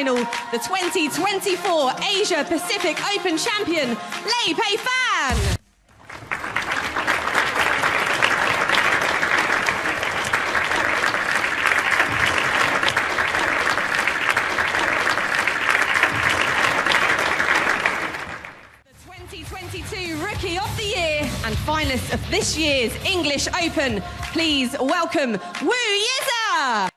final, the 2024 Asia Pacific Open champion, Peifan. The 2022 Rookie of the Year and finalist of this year's English Open. Please welcome Yize.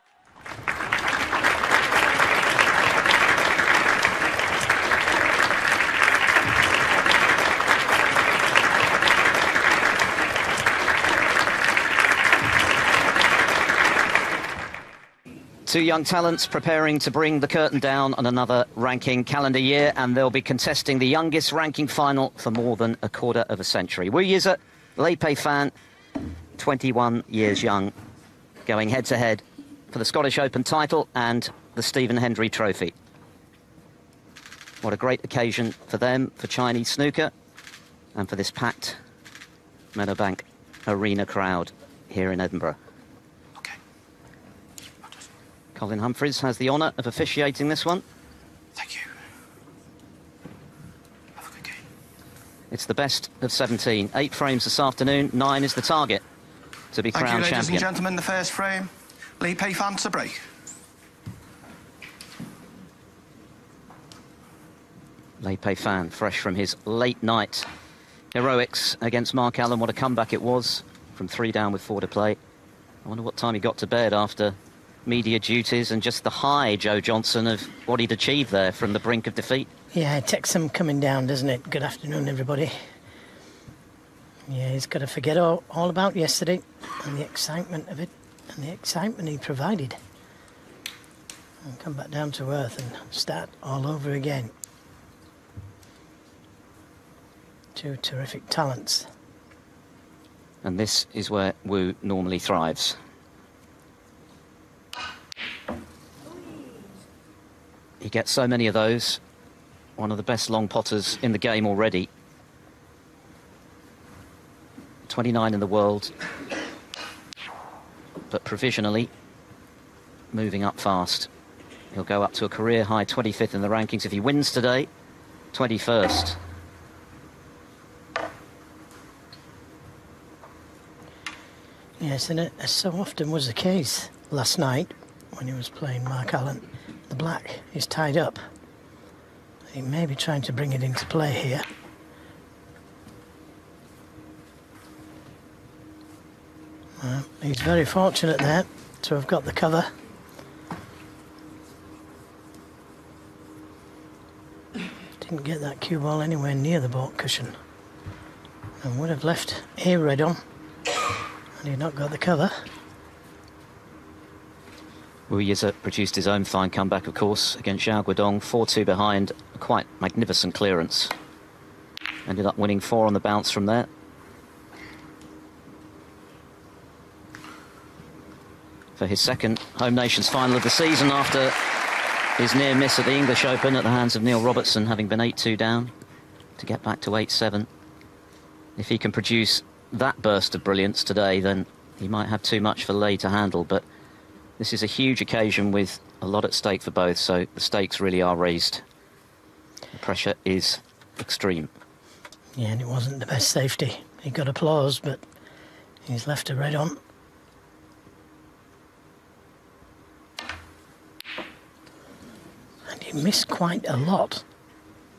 Two young talents preparing to bring the curtain down on another ranking calendar year, and they'll be contesting the youngest ranking final for more than a quarter of a century. Yize, Peifan, 21 years young, going head-to-head for the Scottish Open title and the Stephen Hendry Trophy. What a great occasion for them, for Chinese snooker, and for this packed Meadowbank Arena crowd here in Edinburgh. Colin Humphreys has the honour of officiating this one. Thank you. Have a good game. It's the best of 17. 8 frames this afternoon, 9 is the target to be crowned champion. Thank you, ladies and gentlemen. The first frame, Peifan to break. Peifan, fresh from his late night heroics against Mark Allen. What a comeback it was from 3 down with 4 to play. I wonder what time he got to bed after media duties and just the high, Joe Johnson, of what he'd achieved there from the brink of defeat. Yeah, it takes some coming down, doesn't it? Good afternoon, everybody. Yeah, he's got to forget all about yesterday and the excitement of it and the excitement he provided. And come back down to earth and start all over again. Two terrific talents. And this is where Wu normally thrives. He gets so many of those. One of the best long potters in the game already. 29 in the world. But provisionally moving up fast. He'll go up to a career high 25th in the rankings. If he wins today, 21st. Yes, and as so often was the case last night when he was playing Mark Allen, the black is tied up. He may be trying to bring it into play here. He's very fortunate there to have got the cover. Didn't get that cue ball anywhere near the baulk cushion and would have left a red on, and he'd not got the cover. Yize produced his own fine comeback, of course, against Zhao Guodong, 4-2 behind, a quite magnificent clearance. Ended up winning 4 on the bounce from there. For his second home nations final of the season after his near miss at the English Open at the hands of Neil Robertson, having been 8-2 down to get back to 8-7. If he can produce that burst of brilliance today, then he might have too much for Lei to handle, but this is a huge occasion with a lot at stake for both, so the stakes really are raised. The pressure is extreme. Yeah, and it wasn't the best safety. He got applause, but he's left a red on. And he missed quite a lot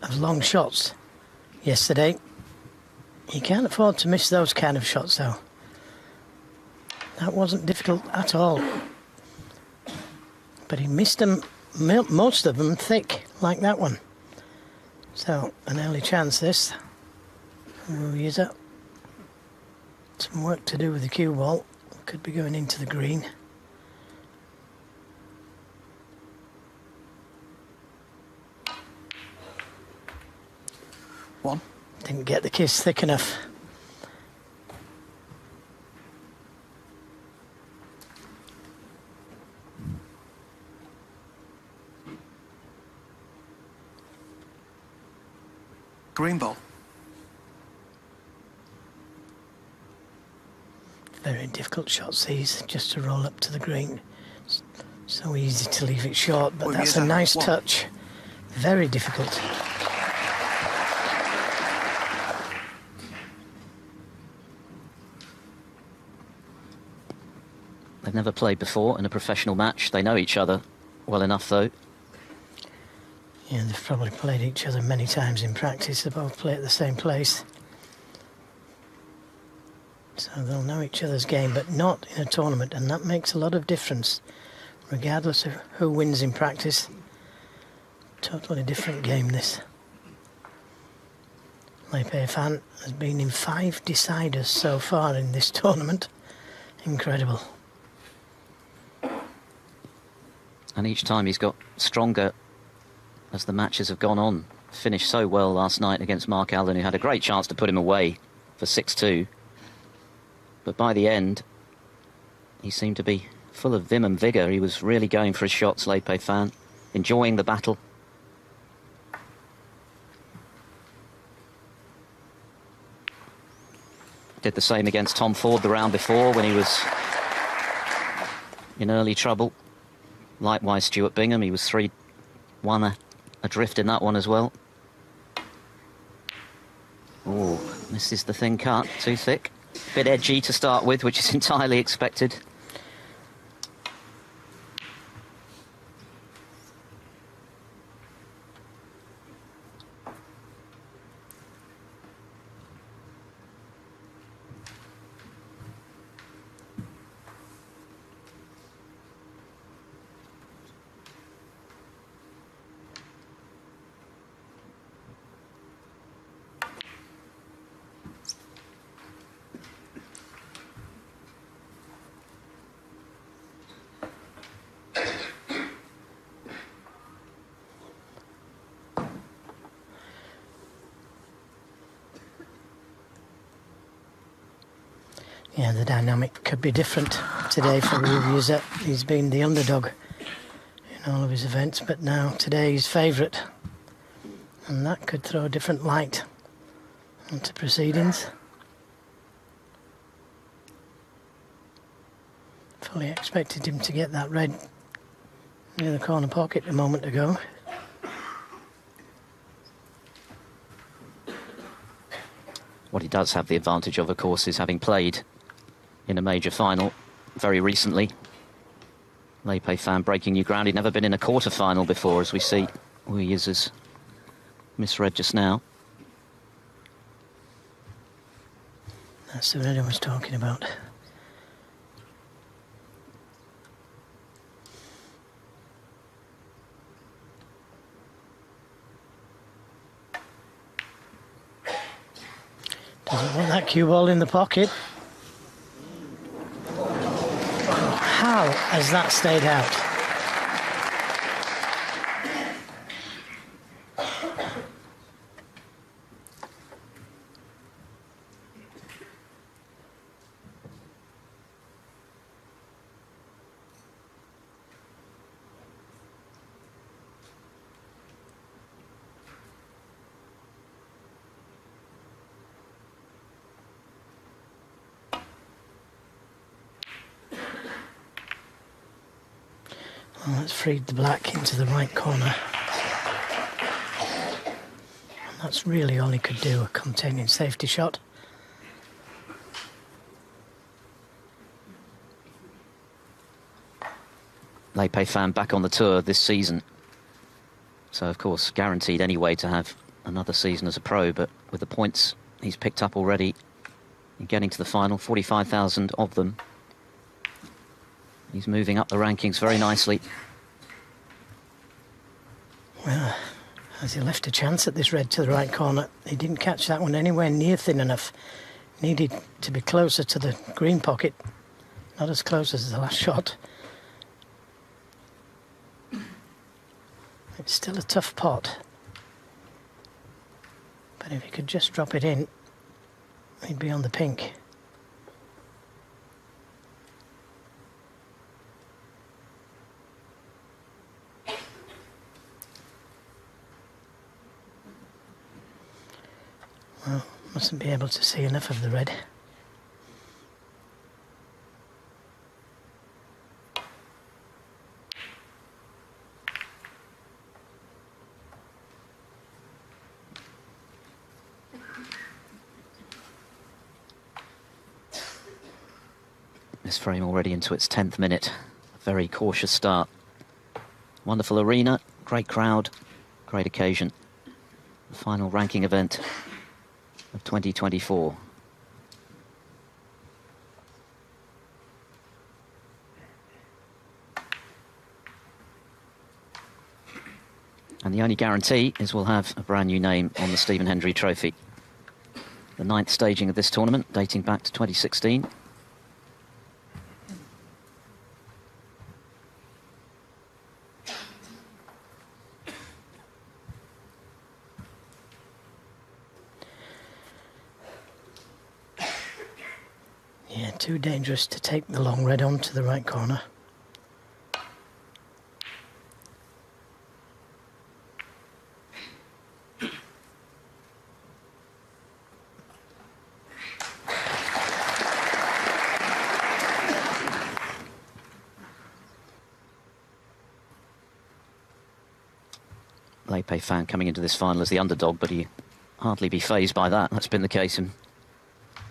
of long shots yesterday. He can't afford to miss those kind of shots, though. That wasn't difficult at all. But he missed them, most of them thick, like that one. So, an early chance this. Yize. Some work to do with the cue ball. Could be going into the green. One. Didn't get the kiss thick enough. Green ball. Very difficult shots these, just to roll up to the green. So easy to leave it short, but Well, that's Yize, a nice one. touch. Very difficult. They've never played before in a professional match. They know each other well enough, though. Yeah, they've probably played each other many times in practice. They both play at the same place. So they'll know each other's game, but not in a tournament, and that makes a lot of difference. Regardless of who wins in practice, totally different game this. Peifan has been in 5 deciders so far in this tournament. Incredible. And each time he's got stronger as the matches have gone on. Finished so well last night against Mark Allen, who had a great chance to put him away for 6-2. But by the end, he seemed to be full of vim and vigour. He was really going for his shots, Peifan, enjoying the battle. Did the same against Tom Ford the round before when he was in early trouble. Likewise, Stuart Bingham, he was 3-1 adrift in that one as well. Oh, misses the thin cut, too thick. Bit edgy to start with, which is entirely expected. Yeah, the dynamic could be different today for Yize. He's been the underdog in all of his events, but now today he's favourite. And that could throw a different light into proceedings. Fully expected him to get that red near the corner pocket a moment ago. What he does have the advantage of course, is having played in a major final very recently. Peifan breaking new ground. He'd never been in a quarter-final before, as we see. Yize's misread just now. That's the red I was talking about. Doesn't want that cue ball in the pocket. How has that stayed out? Well, that's freed the black into the right corner. And that's really all he could do, a containing safety shot. Peifan back on the tour this season. So, of course, guaranteed anyway to have another season as a pro, but with the points he's picked up already in getting to the final, 45,000 of them. He's moving up the rankings very nicely. Well, as he left a chance at this red to the right corner, he didn't catch that one anywhere near thin enough. Needed to be closer to the green pocket, not as close as the last shot. It's still a tough pot. But if he could just drop it in, he'd be on the pink. Well, mustn't be able to see enough of the red. This frame already into its 10th minute. A very cautious start. Wonderful arena, great crowd, great occasion. The final ranking event of 2024. And the only guarantee is we'll have a brand new name on the Stephen Hendry Trophy. The 9th staging of this tournament, dating back to 2016. Yeah, too dangerous to take the long red on to the right corner. Peifan coming into this final as the underdog, but he hardly be fazed by that. That's been the case in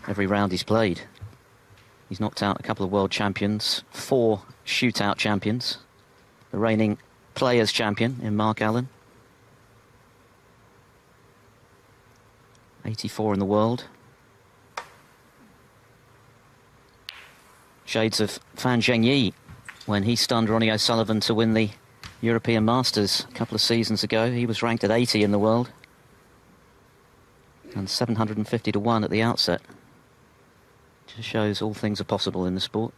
every round he's played. He's knocked out a couple of world champions, 4 shootout champions, the reigning players champion in Mark Allen, 84 in the world. Shades of Fan Zhengyi when he stunned RonnieO'Sullivan to win the European Masters a couple of seasons ago. He was ranked at 80 in the world and 750 to 1 at the outset. Just shows all things are possible in the sport.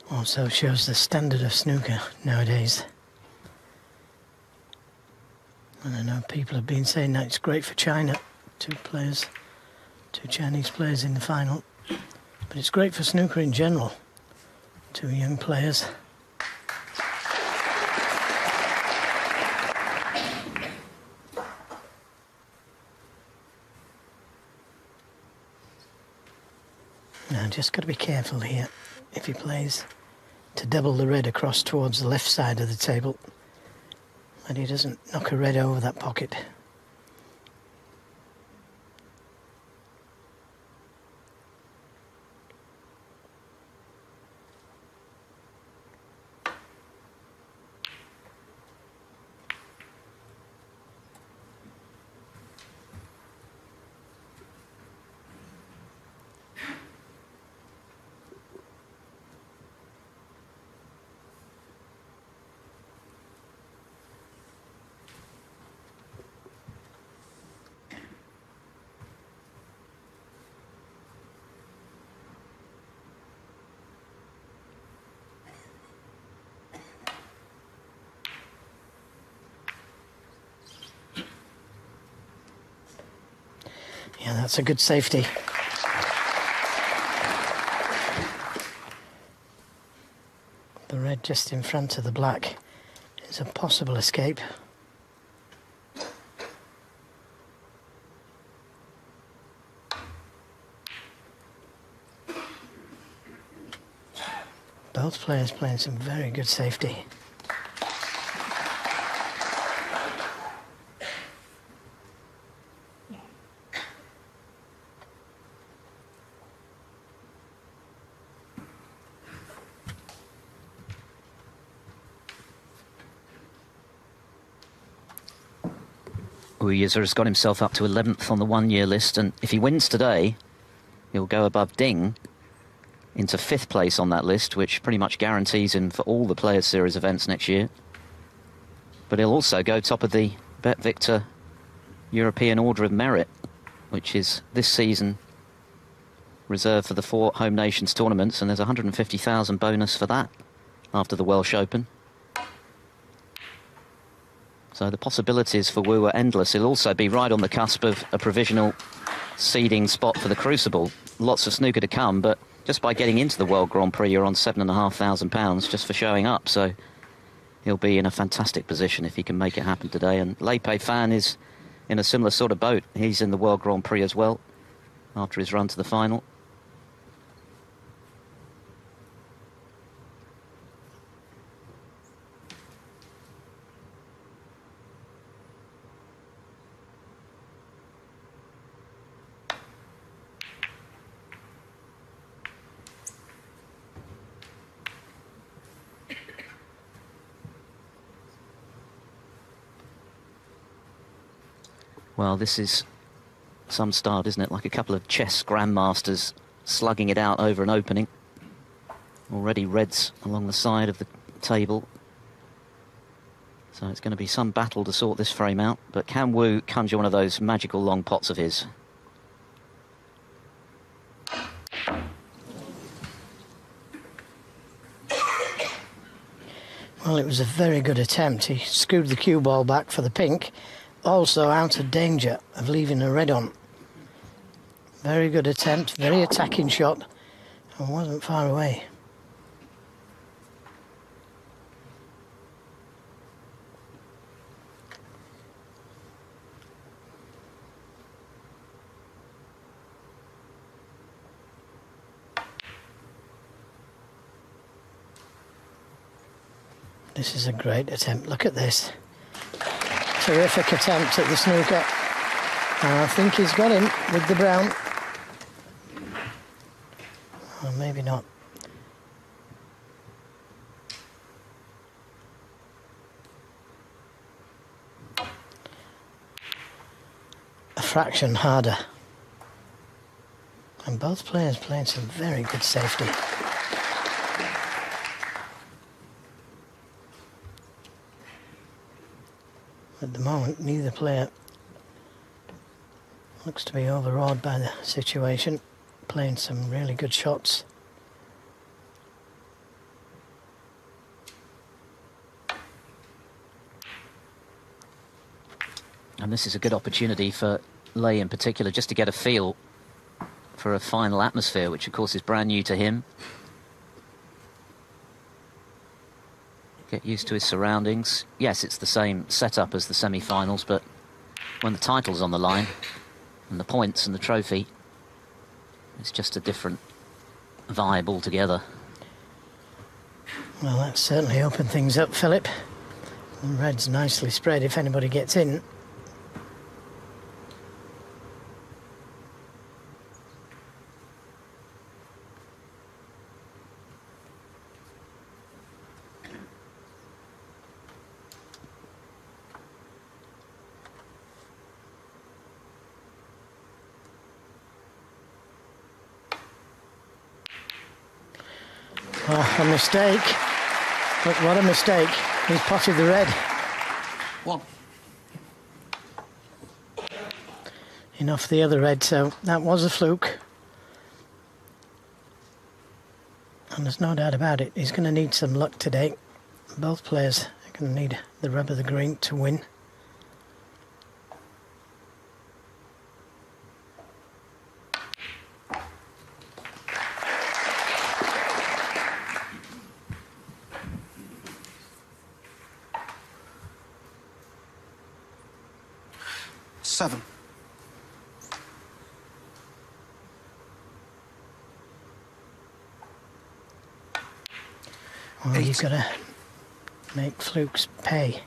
Also shows the standard of snooker nowadays. And I know people have been saying that it's great for China, 2 Chinese players in the final. But it's great for snooker in general, 2 young players. Now, just got to be careful here. If he plays to double the red across towards the left side of the table, that he doesn't knock a red over that pocket. Yeah, that's a good safety. The red just in front of the black is a possible escape. Both players playing some very good safety. Yize has got himself up to 11th on the one-year list, and if he wins today, he'll go above Ding into 5th place on that list, which pretty much guarantees him for all the Players' Series events next year. But he'll also go top of the Bet Victor European Order of Merit, which is this season reserved for the 4 home nations tournaments, and there's a 150,000 bonus for that after the Welsh Open. So the possibilities for Wu are endless. He'll also be right on the cusp of a provisional seeding spot for the Crucible. Lots of snooker to come, but just by getting into the World Grand Prix, you're on £7,500 just for showing up. So he'll be in a fantastic position if he can make it happen today. And Peifan is in a similar sort of boat. He's in the World Grand Prix as well after his run to the final. Well, this is some start, isn't it? Like a couple of chess grandmasters slugging it out over an opening. Already reds along the side of the table. So it's going to be some battle to sort this frame out. But can Wu conjure one of those magical long pots of his? Well, it was a very good attempt. He screwed the cue ball back for the pink, also out of danger of leaving a red on. Very good attempt, very attacking shot, and wasn't far away. This is a great attempt. Look at this. Terrific attempt at the snooker. And I think he's got him with the brown. Or maybe not. A fraction harder. And both players playing some very good safety. At the moment, neither player looks to be overawed by the situation, playing some really good shots. And this is a good opportunity for Lei in particular, just to get a feel for a final atmosphere, which of course is brand new to him. Get used to his surroundings. Yes, it's the same setup as the semi-finals, but when the title's on the line, and the points and the trophy, it's just a different vibe altogether. Well, that's certainly opened things up, Philip. And red's nicely spread if anybody gets in. Oh, a mistake. But what a mistake. He's potted the red. One. Enough the other red, so that was a fluke. And there's no doubt about it, he's going to need some luck today. Both players are going to need the rub of the green to win. Seven. Well, Eight. you've got to make flukes pay.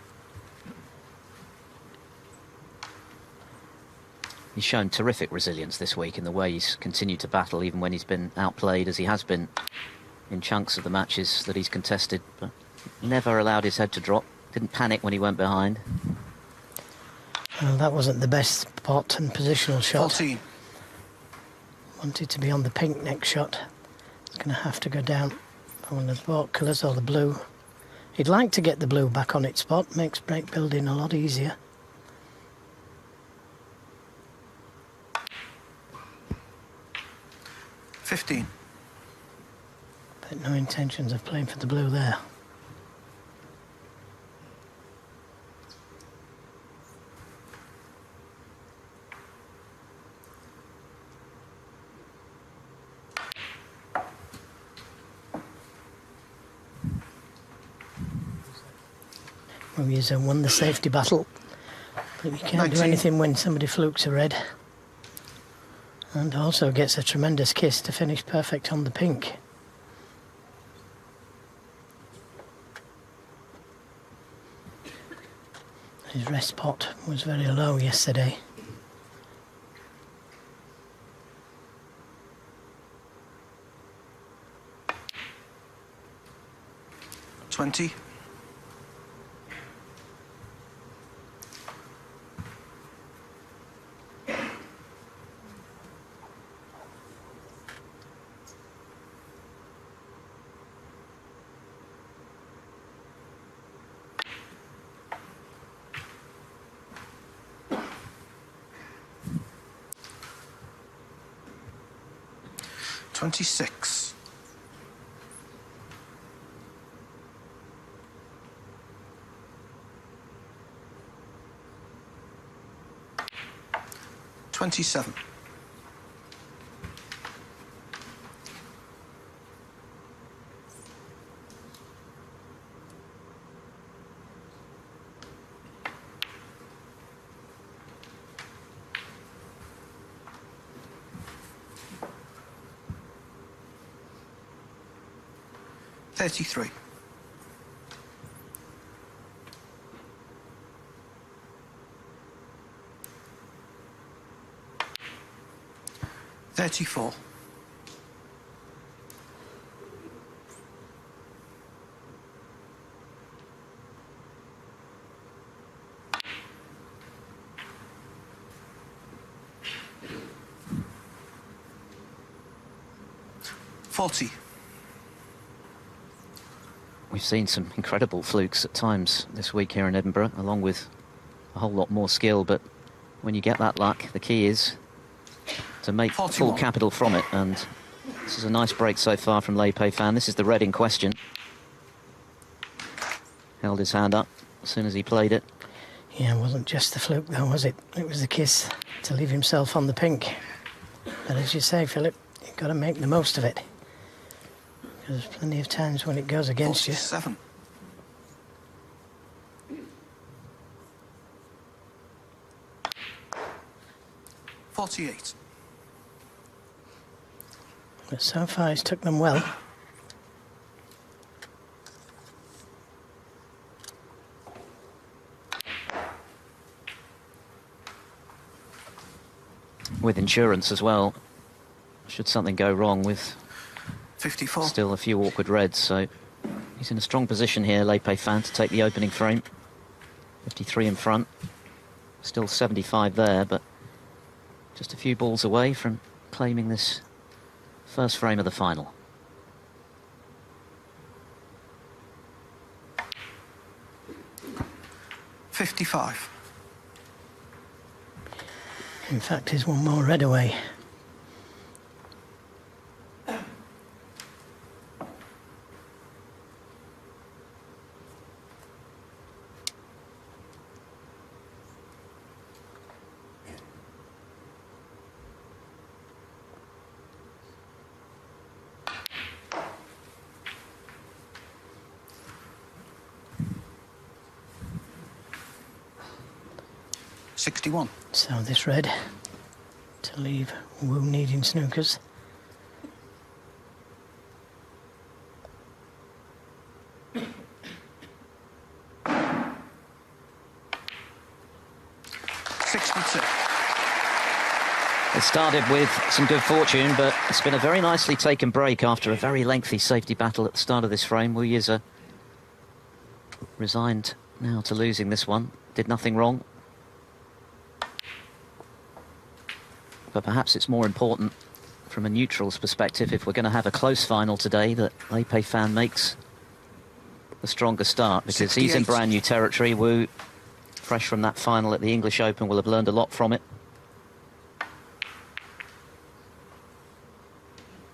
He's shown terrific resilience this week in the way he's continued to battle, even when he's been outplayed, as he has been in chunks of the matches that he's contested, but never allowed his head to drop, didn't panic when he went behind. Well, that wasn't the best pot and positional shot. 14. Wanted to be on the pink next shot. It's going to have to go down for one of the bought colours or the blue. He'd like to get the blue back on its spot, makes break building a lot easier. $15. But no intentions of playing for the blue there. Well, Yize won the safety battle, but you can't 19. do anything when somebody flukes a red. And also gets a tremendous kiss to finish perfect on the pink. His rest pot was very low yesterday. $20. 26. $27. 33. 34. 40. We've seen some incredible flukes at times this week here in Edinburgh, along with a whole lot more skill, but when you get that luck, the key is to make 41. full capital from it, and this is a nice break so far from Peifan. This is the red in question. Held his hand up as soon as he played it. Yeah, it wasn't just the fluke though, was it? It was the kiss to leave himself on the pink. But as you say, Philip, you've got to make the most of it. There's plenty of times when it goes against 47. you. 48. But so far he's took them well. With insurance as well, should something go wrong with 54. still a few awkward reds, so he's in a strong position here, Peifan, to take the opening frame. 53 in front, still 75 there, but just a few balls away from claiming this first frame of the final. $55. In fact, he's one more red away. $61. So this red to leave Wu needing snookers. It started with some good fortune, but it's been a very nicely taken break after a very lengthy safety battle at the start of this frame. Yize resigned now to losing this one. Did nothing wrong. But perhaps it's more important from a neutral's perspective, if we're going to have a close final today, that Peifan makes the stronger start, because 68. he's in brand new territory. Wu, fresh from that final at the English Open, will have learned a lot from it.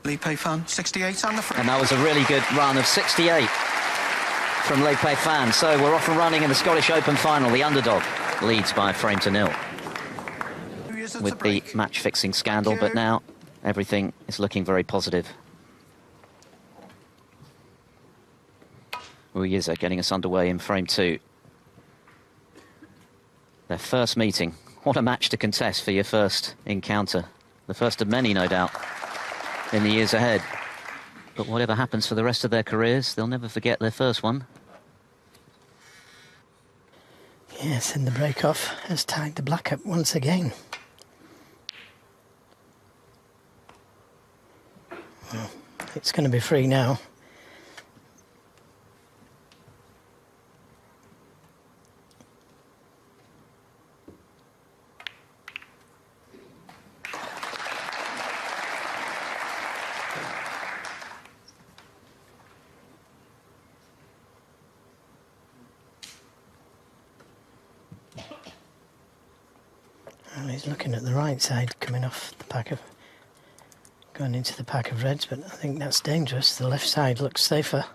Peifan, 68 on the frame. And that was a really good run of 68 from Peifan. So we're off and running in the Scottish Open final. The underdog leads by a frame to nil with the match-fixing scandal, but now everything is looking very positive. Yize getting us underway in frame two. Their first meeting. What a match to contest for your first encounter. The first of many, no doubt, in the years ahead. But whatever happens for the rest of their careers, they'll never forget their first one. Yes, and the break-off has tied the black up once again. Well, it's going to be free now. Well, he's looking at the right side, coming off the pack of... going into the pack of reds, but I think that's dangerous. The left side looks safer.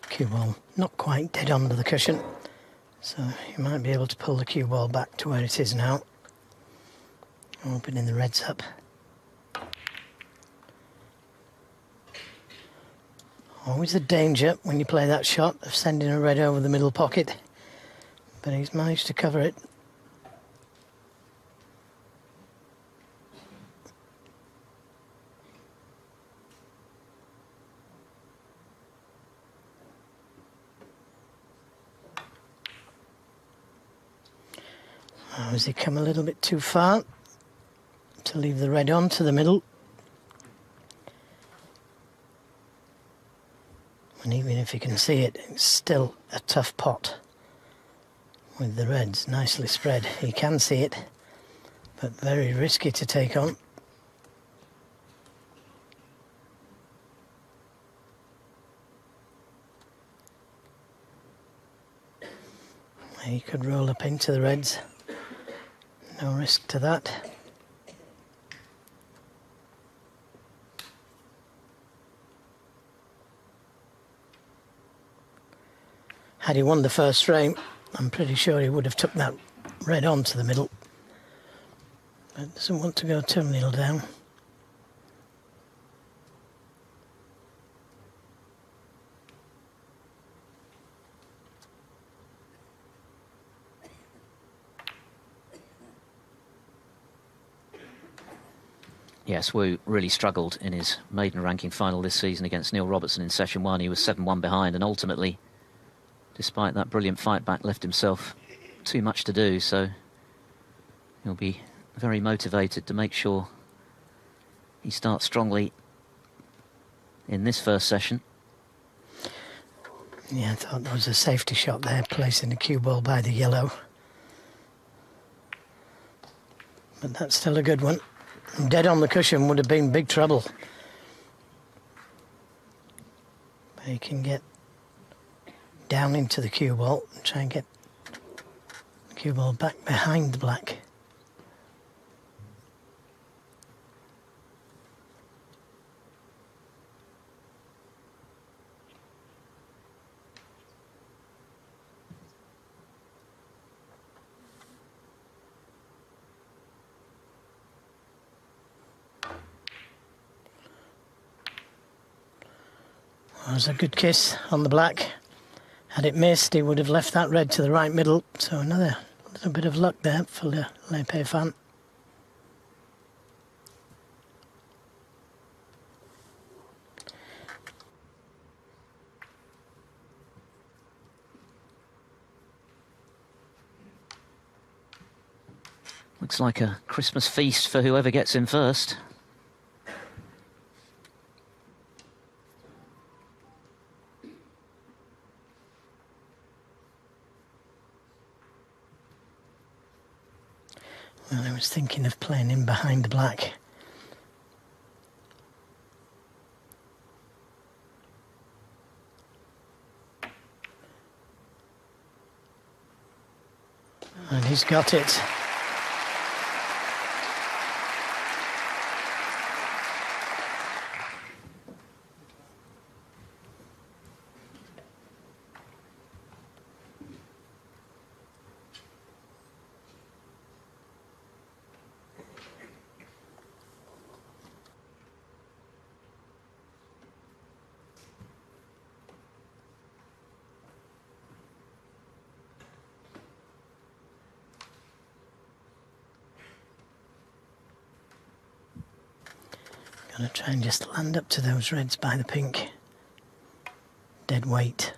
Cue ball not quite dead under the cushion, so you might be able to pull the cue ball back to where it is now, opening the reds up. Always a danger when you play that shot of sending a red over the middle pocket, but he's managed to cover it. Has he come a little bit too far to leave the red on to the middle? And even if you can see it, it's still a tough pot with the reds nicely spread. He can see it, but very risky to take on. He could roll up into the reds. No risk to that. Had he won the first frame, I'm pretty sure he would have took that red on to the middle. But doesn't want to go 2-0 down. Yes, Wu really struggled in his maiden ranking final this season against Neil Robertson in session 1. He was 7-1 behind, and ultimately, despite that brilliant fight back, left himself too much to do, so he'll be very motivated to make sure he starts strongly in this first session. Yeah, I thought there was a safety shot there, placing the cue ball by the yellow. But that's still a good one. Dead on the cushion would have been big trouble. But he can get down into the cue ball and try and get the cue ball back behind the black. That was a good kiss on the black. Had it missed, he would have left that red to the right middle. So another little bit of luck there for Le Peifan. Looks like a Christmas feast for whoever gets in first. Well, I was thinking of playing in behind the black. And he's got it. Gonna try and just land up to those reds by the pink. Dead weight.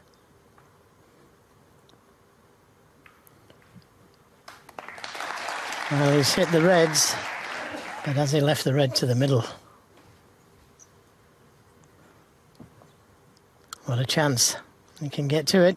Well, he's hit the reds, but has he left the red to the middle? What a chance. He can get to it.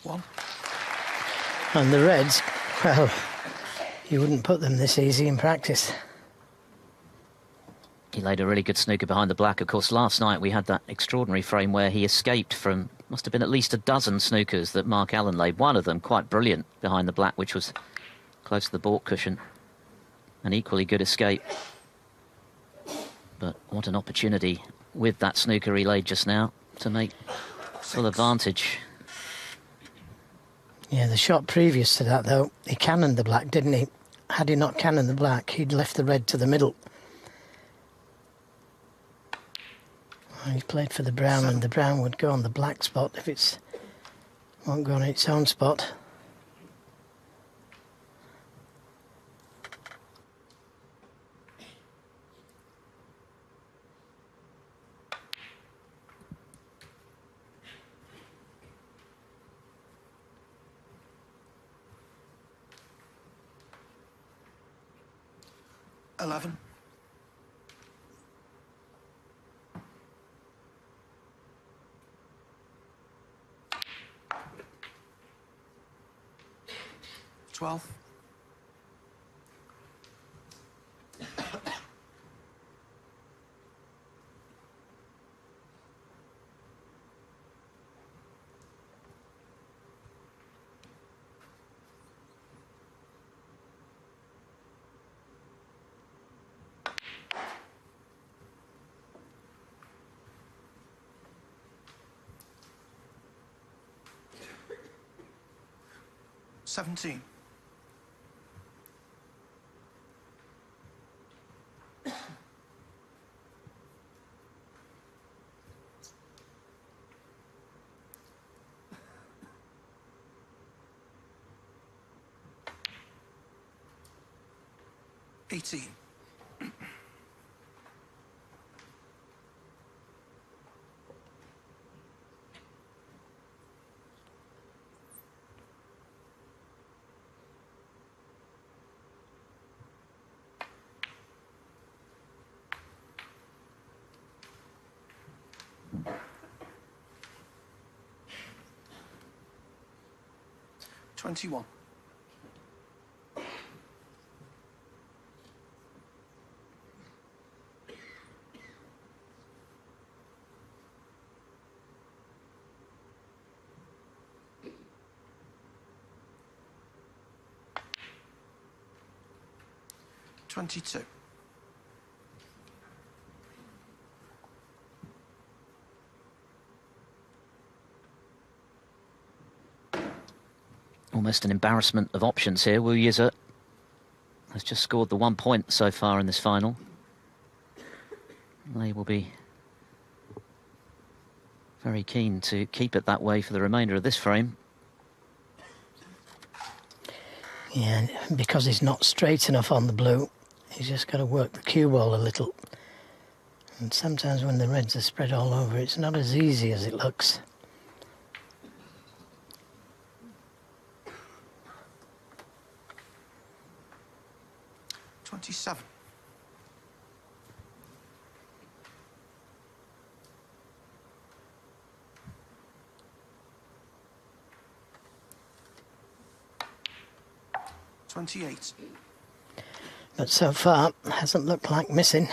One. And the reds, well, you wouldn't put them this easy in practice. He laid a really good snooker behind the black. Of course, last night we had that extraordinary frame where he escaped from, must have been at least a dozen snookers that Mark Allen laid. One of them quite brilliant behind the black, which was close to the baulk cushion. An equally good escape. But what an opportunity with that snooker he laid just now to make full advantage. Yeah, the shot previous to that, though, he cannoned the black, didn't he? Had he not cannoned the black, he'd left the red to the middle. Well, he's played for the brown, and the brown would go on the black spot if it's... won't go on its own spot. $11. $12. $17. $18. $21. $22. Almost an embarrassment of options here. Wu Yize has just scored the 1 point so far in this final. They will be very keen to keep it that way for the remainder of this frame. Yeah, because he's not straight enough on the blue, he's just got to work the cue ball a little. And sometimes when the reds are spread all over, it's not as easy as it looks. $27. $28. But so far, hasn't looked like missing.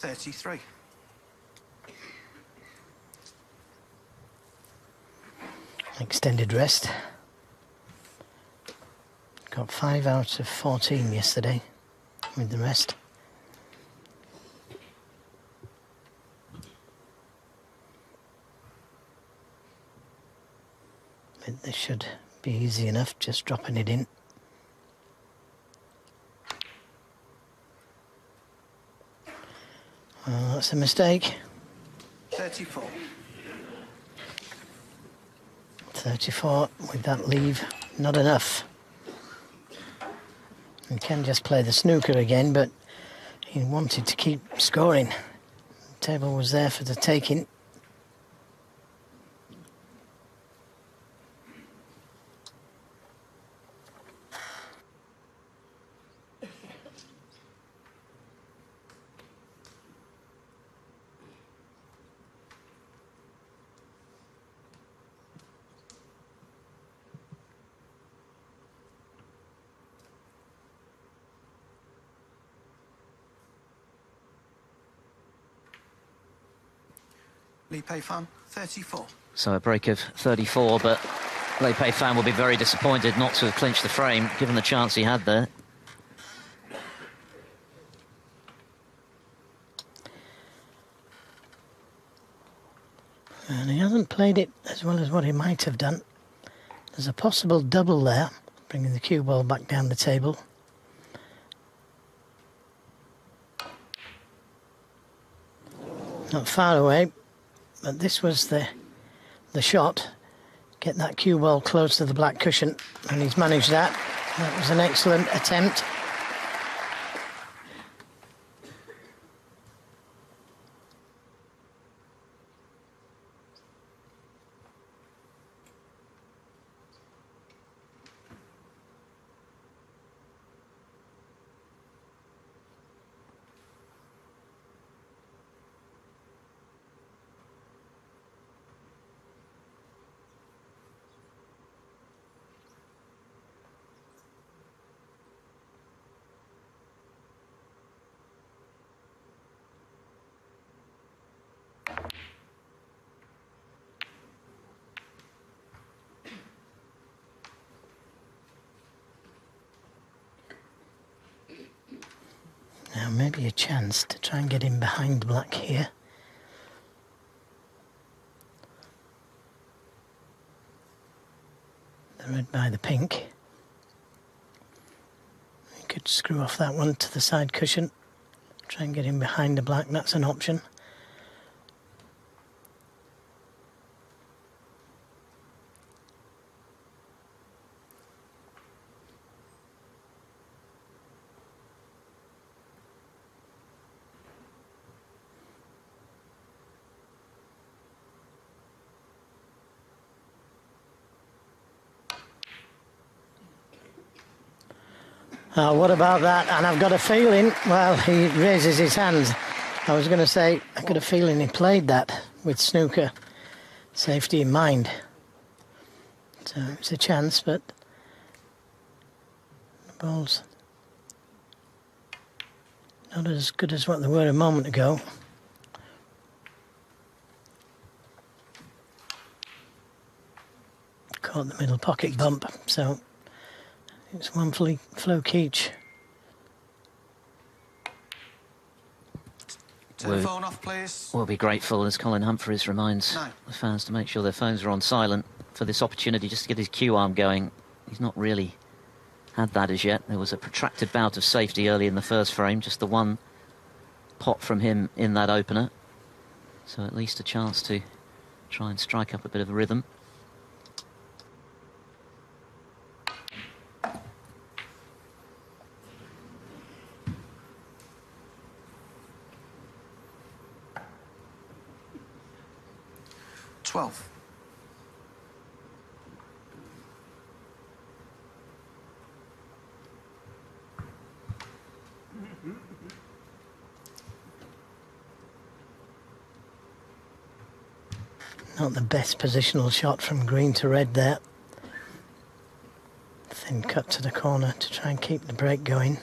$33. Extended rest. Got 5 out of 14 yesterday with the rest. But this should be easy enough, just dropping it in. Well, that's a mistake. 34. 34 with that leave, not enough. He can just play the snooker again, but he wanted to keep scoring. The table was there for the taking. Peifan, 34. So a break of 34, but Peifan will be very disappointed not to have clinched the frame, given the chance he had there. And he hasn't played it as well as what he might have done. There's a possible double there, bringing the cue ball back down the table. Not far away, but this was the shot. Get that cue ball close to the black cushion, and he's managed that. That was an excellent attempt. Now maybe a chance to try and get him behind black here. The red by the pink. You could screw off that one to the side cushion. Try and get him behind the black, that's an option. What about that? And I've got a feeling, well, he raises his hands. I was going to say, I've got a feeling he played that with snooker safety in mind. So it's a chance, but the ball's not as good as what they were a moment ago. Caught the middle pocket bump, so it's one floke each. Telephone off, please. We'll be grateful as Colin Humphreys reminds No. the fans to make sure their phones are on silent for this opportunity just to get his cue arm going. He's not really had that as yet. There was a protracted bout of safety early in the first frame, just the one pot from him in that opener. So at least a chance to try and strike up a bit of a rhythm. Not the best positional shot from green to red there. Thin cut to the corner to try and keep the break going.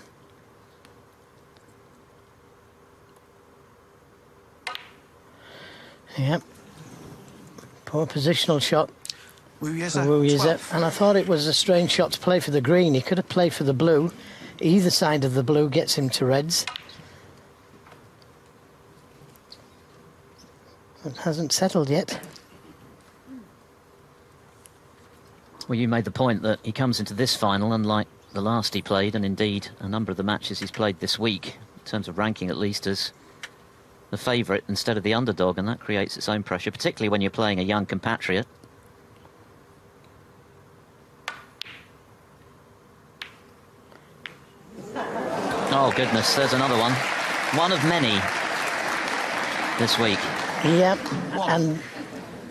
Yep. Poor positional shot. Wu Yize, for Wu Yize. 12. And I thought it was a strange shot to play for the green. He could have played for the blue. Either side of the blue gets him to reds. It hasn't settled yet. Well, you made the point that he comes into this final, unlike the last he played, and indeed a number of the matches he's played this week, in terms of ranking at least, as the favourite instead of the underdog, and that creates its own pressure, particularly when you're playing a young compatriot. Oh, goodness, there's another one. One of many this week. Yeah, and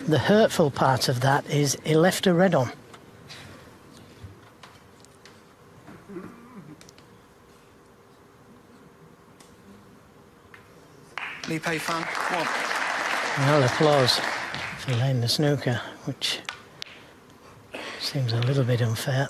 the hurtful part of that is he left a red on. Lee Peifan, 1. Well, applause for laying the snooker, which seems a little bit unfair.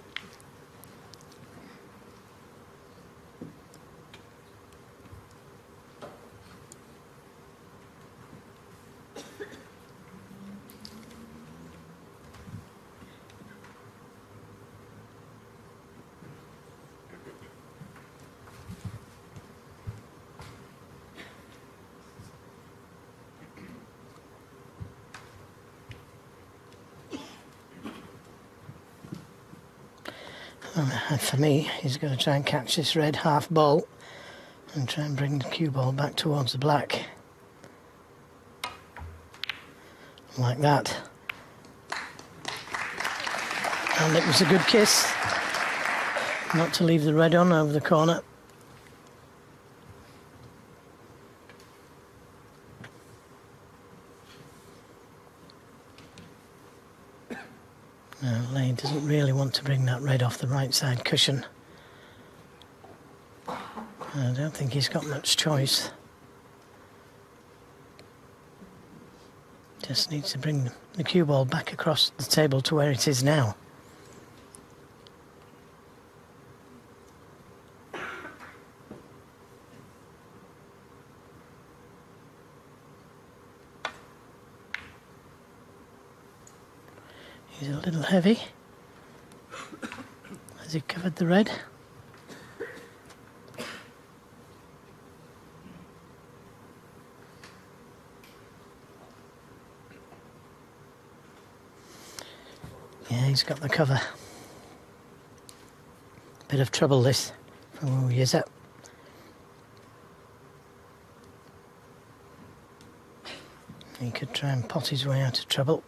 And for me, he's going to try and catch this red half ball and try and bring the cue ball back towards the black. Like that. And it was a good kiss. Not to leave the red on over the corner. Lane doesn't really want to bring that red off the right side cushion. I don't think he's got much choice. Just needs to bring the cue ball back across the table to where it is now. He's a little heavy. Has he covered the red? Yeah, he's got the cover. Bit of trouble this for Wu Yize. He could try and pot his way out of trouble.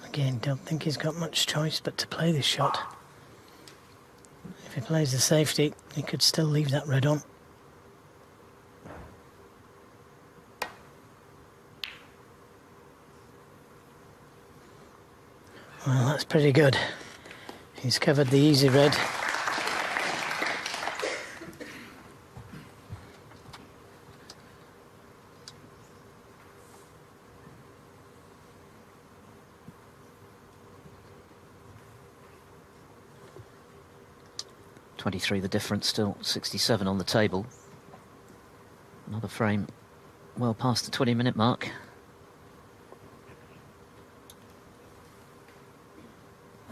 Again, don't think he's got much choice but to play this shot. If he plays the safety, he could still leave that red on. Well, that's pretty good. He's covered the easy red. .23 the difference, still 67 on the table. Another frame well past the 20-minute mark.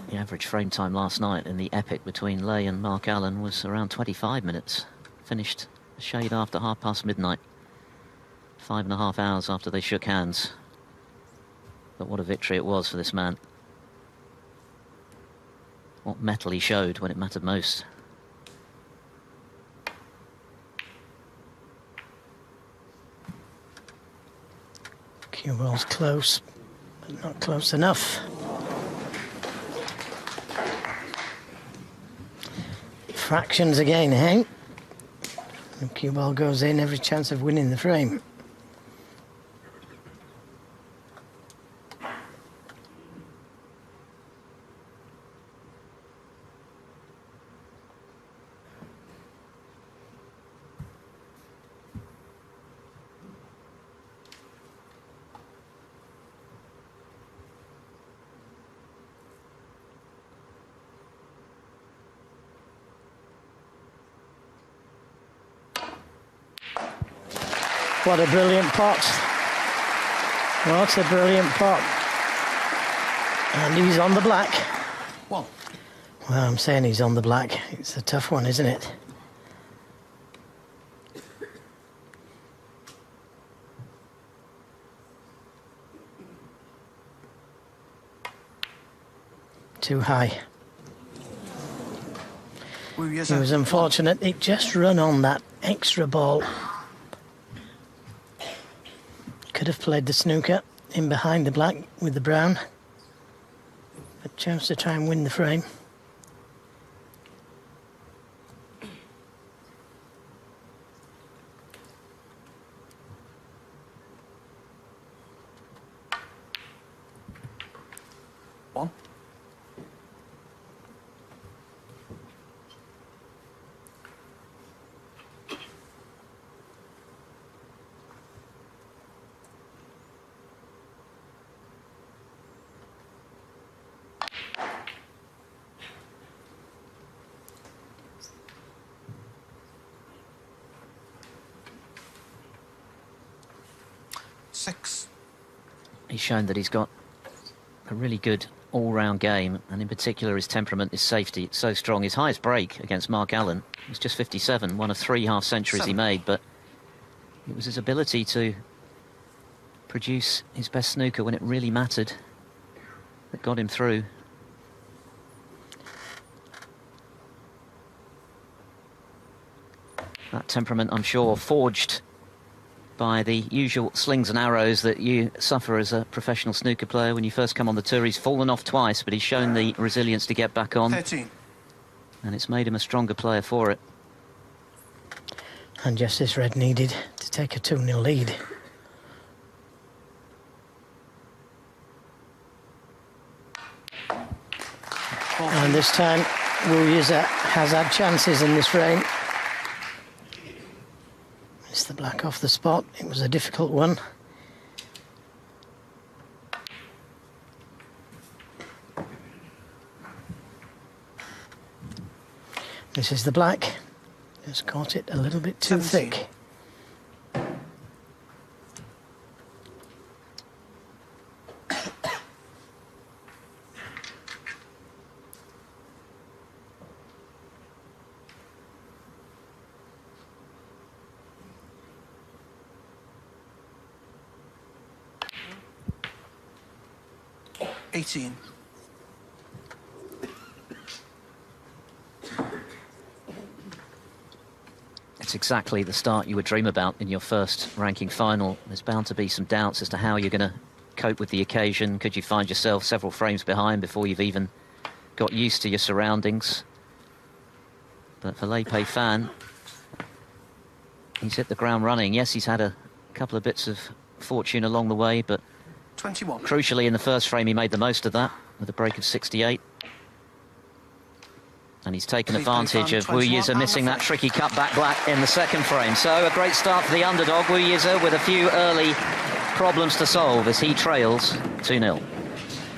The average frame time last night in the epic between Lay and Mark Allen was around 25 minutes. Finished a shade after midnight. 5.5 hours after they shook hands. But what a victory it was for this man. What mettle he showed when it mattered most. Cue ball's close, but not close enough. Fractions again, eh? The cue ball goes in, every chance of winning the frame. What a brilliant pot. What a brilliant pot. And he's on the black. One. Well, I'm saying he's on the black. It's a tough one, isn't it? Too high. It was unfortunate. It just run on that extra ball. Could have played the snooker in behind the black with the brown. But chose to try and win the frame. One. Six. He's shown that he's got a really good all-round game, and in particular his temperament, his safety, it's so strong. His highest break against Mark Allen was just 57, one of 3 half-centuries he made, but it was his ability to produce his best snooker when it really mattered that got him through. That temperament, I'm sure, forged by the usual slings and arrows that you suffer as a professional snooker player when you first come on the tour. He's fallen off twice, but he's shown the resilience to get back on. 13. And it's made him a stronger player for it. And just as red needed to take a 2-0 lead. And this time, Yize has had chances in this frame. It's the black off the spot. It was a difficult one. This is the black. Just caught it a little bit too 17. thick. $18. It's exactly the start you would dream about in your first ranking final. There's bound to be some doubts as to how you're going to cope with the occasion. Could you find yourself several frames behind before you've even got used to your surroundings? But for Peifan, he's hit the ground running. Yes, he's had a couple of bits of fortune along the way, but 21. crucially, in the first frame, he made the most of that with a break of 68. And he's taken advantage of Yize missing that tricky cutback black in the second frame. So a great start for the underdog, Yize, with a few early problems to solve as he trails 2-0.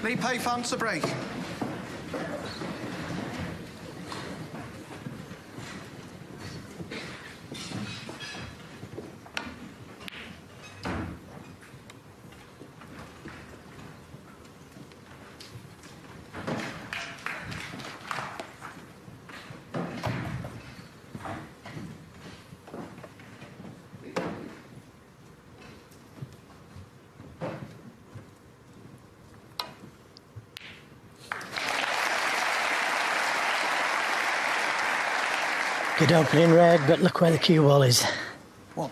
Peifan to break. Good opening red, but look where the cue ball is. One.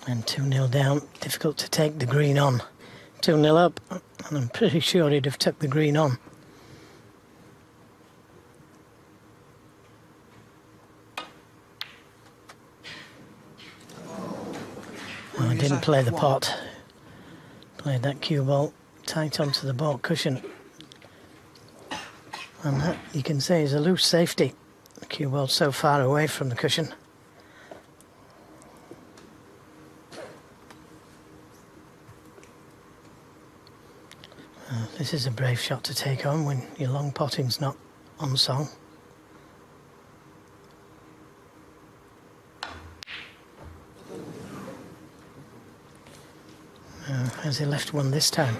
And 2-0 down, difficult to take the green on. 2-0 up, and I'm pretty sure he'd have took the green on. Oh, I didn't play the pot. Played that cue ball tight onto the ball cushion. And that, you can say, is a loose safety. The cue ball's so far away from the cushion. This is a brave shot to take on when your long potting's not on song. Has he left one this time?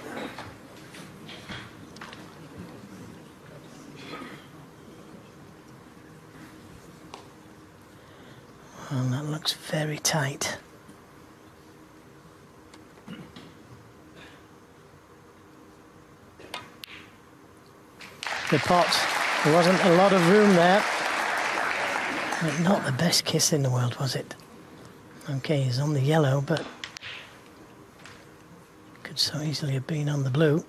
Well, that looks very tight. The pot. There wasn't a lot of room there. But not the best kiss in the world, was it? Okay, he's on the yellow, but could so easily have been on the blue.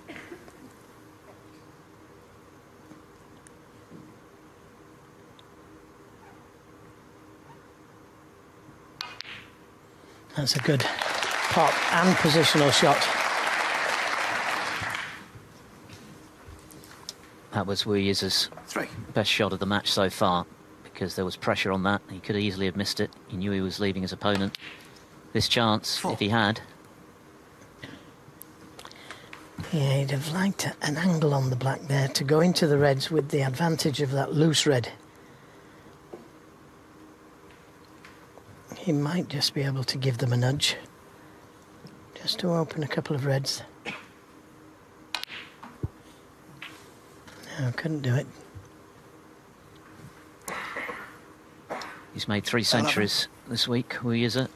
That's a good pot and positional shot. That was Wu Yize's 3. best shot of the match so far, because there was pressure on that. He could easily have missed it. He knew he was leaving his opponent this chance 4. if he had. Yeah, he'd have liked an angle on the black there to go into the reds with the advantage of that loose red. He might just be able to give them a nudge, just to open a couple of reds. No, couldn't do it. He's made 3 centuries this week, Wu Yize.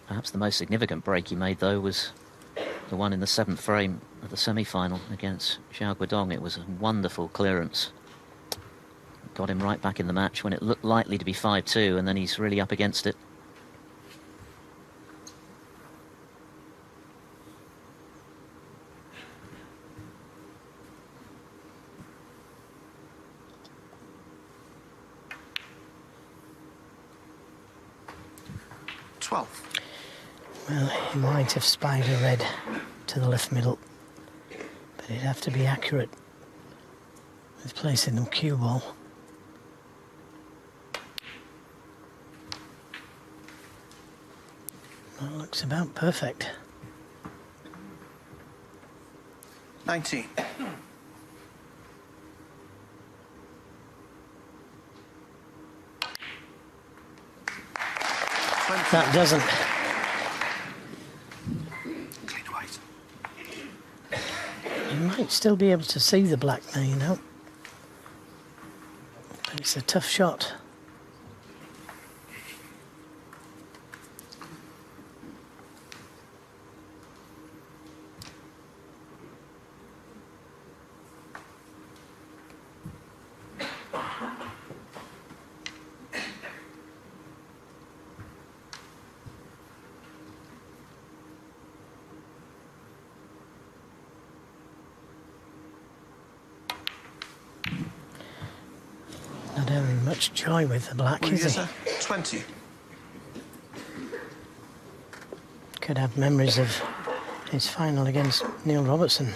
Perhaps the most significant break he made, though, was the one in the 7th frame of the semi-final against Xiao Guodong. It was a wonderful clearance. Got him right back in the match when it looked likely to be 5-2, and then he's really up against it. Well, he might have spied a red to the left middle, but he'd have to be accurate with placing them cue ball. That looks about perfect. 19. That doesn't. Clean white. You might still be able to see the black there, you know. But it's a tough shot. Not having much joy with the black, is he? 20. Could have memories of his final against Neil Robertson.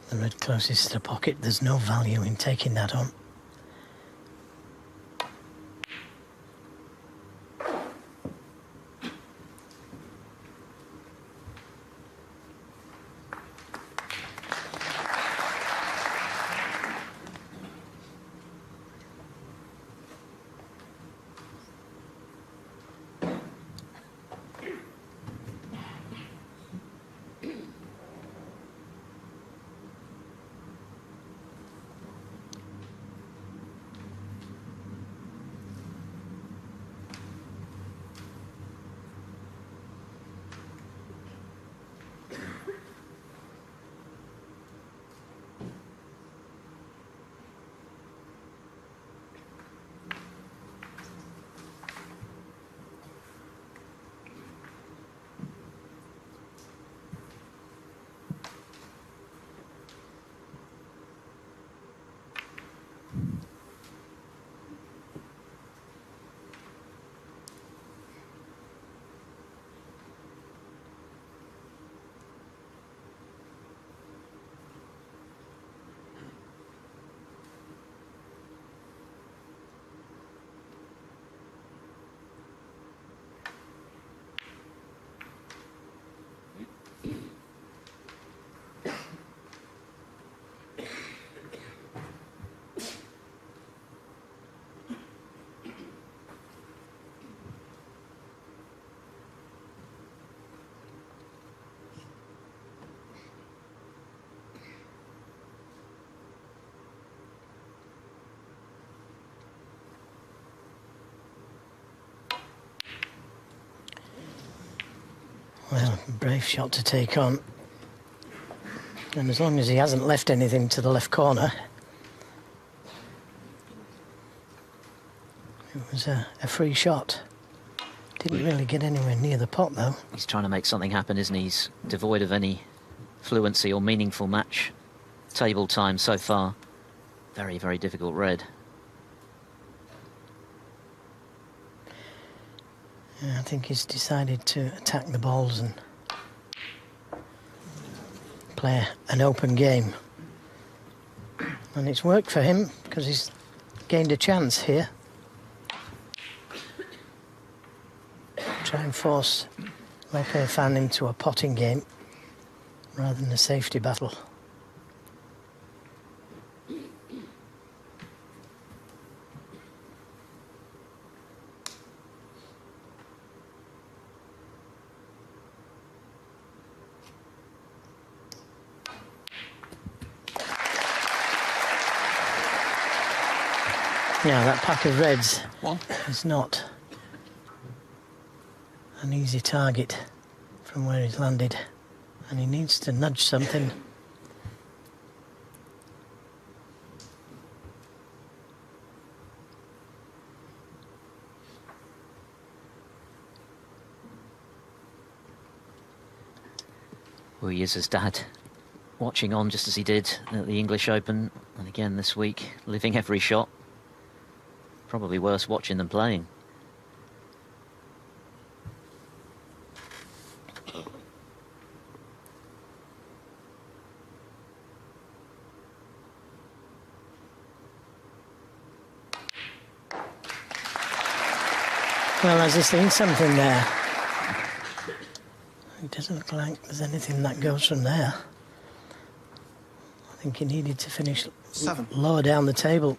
The red closest to the pocket, there's no value in taking that on. Well, brave shot to take on. And as long as he hasn't left anything to the left corner, it was a free shot. Didn't really get anywhere near the pot, though. He's trying to make something happen, isn't he? He's devoid of any fluency or meaningful match table time so far. Very, very difficult red. Yeah, I think he's decided to attack the balls and play an open game. And it's worked for him because he's gained a chance here. Try and force Peifan into a potting game rather than a safety battle. Yeah, that pack of reds is not an easy target from where he's landed, and he needs to nudge something. Well, Yize's dad watching on just as he did at the English Open, and again this week, living every shot. Probably worse watching than playing. Well, has he seen something there? It doesn't look like there's anything that goes from there. I think he needed to finish 7. lower down the table.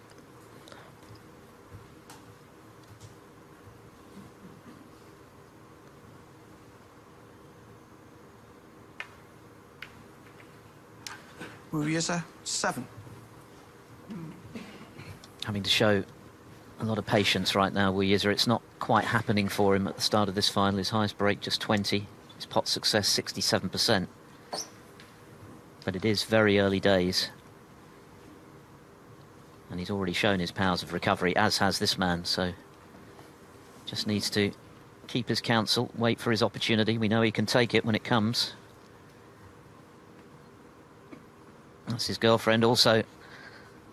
Yize, 7. Having to show a lot of patience right now, Yize. It's not quite happening for him at the start of this final. His highest break just 20, his pot success 67%. But it is very early days. And he's already shown his powers of recovery, as has this man, so just needs to keep his counsel, wait for his opportunity. We know he can take it when it comes. That's his girlfriend also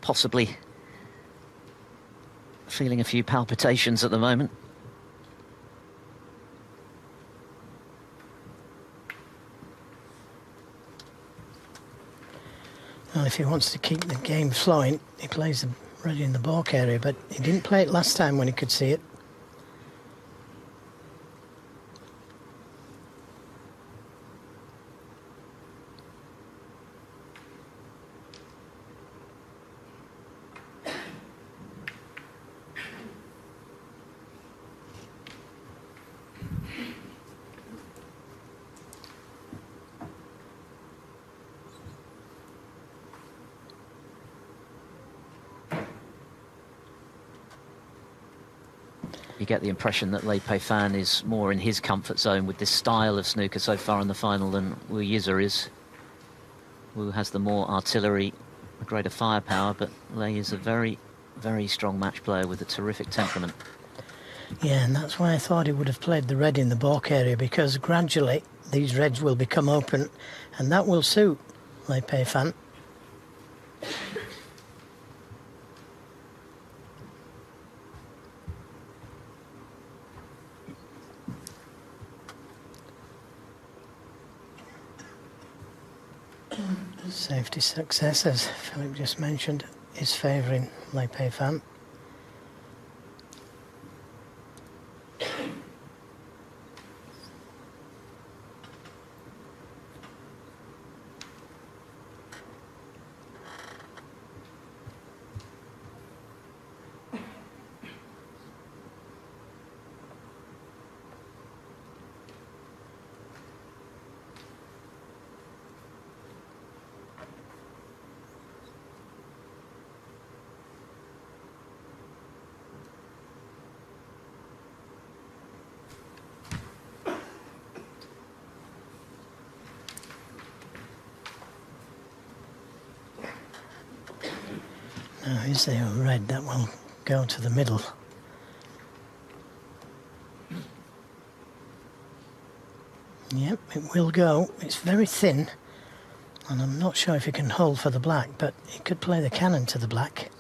possibly feeling a few palpitations at the moment. Well, if he wants to keep the game flowing, he plays the red in the balk area, but he didn't play it last time when he could see it. You get the impression that Peifan is more in his comfort zone with this style of snooker so far in the final than Yize is. Wu has the more artillery, a greater firepower, but Lei is a very, very strong match player with a terrific temperament. Yeah, and that's why I thought he would have played the red in the balk area, because gradually these reds will become open, and that will suit Peifan. Safety success, as Philip just mentioned, is favouring Peifan. Now, is there a red that will go to the middle? Yep, it will go. It's very thin, and I'm not sure if he can hold for the black, but he could play the cannon to the black.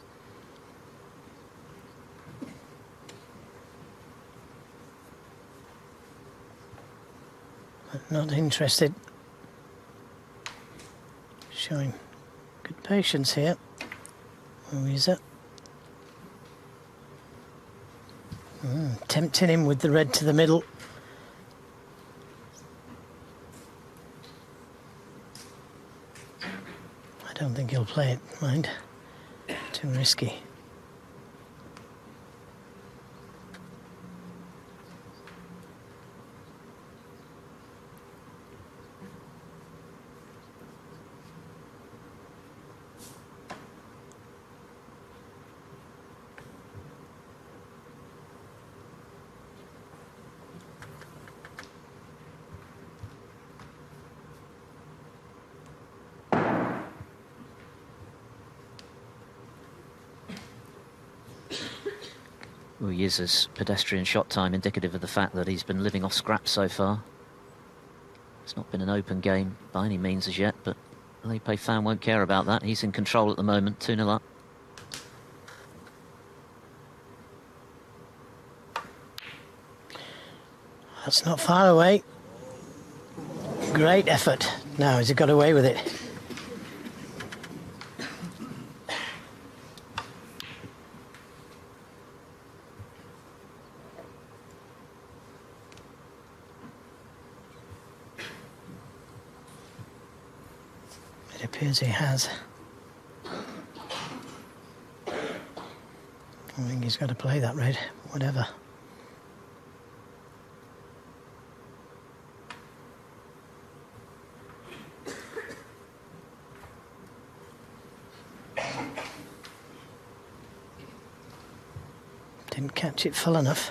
But not interested. Showing good patience here. Where is it? Tempting him with the red to the middle. I don't think he'll play it, mind. Too risky. Well, Yize's pedestrian shot time indicative of the fact that he's been living off scraps so far. It's not been an open game by any means as yet, but Peifan won't care about that. He's in control at the moment, 2-0 up. That's not far away. Great effort. Now, has he got away with it? It appears he has. I think he's got to play that red, whatever. Didn't catch it full enough.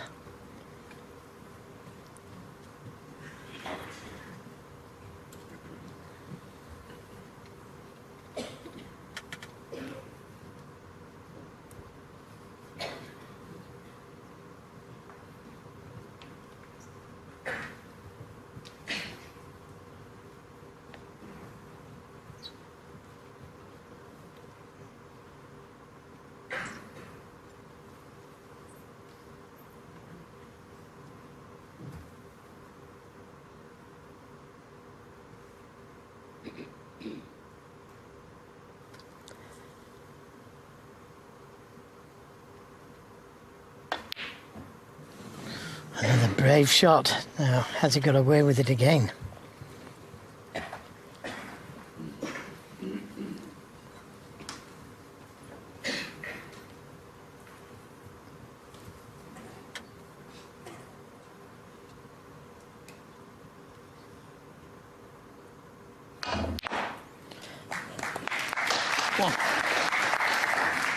Another brave shot. Now, has he got away with it again?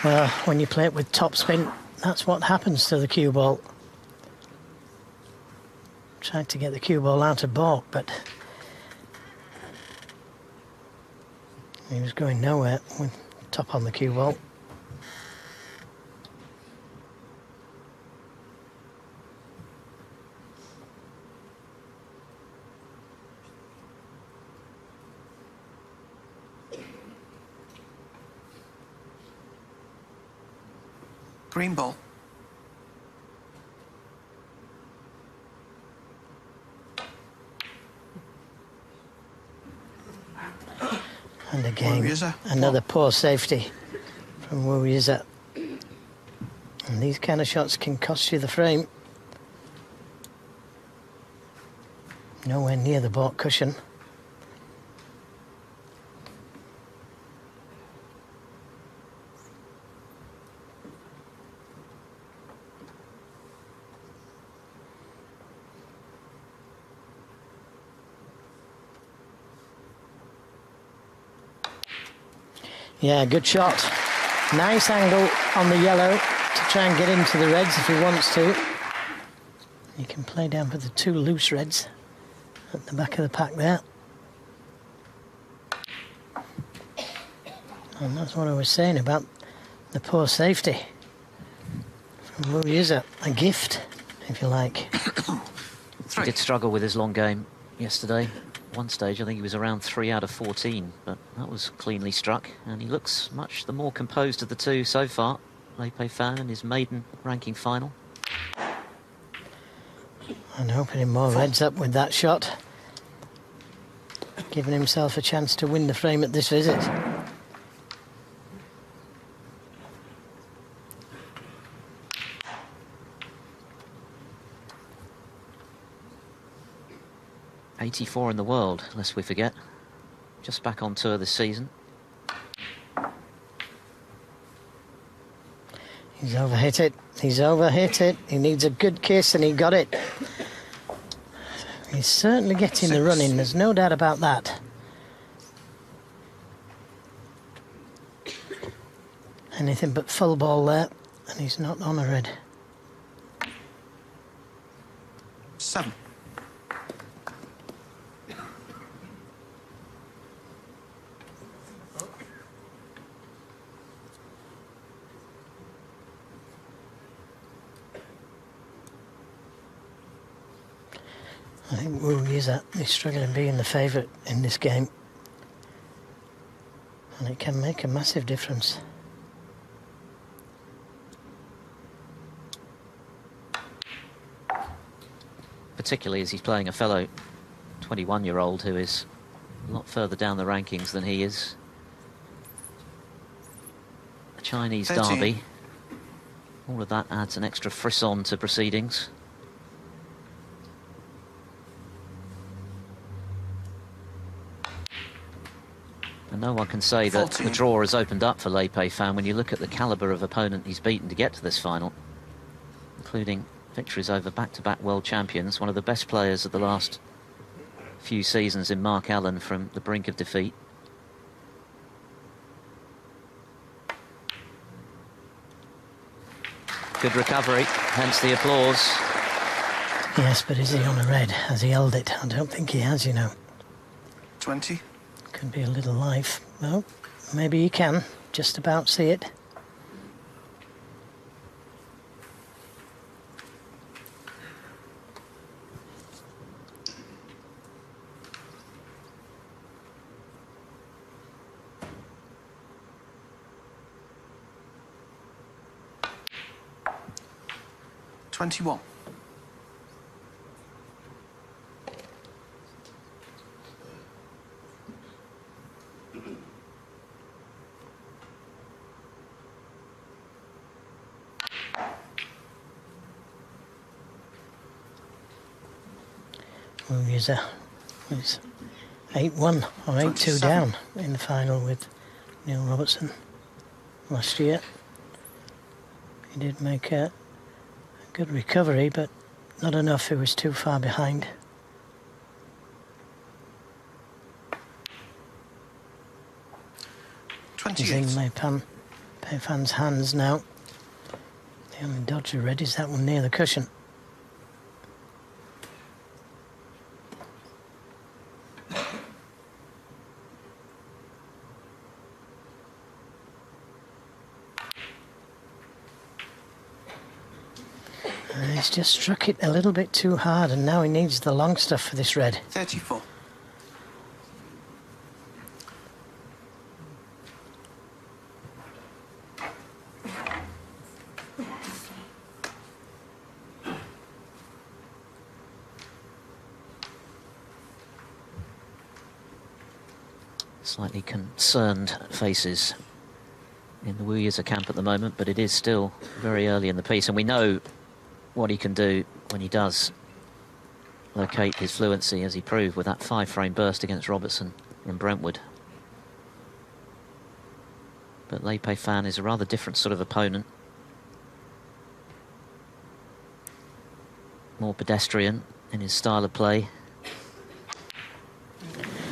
Well, when you play it with topspin, that's what happens to the cue ball. Tried to get the cue ball out of balk, but he was going nowhere with top on the cue ball. Green ball. And again, another poor safety from Yize. And these kind of shots can cost you the frame. Nowhere near the balk cushion. Yeah, good shot. Nice angle on the yellow to try and get into the reds if he wants to. He can play down for the two loose reds at the back of the pack there. And that's what I was saying about The poor safety from Wu Yize, a gift, if you like. He did struggle with his long game yesterday. One stage, I think he was around 3 out of 14, but that was cleanly struck, and he looks much the more composed of the two so far. Peifan in his maiden ranking final. And opening more reds up with that shot, giving himself a chance to win the frame at this visit. '84 in the world, lest we forget. Just back on tour this season. He's overhit it. He's overhit it. He needs a good kiss, and he got it. He's certainly getting the run in. There's no doubt about that. Anything but full ball there, and he's not on a red. 7. I think Wu Yize is struggling being the favourite in this game. And it can make a massive difference. Particularly as he's playing a fellow 21-year-old who is a lot further down the rankings than he is. A Chinese 13. derby. All of that adds an extra frisson to proceedings. And no one can say that 14. the draw has opened up for Peifan when you look at the calibre of opponent he's beaten to get to this final, including victories over back-to-back world champions, one of the best players of the last few seasons in Mark Allen from the brink of defeat. Good recovery, hence the applause. Yes, but is he on a red? Has he held it? I don't think he has, you know. 20. Could be a little life. Well, maybe he can. Just about see it. $21. Wu Yize was 8-1 or 8-2 27. down in the final with Neil Robertson last year. He did make a good recovery, but not enough. He was too far behind. He's in 28. Peifan's hands now. The only dodger red is that one near the cushion. He's just struck it a little bit too hard, and now he needs the long stuff for this red. 34. Slightly concerned faces in the Wu Yize camp at the moment, but it is still very early in the piece, and we know what he can do when he does locate his fluency, as he proved with that 5-frame burst against Robertson in Brentwood. But Peifan is a rather different sort of opponent. More pedestrian in his style of play.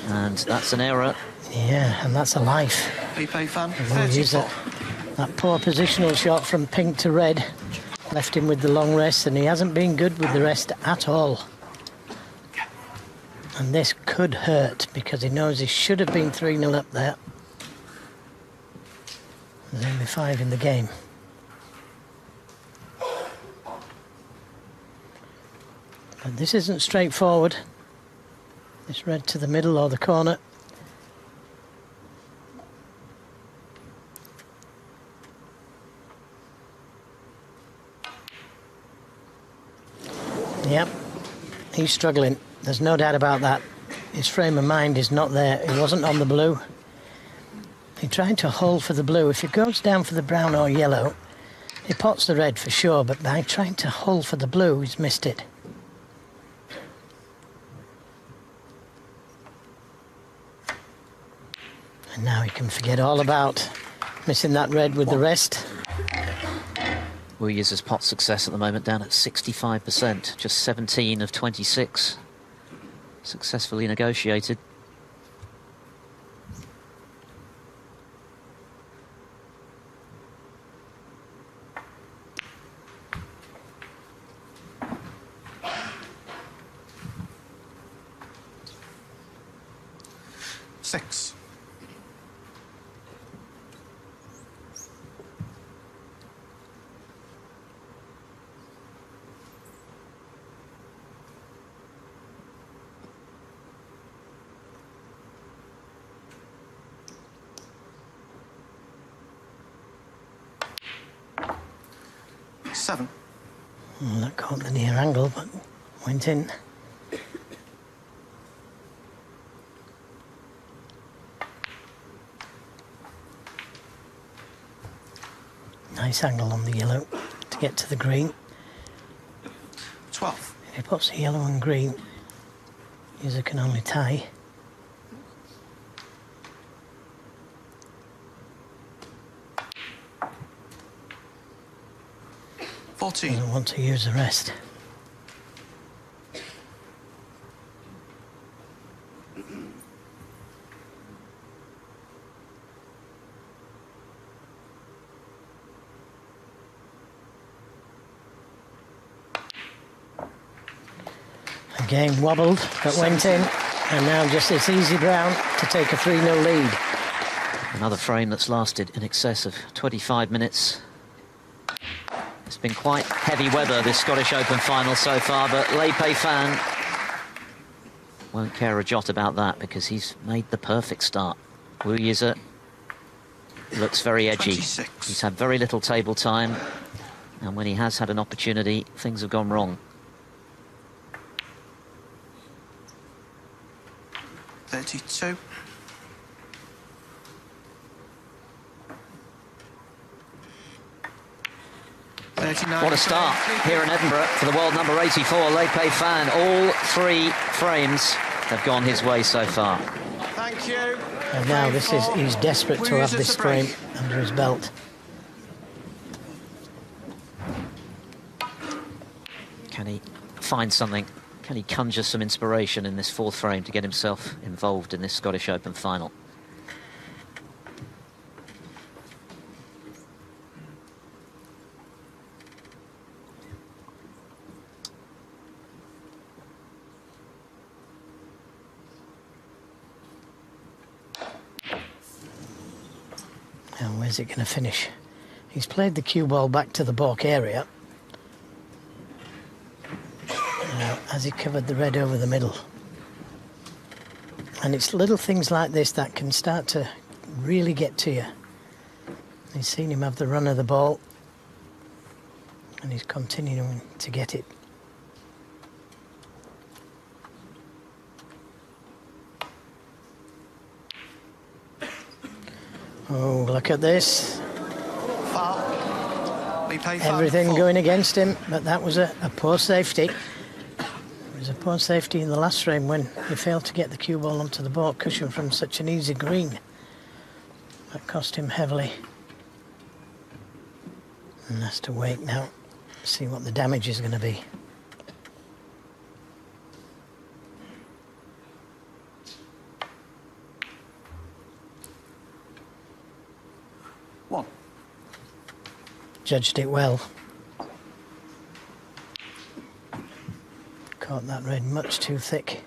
And that's an error. Yeah, and that's a life. Peifan, Wu Yize, 34. that poor positional shot from pink to red left him with the long rest, and he hasn't been good with the rest at all. And this could hurt because he knows he should have been 3-0 up there. There's only 5 in the game. But this isn't straightforward. This red to the middle or the corner. Yep, he's struggling. There's no doubt about that. His frame of mind is not there. He wasn't on the blue. He tried to hold for the blue. If he goes down for the brown or yellow, he pots the red for sure, but by trying to hold for the blue, he's missed it. And now he can forget all about missing that red with the rest. Yize's pot success at the moment down at 65%, just 17 of 26. Successfully negotiated. Six. Seven. Well, that caught the near angle, but went in. Nice angle on the yellow to get to the green. 12. If he puts the yellow and green, Yize can only tie. 14. Doesn't want to use the rest. Game wobbled, but went in, and now just it's Yize Brown to take a 3-0 lead. Another frame that's lasted in excess of 25 minutes. It's been quite heavy weather, this Scottish Open final so far, but Peifan won't care a jot about that because he's made the perfect start. Yize looks very edgy. 26. He's had very little table time, and when he has had an opportunity, things have gone wrong. 32. What a start here in Edinburgh for the world number 84, Peifan. All 3 frames have gone his way so far. Thank you. And now he's desperate to have this frame under his belt. Can he find something? Can he conjure some inspiration in this 4th frame to get himself involved in this Scottish Open final? And where's it going to finish? He's played the cue ball back to the baulk area. Now, has he covered the red over the middle? And it's little things like this that can start to really get to you. He's seen him have the run of the ball, and he's continuing to get it. Oh, look at this. Foul. Peifan, Everything 4. going against him, but that was a poor safety. It was a poor safety in the last frame when he failed to get the cue ball onto the baulk cushion from such an easy green. That cost him heavily. And has to wait now, see what the damage is going to be. One. Judged it well. Caught that red much too thick.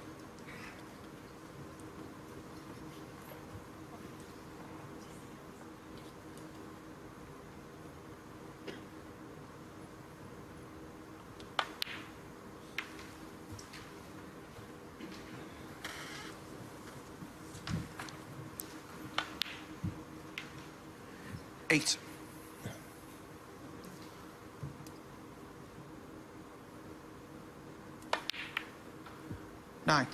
8. 9.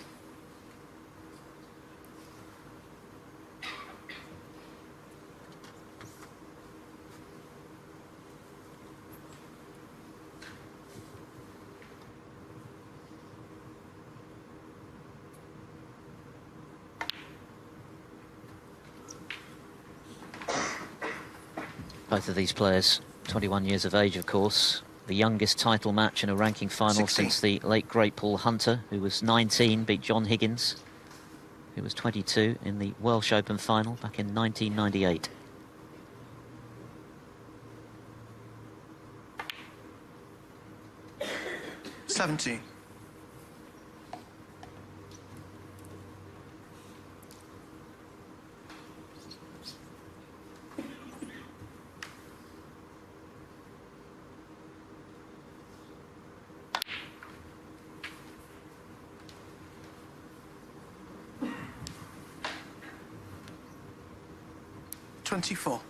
Both of these players, 21 years of age, of course. The youngest title match in a ranking final 16. since the late great Paul Hunter, who was 19, beat John Higgins, who was 22 in the Welsh Open final back in 1998. $17. 24.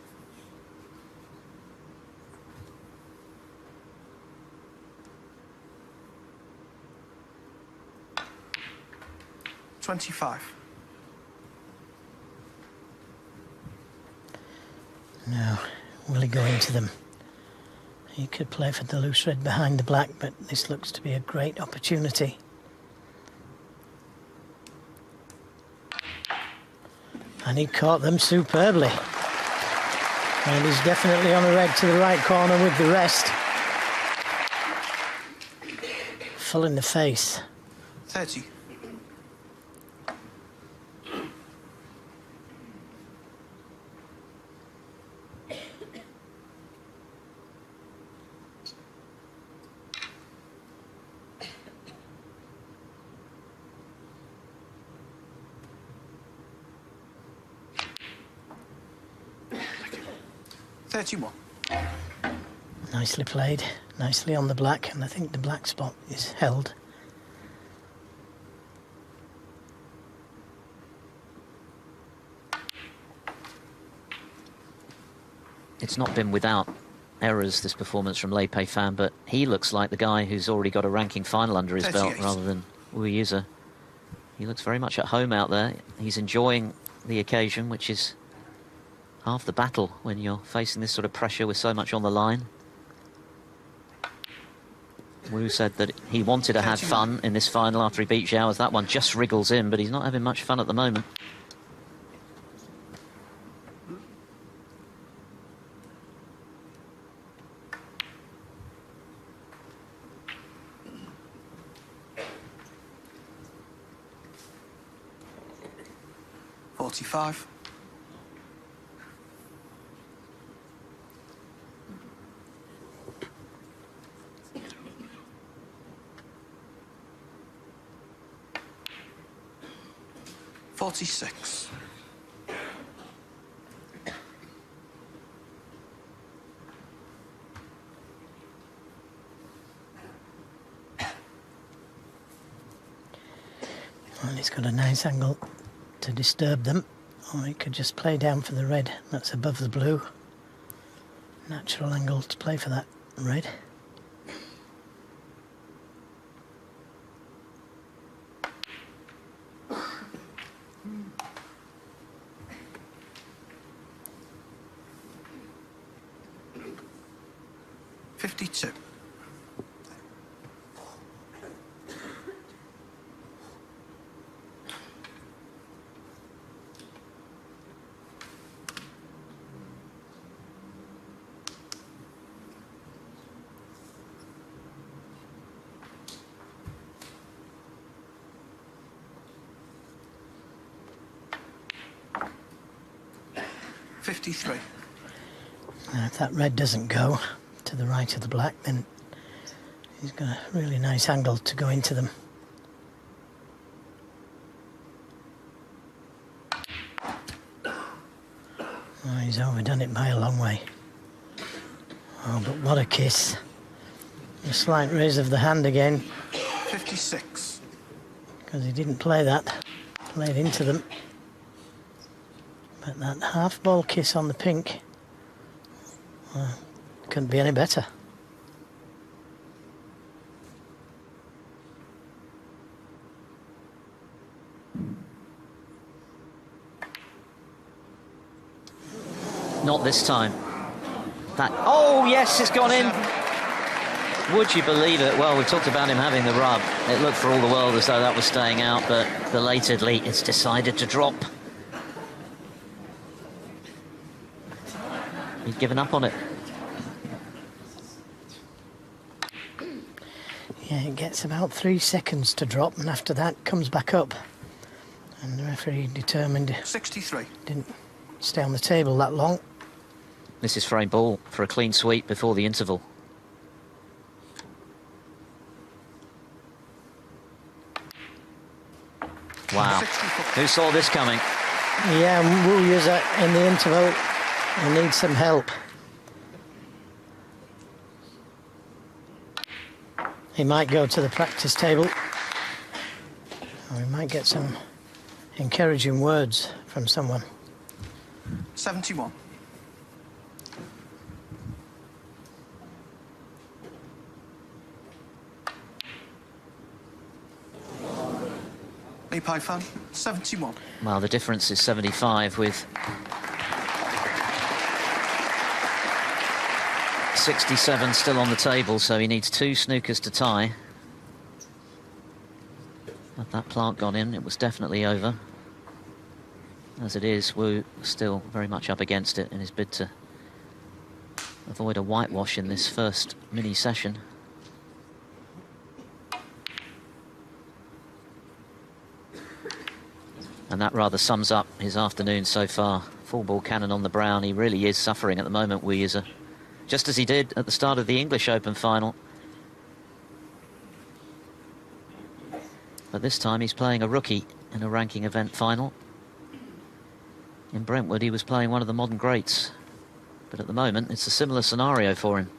25. Now, will he go into them? He could play for the loose red behind the black, but this looks to be a great opportunity. And he caught them superbly. And he's definitely on a red to the right corner with the rest. Full in the face. 30. 31. Nicely played, nicely on the black, and I think the black spot is held. It's not been without errors, this performance from Peifan, but he looks like the guy who's already got a ranking final under his 38. belt rather than Yize. He looks very much at home out there. He's enjoying the occasion, which is half the battle when you're facing this sort of pressure with so much on the line. Wu said that he wanted to have fun in this final after he beat Zhao, as that one just wriggles in, but he's not having much fun at the moment. $45. 46. 'Well, he's got a nice angle to disturb them, or he could just play down for the red. That's above the blue. Natural angle to play for that red. $52. 53. Now, if that red doesn't go to the right of the black, then he's got a really nice angle to go into them. Oh, he's overdone it by a long way. Oh, but what a kiss. A slight raise of the hand again. 56. Because he didn't play that. Played into them. But that half ball kiss on the pink Couldn't be any better. Not this time. Oh, yes, it's gone in. Would you believe it? Well, we talked about him having the rub. It looked for all the world as though that was staying out, but belatedly, it's decided to drop. He'd given up on it. Yeah, it gets about 3 seconds to drop, and after that comes back up. And the referee determined 63. didn't stay on the table that long. This is frame ball for a clean sweep before the interval. Wow. 64. Who saw this coming? Yeah, Wu Yize in the interval. He needs some help. He might go to the practice table. Or he might get some encouraging words from someone. 71. Peifan, 71. Well, the difference is 75 with 67 still on the table, so he needs 2 snookers to tie. Had that plant gone in, it was definitely over. As it is, Wu still very much up against it in his bid to avoid a whitewash in this first mini session. And that rather sums up his afternoon so far. Full ball cannon on the brown. He really is suffering at the moment, Wu Yize. Just as he did at the start of the English Open final. But this time he's playing a rookie in a ranking event final. In Brentwood he was playing one of the modern greats. But at the moment it's a similar scenario for him.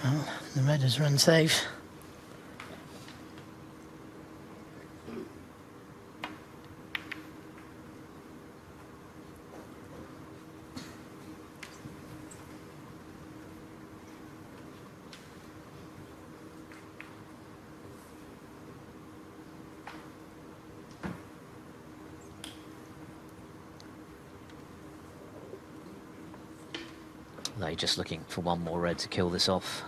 Well, the red has run safe. They're just looking for one more red to kill this off.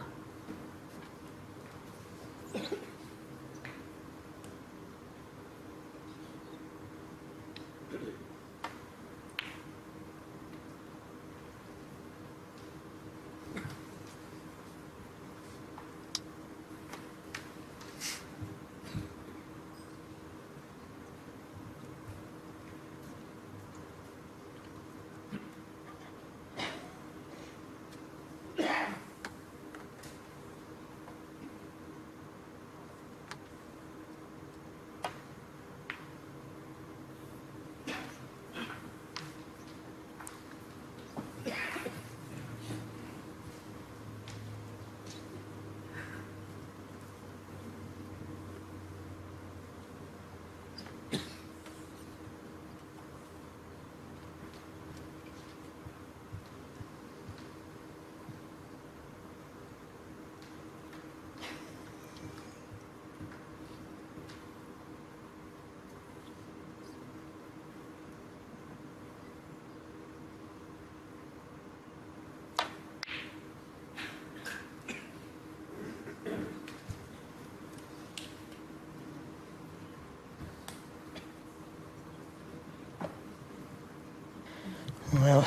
Well,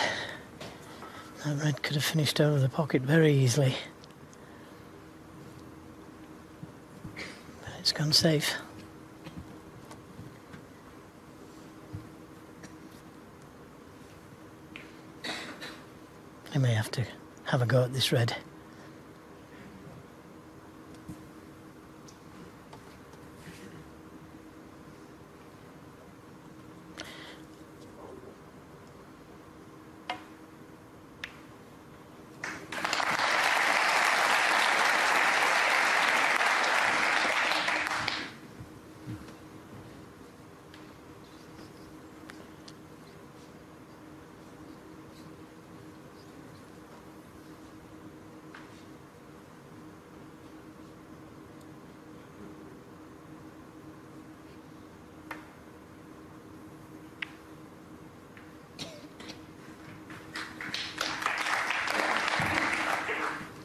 that red could have finished over the pocket very easily. But it's gone safe. I may have to have a go at this red.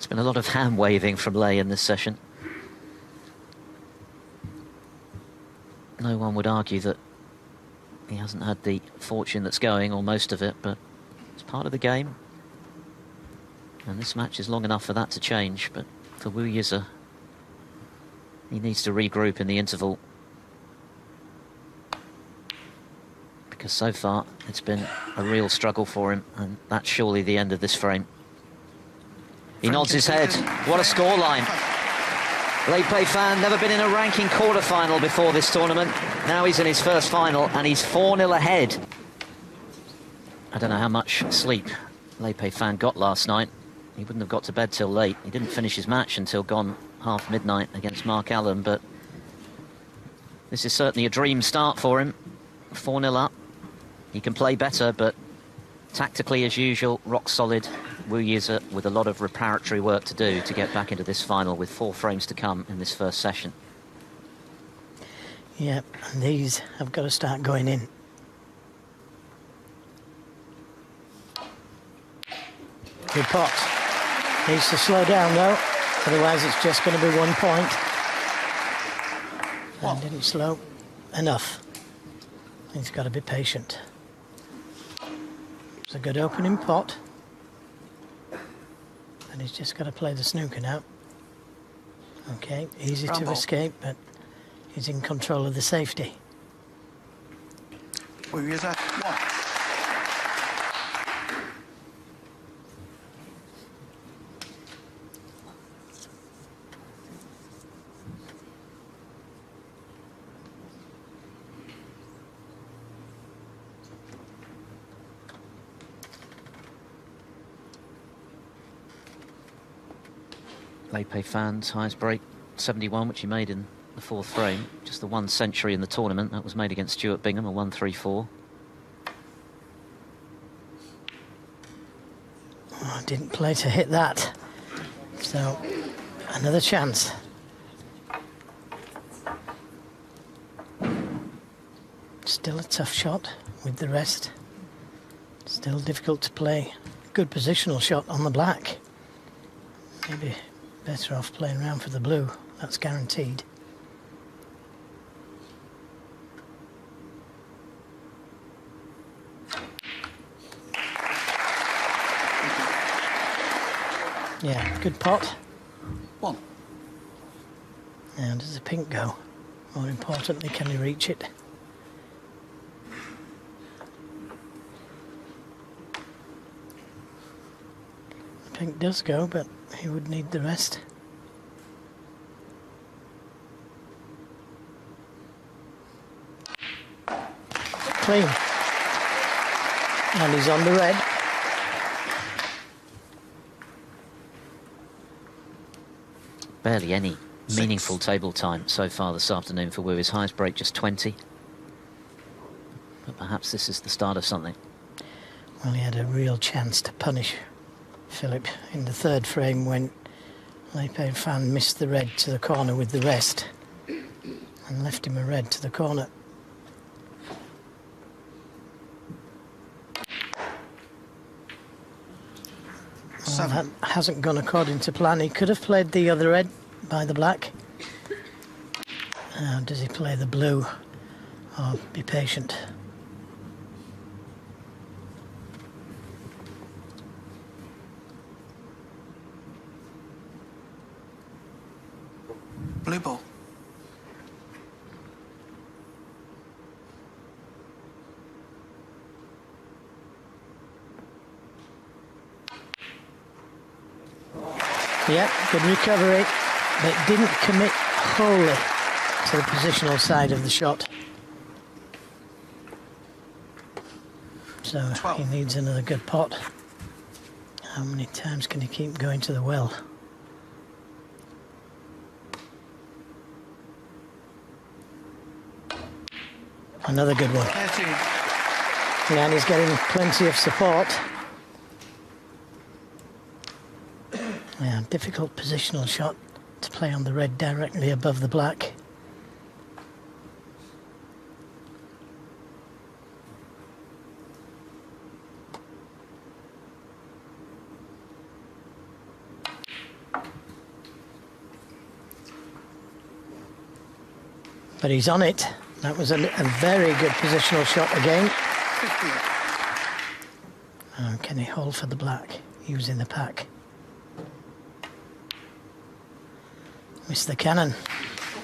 There's been a lot of hand waving from Lei in this session. No one would argue that he hasn't had the fortune that's going, or most of it, but it's part of the game. And this match is long enough for that to change, but for Wu Yize, he needs to regroup in the interval. Because so far, it's been a real struggle for him, and that's surely the end of this frame. He nods his head. What a scoreline. Lei Peifan, never been in a ranking quarter-final before this tournament. Now he's in his first final, and he's 4-0 ahead. I don't know how much sleep Lei Peifan got last night. He wouldn't have got to bed till late. He didn't finish his match until gone half midnight against Mark Allen, but this is certainly a dream start for him. 4-0 up. He can play better, but tactically, as usual, rock solid. Wu Yize with a lot of reparatory work to do to get back into this final with 4 frames to come in this first session. Yep, and these have got to start going in. Good pot. Needs to slow down though, otherwise it's just going to be 1 point. And didn't slow enough. He's got to be patient. It's a good opening pot. And he's just got to play the snooker now. Okay, easy to escape, but he's in control of the safety. Wu Yize, 1. Lei Peifan's highest break, 71, which he made in the 4th frame. Just the 1 century in the tournament. That was made against Stuart Bingham, a 1-3-4. Oh, didn't play to hit that. So, another chance. Still a tough shot with the rest. Still difficult to play. Good positional shot on the black. Maybe better off playing around for the blue. That's guaranteed. Yeah, good pot. 1. Now, does the pink go? More importantly, can he reach it? The pink does go, but he would need the rest. Clean. And he's on the red. Barely any meaningful table time so far this afternoon for Wu. His highest break just 20. But perhaps this is the start of something. Well, he had a real chance to punish Philip in the 3rd frame when Lei Peifan missed the red to the corner with the rest and left him a red to the corner. Well, that hasn't gone according to plan. He could have played the other red by the black. Now, does he play the blue or be patient? Blue ball. Yeah, good recovery, but didn't commit wholly to the positional side of the shot. So 12. he needs another good pot. How many times can he keep going to the well? Another good one. 13. And he's getting plenty of support. Yeah, difficult positional shot to play on the red directly above the black. But he's on it. That was a very good positional shot again. 58. Oh, can he hold for the black? Using the pack. Missed the cannon.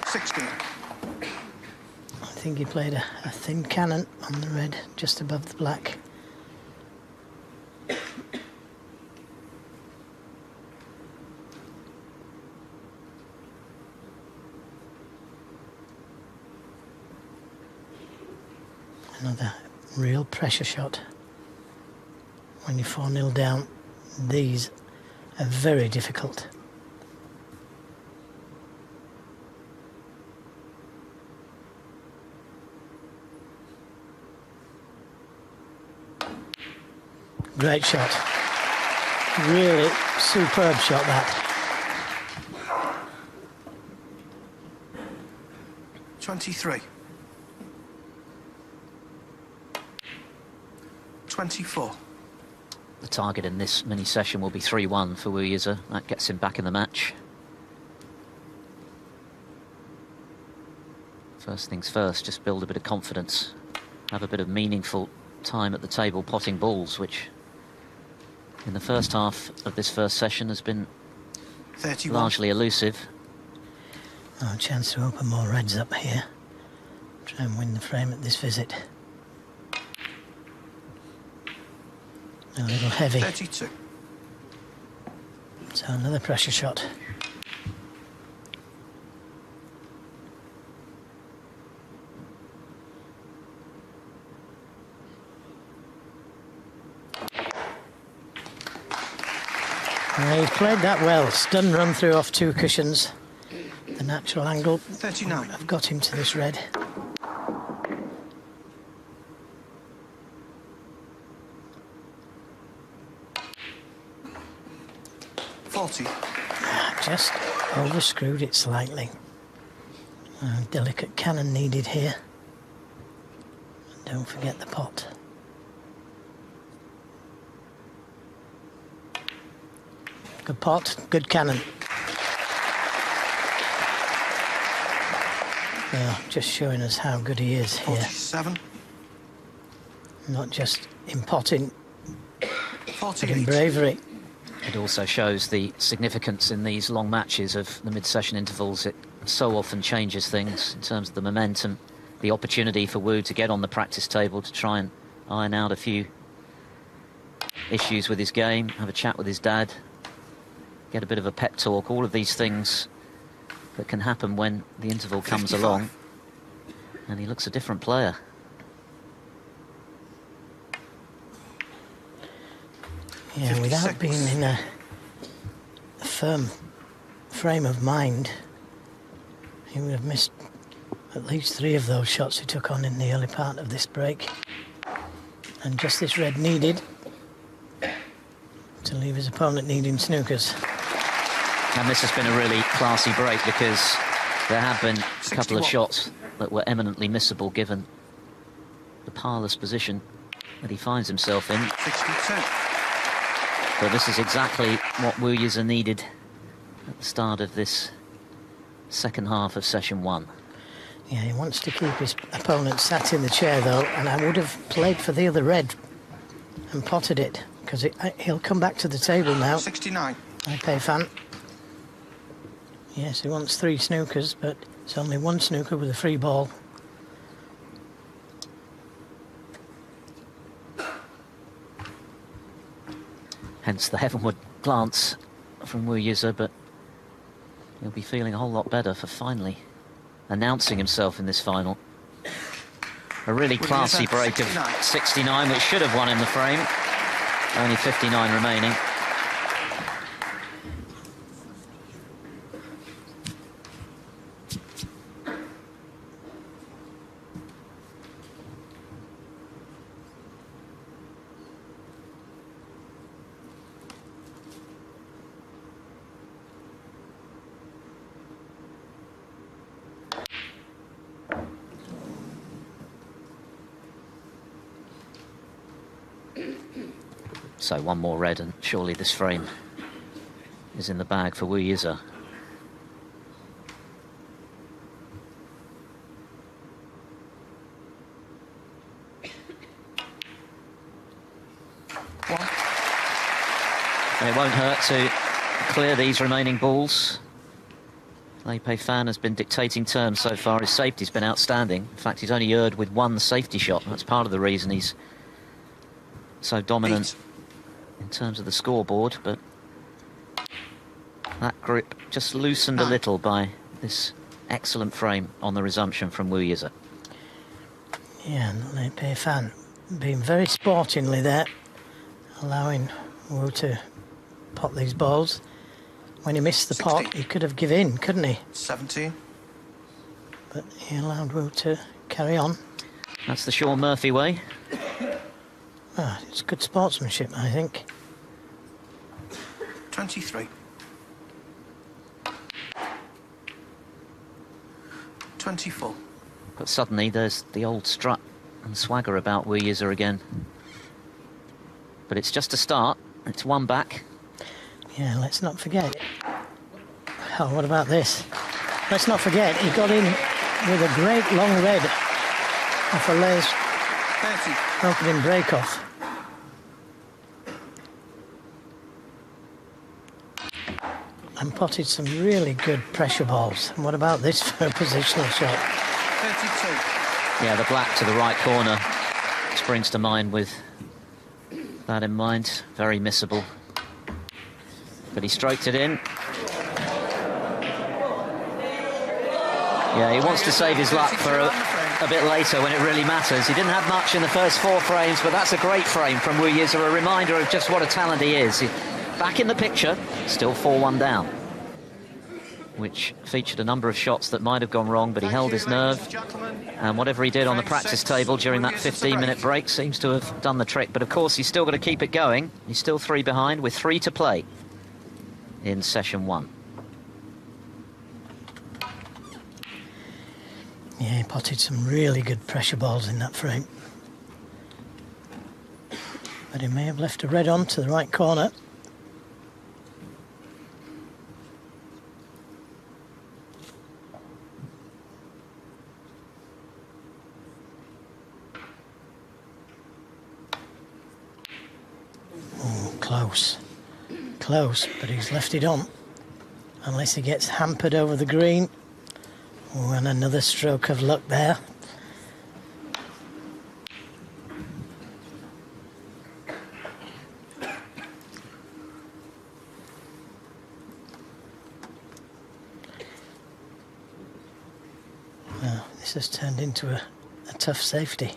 16. I think he played a thin cannon on the red, just above the black. Another real pressure shot. When you're 4-0 down, these are very difficult. Great shot. Really superb shot, that. 23. 24. The target in this mini session will be 3-1 for Yize. That gets him back in the match. First things first, just build a bit of confidence. Have a bit of meaningful time at the table potting balls, which in the first half of this first session has been 31. largely elusive. Oh, a chance to open more reds up here. Try and win the frame at this visit. A little heavy. 32. So another pressure shot. He's played that well. Stun run through off 2 cushions. The natural angle. 39. I've got him to this red. Just overscrewed it slightly. Delicate cannon needed here. And don't forget the pot. Good pot, good cannon. Just showing us how good he is here. 47. Not just in potting, but 48. in bravery. It also shows the significance in these long matches of the mid-session intervals. It so often changes things in terms of the momentum, the opportunity for Wu to get on the practice table to try and iron out a few issues with his game, have a chat with his dad, get a bit of a pep talk, all of these things that can happen when the interval comes 55. along. And he looks a different player. Yeah, 56. without being in a firm frame of mind, he would have missed at least 3 of those shots he took on in the early part of this break. And just this red needed to leave his opponent needing snookers. And this has been a really classy break because there have been a couple of 61. shots that were eminently missable given the parlous position that he finds himself in. 62. But this is exactly what Yize needed at the start of this second half of session 1. Yeah, he wants to keep his opponent sat in the chair though, and I would have played for the other red and potted it, because he'll come back to the table now. 69. Hi, Peifan. Yes, he wants 3 snookers, but it's only 1 snooker with a free ball. Hence the heavenward glance from Yize, but he'll be feeling a whole lot better for finally announcing himself in this final. A really classy break of 69, which should have won him the frame. Only 59 remaining. So 1 more red, and surely this frame is in the bag for Yize. it won't hurt to clear these remaining balls. Peifan has been dictating terms so far. His safety's been outstanding. In fact, he's only erred with one safety shot. That's part of the reason he's so dominant in terms of the scoreboard. But that grip just loosened a little by this excellent frame on the resumption from Yize. Yeah, and Peifan being very sportingly there, allowing Wu to pot these balls. When he missed the 16. pot, he could have given in, couldn't he? 17. But he allowed Wu to carry on. That's the Sean Murphy way. Ah, it's good sportsmanship, I think. 23. 24. But suddenly there's the old strut and swagger about Yize again. But it's just a start. It's one back. Yeah, let's not forget. Oh, what about this? Let's not forget, he got in with a great long red off a Lay's 30. opening break-off. And potted some really good pressure balls. And what about this for a positional shot? 32. Yeah, the black to the right corner springs to mind with that in mind. Very missable. But he stroked it in. Yeah, he wants to save his luck for a bit later when it really matters. He didn't have much in the first 4 frames, but that's a great frame from Yize, a reminder of just what a talent he is. Back in the picture, still 4-1 down, which featured a number of shots that might have gone wrong, but he held his nerve. And whatever he did on the practice table during that 15-minute break seems to have done the trick. But of course, he's still got to keep it going. He's still 3 behind with 3 to play in session 1. Yeah, he potted some really good pressure balls in that frame. But he may have left a red on to the right corner. Oh, close. Close, but he's left it on. Unless he gets hampered over the green. Oh, and another stroke of luck there. Well, this has turned into a tough safety.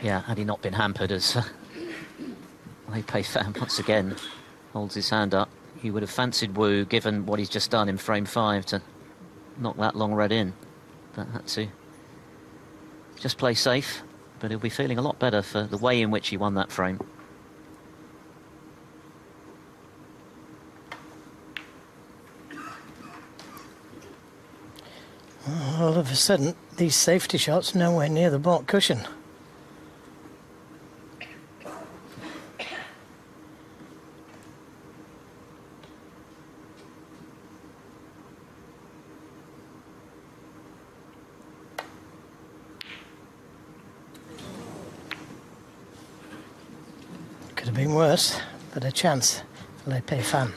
Yeah, had he not been hampered as Peifan once again holds his hand up, he would have fancied Wu, given what he's just done in frame 5, to knock that long red in. But had to just play safe, but he'll be feeling a lot better for the way in which he won that frame. All of a sudden, these safety shots nowhere near the baulk cushion. Could have been worse, but a chance for Peifan.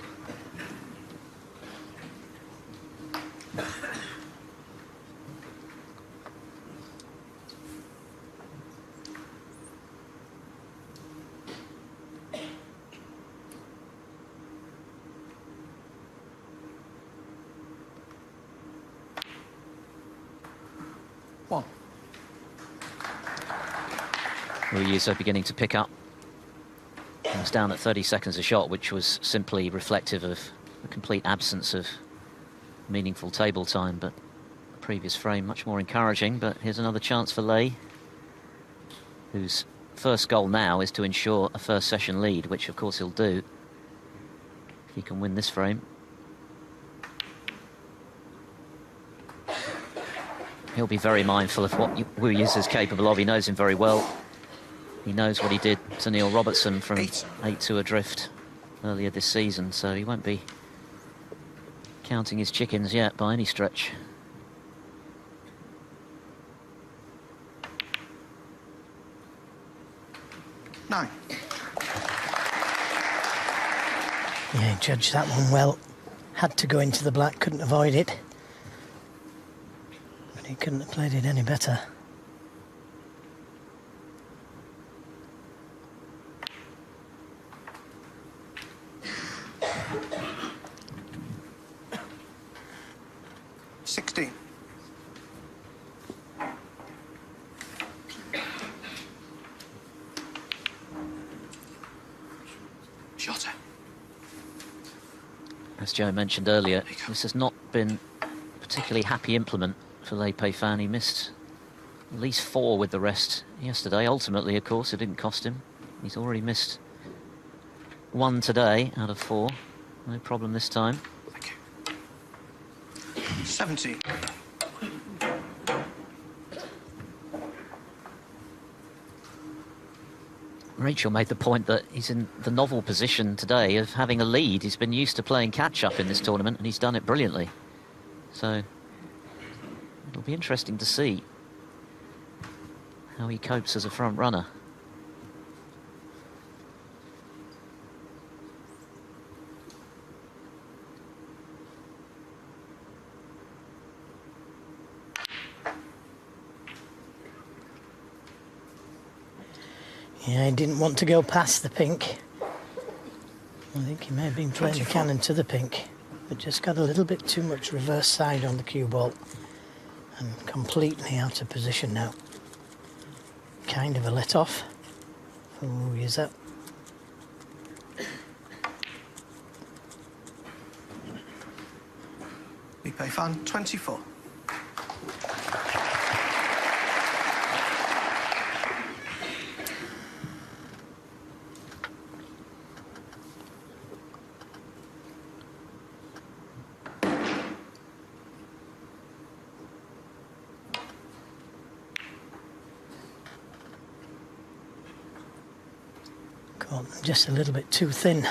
Yize beginning to pick up. He was down at 30 seconds a shot, which was simply reflective of a complete absence of meaningful table time. But the previous frame much more encouraging. But here's another chance for Lei, whose first goal now is to ensure a first session lead, which of course he'll do if he can win this frame. He'll be very mindful of what Yize is capable of. He knows him very well. He knows what he did to Neil Robertson from 8-2 adrift earlier this season, so he won't be counting his chickens yet by any stretch. 9. Yeah, he judged that one well. Had to go into the black, couldn't avoid it. But he couldn't have played it any better. Shorter. As Joe mentioned earlier, this has not been a particularly happy implement for Peifan. He missed at least 4 with the rest yesterday. Ultimately, of course, it didn't cost him. He's already missed 1 today out of 4. No problem this time. Thank you. 17. Rachel made the point that he's in the novel position today of having a lead. He's been used to playing catch-up in this tournament, and he's done it brilliantly. So it'll be interesting to see how he copes as a front runner. Yeah, he didn't want to go past the pink. I think he may have been playing the cannon to the pink, but just got a little bit too much reverse side on the cue ball and completely out of position now. Kind of a let off for Yize. Peifan 24. Caught them just a little bit too thin.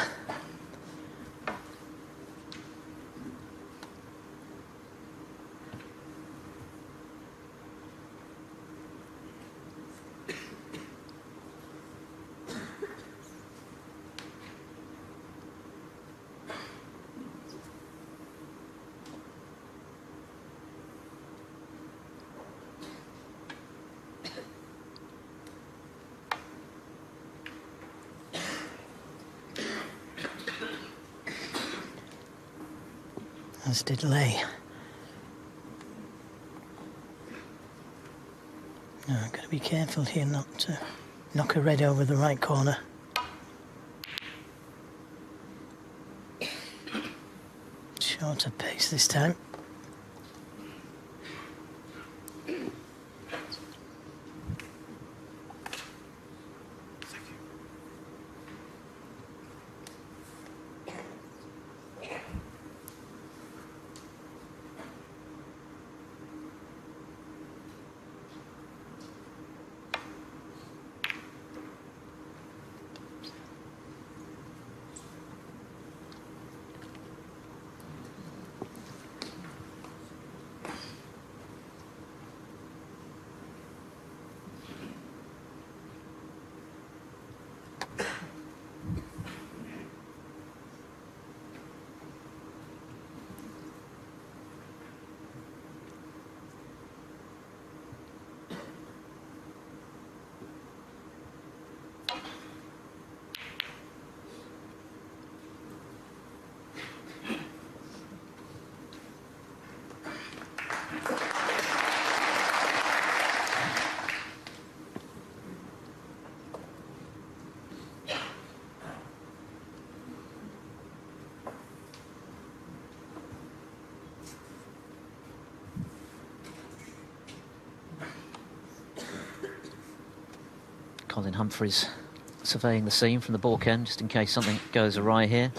As did Lay. Now, I've got to be careful here not to knock a red over the right corner. Shorter pace this time. Colin Humphreys surveying the scene from the balk end, just in case something goes awry here.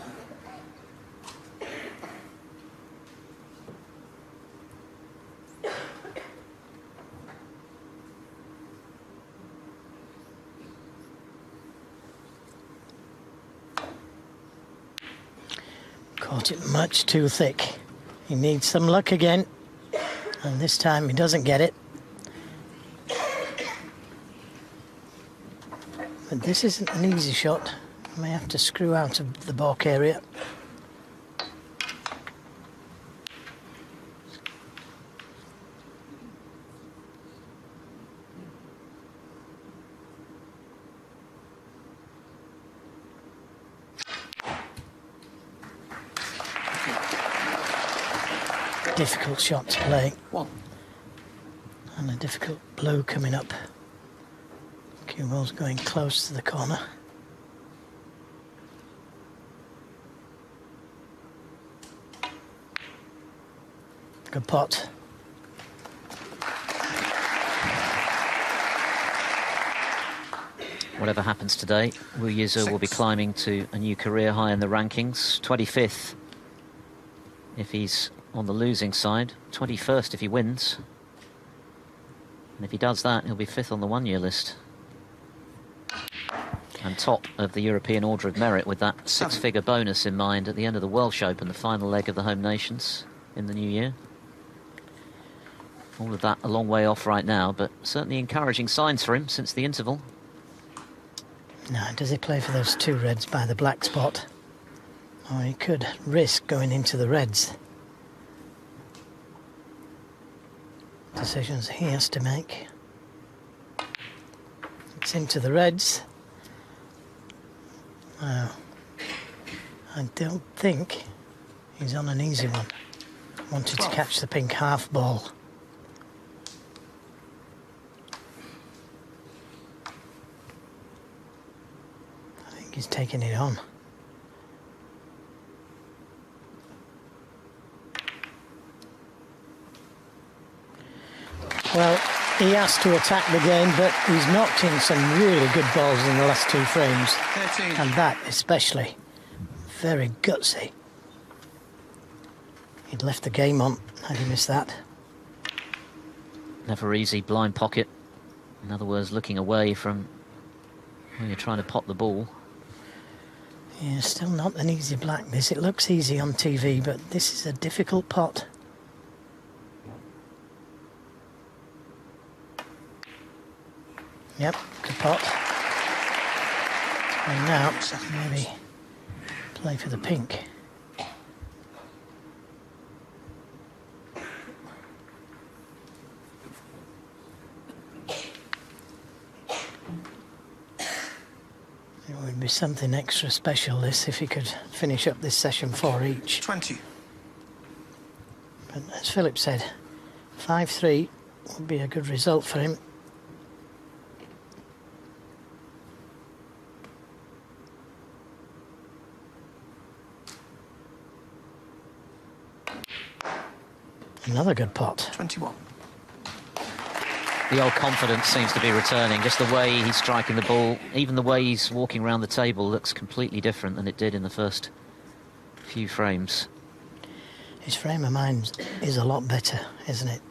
Caught it much too thick. He needs some luck again, and this time he doesn't get it. But this isn't an easy shot. I may have to screw out of the baulk area. Difficult shot to play. 1. And a difficult blow coming up. Cue ball's going close to the corner. Good pot. Whatever happens today, Yize will be climbing to a new career high in the rankings. 25th if he's on the losing side, 21st if he wins. And if he does that, he'll be 5th on the one-year list. And top of the European Order of Merit with that 6-figure bonus in mind at the end of the Welsh Open, the final leg of the Home Nations in the new year. All of that a long way off right now, but certainly encouraging signs for him since the interval. Now, does he play for those 2 reds by the black spot? Or he could risk going into the reds. Decisions he has to make. It's into the reds. Wow. I don't think he's on an easy one. Wanted to catch the pink half ball. I think he's taking it on. Well, he has to attack the game, but he's knocked in some really good balls in the last 2 frames. 13. And that especially. Very gutsy. He'd left the game on had he missed that. Never easy, blind pocket. In other words, looking away from when you're trying to pot the ball. Yeah, still not an easy black this. It looks easy on TV, but this is a difficult pot. Yep, good pot. And now, maybe play for the pink. It would be something extra special, this, if he could finish up this session 4 each. 20. But as Philip said, 5-3 would be a good result for him. Another good pot. 21. The old confidence seems to be returning. Just the way he's striking the ball, even the way he's walking around the table looks completely different than it did in the first few frames. His frame of mind is a lot better, isn't it?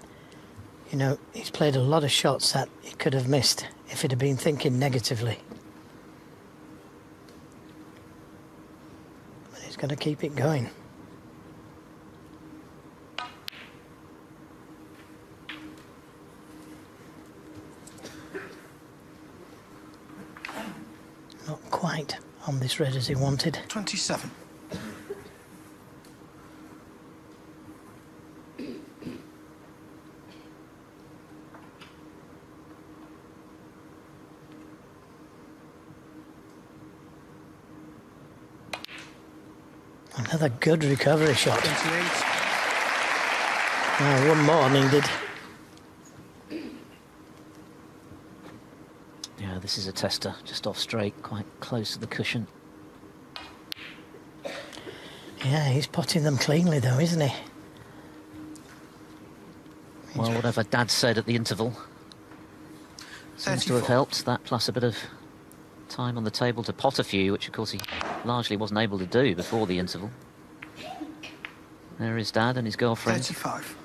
You know, he's played a lot of shots that he could have missed if he'd have been thinking negatively. But he's got to keep it going. Not quite on this red as he wanted. 27. Another good recovery shot. 28. One more needed. Yeah, this is a tester, just off straight, quite close to the cushion. Yeah, he's potting them cleanly though, isn't he? Well, whatever Dad said at the interval seems to have 34. helped. That plus a bit of time on the table to pot a few, which of course he largely wasn't able to do before the interval. There is Dad and his girlfriend. 35.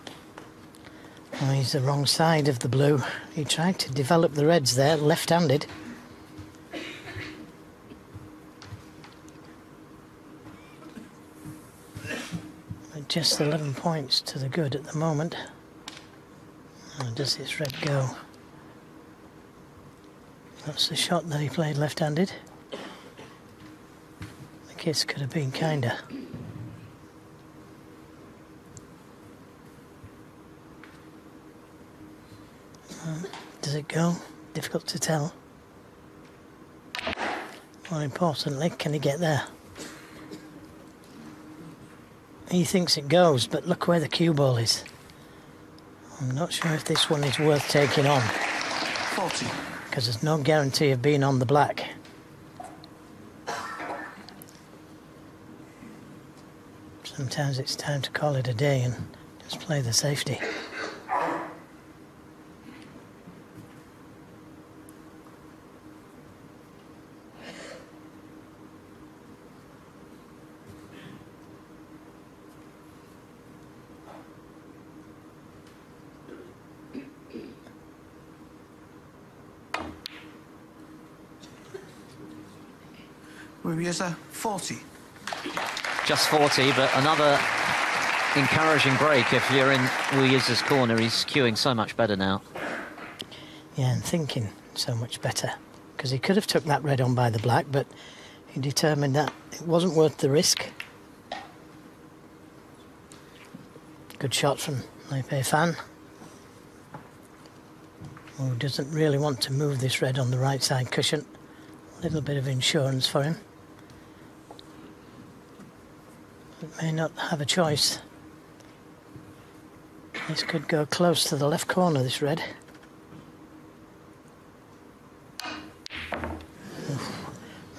Oh, he's the wrong side of the blue. He tried to develop the reds there, left-handed. But just 11 points to the good at the moment. Oh, does this red go? That's the shot that he played left-handed. The kiss could have been kinder. Does it go? Difficult to tell. More importantly, can he get there? He thinks it goes, but look where the cue ball is. I'm not sure if this one is worth taking on. 40. Because there's no guarantee of being on the black. Sometimes it's time to call it a day and just play the safety. Yize, 40. Just 40, but another encouraging break if you're in Yize's corner. He's cueing so much better now. Yeah, and thinking so much better. Because he could have took that red on by the black, but he determined that it wasn't worth the risk. Good shot from Peifan, who doesn't really want to move this red on the right side cushion. A little bit of insurance for him. But may not have a choice. This could go close to the left corner, this red.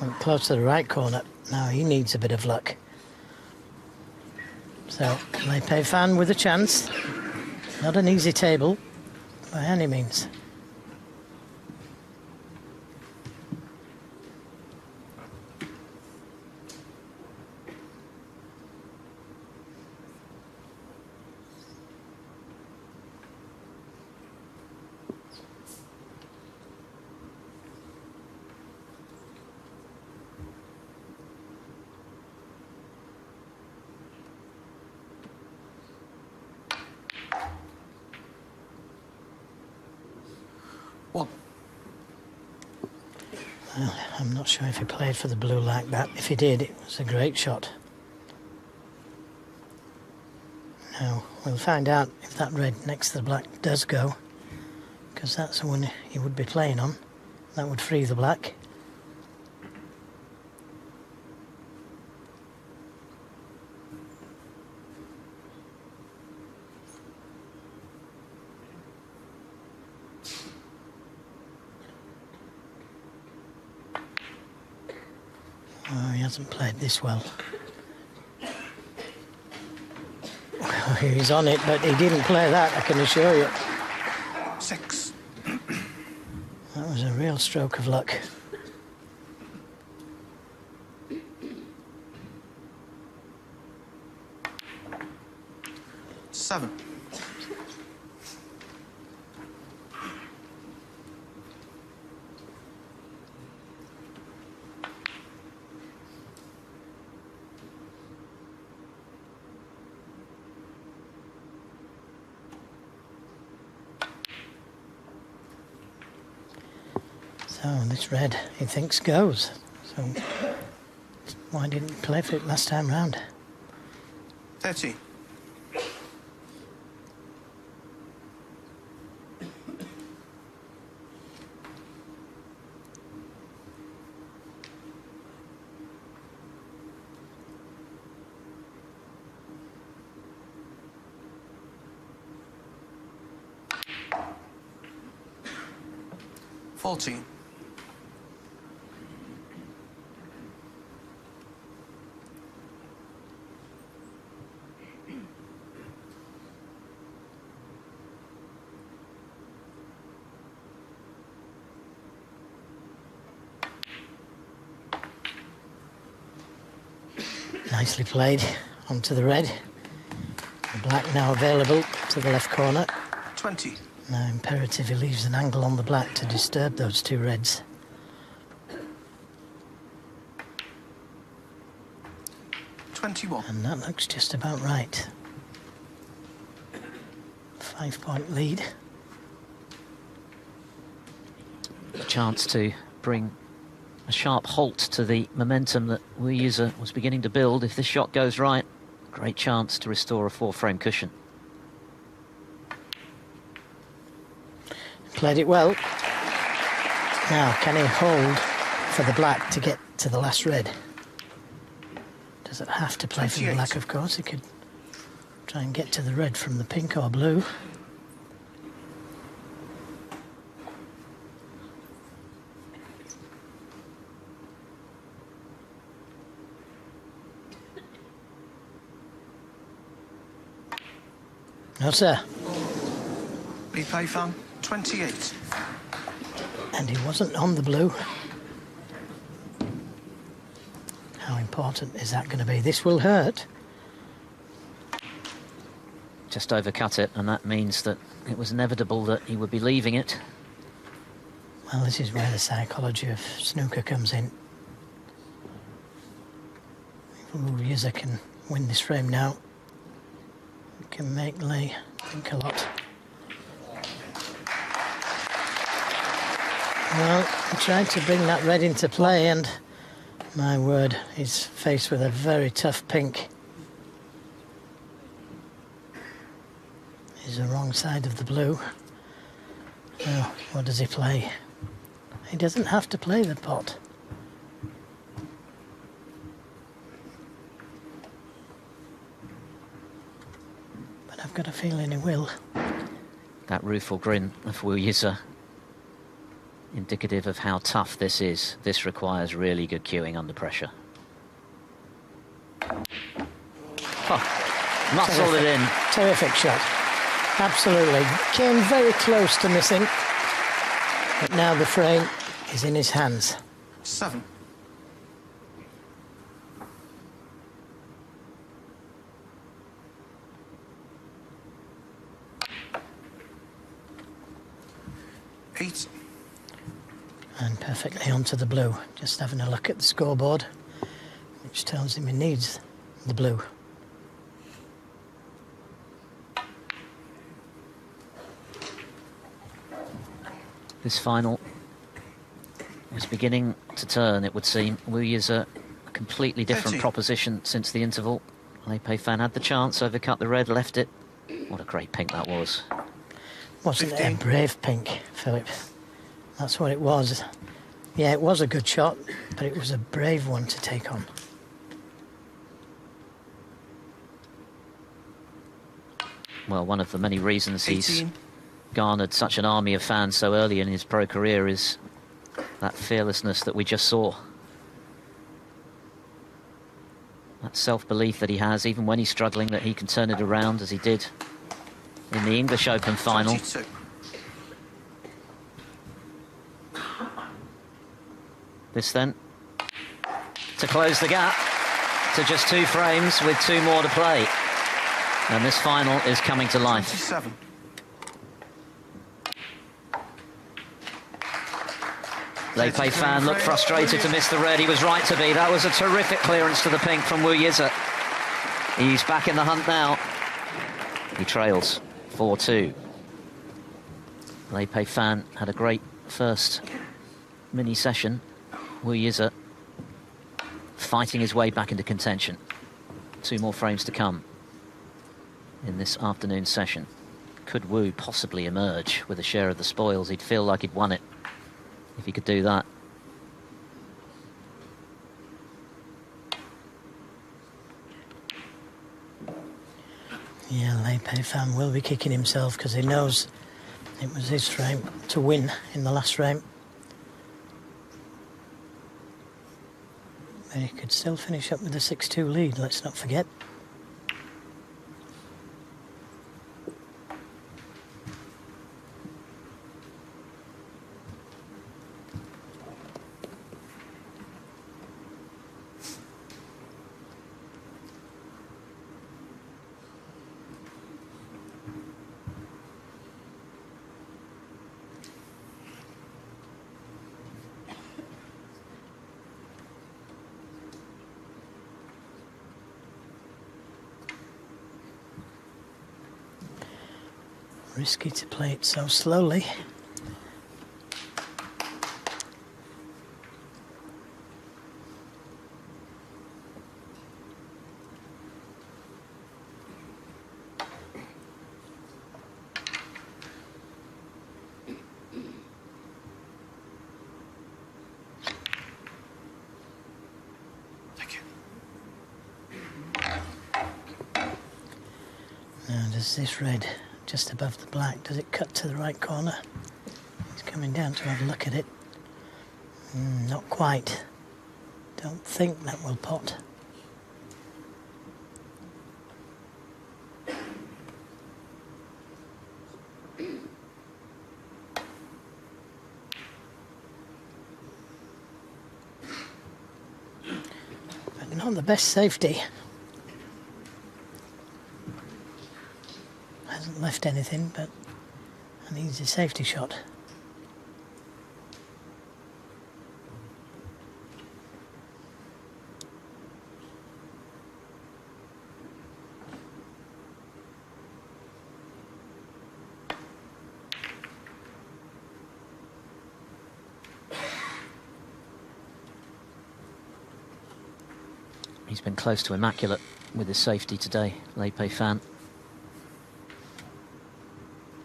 Went close to the right corner. Now he needs a bit of luck. So, Peifan with a chance. Not an easy table, by any means. One. Well, I'm not sure if he played for the blue like that. If he did, it was a great shot. Now, we'll find out if that red next to the black does go, because that's the one he would be playing on. That would free the black. Oh, he hasn't played this well. He's on it, but he didn't play that, I can assure you. 6. That was a real stroke of luck. Seven. So this red, he thinks, goes. So why didn't he play for it last time round? 30. $14. Nicely played onto the red. The black now available to the left corner. 20. Now imperative he leaves an angle on the black to disturb those two reds. 21. And that looks just about right. 5-point lead. a chance to bring a sharp halt to the momentum that Yize was beginning to build. If this shot goes right, great chance to restore a 4-frame cushion. Played it well. Now, can he hold for the black to get to the last red? Doesn't have to play for the black, of course. He could try and get to the red from the pink or blue. No, sir. Peifan, 28. And he wasn't on the blue. How important is that going to be? This will hurt. Just overcut it, and that means that it was inevitable that he would be leaving it. Well, this is where the psychology of snooker comes in. If Yize can win this frame now, it can make Lee think a lot. Well, he tried to bring that red into play, and my word, he's faced with a very tough pink. He's the wrong side of the blue. Now, what does he play? He doesn't have to play the pot. But I've got a feeling he will. That rueful grin of Yize, indicative of how tough this is. This requires really good cueing under pressure. Oh, muscled it in. Terrific shot. Absolutely. Came very close to missing. But now the frame is in his hands. 7. Eight. And perfectly onto the blue. Just having a look at the scoreboard, which tells him he needs the blue. This final was beginning to turn, it would seem. Yize a completely different proposition since the interval. Peifan had the chance, overcut the red, left it. What a great pink that was. Wasn't 15. it a brave pink, Philip? That's what it was. Yeah, it was a good shot, but it was a brave one to take on. Well, one of the many reasons 18. he's garnered such an army of fans so early in his pro career is that fearlessness that we just saw. That self-belief that he has, even when he's struggling, that he can turn it around as he did in the English Open final. 22. This then, to close the gap to just 2 frames with 2 more to play. And this final is coming to life. 27. Peifan looked frustrated to miss the red. He was right to be. That was a terrific clearance to the pink from Yize. He's back in the hunt now. He trails 4-2. Peifan had a great first mini session. Yize fighting his way back into contention. 2 more frames to come in this afternoon session. Could Wu possibly emerge with a share of the spoils? He'd feel like he'd won it if he could do that. Yeah, Peifan will be kicking himself because he knows it was his frame to win in the last frame. But he could still finish up with a 6-2 lead, let's not forget. Risky to play it so slowly. Now, does this red just above the black, does it cut to the right corner? He's coming down to have a look at it. Not quite. Don't think that will pot. But not the best safety. Hasn't left anything, but needs a safety shot. He's been close to immaculate with his safety today, Peifan.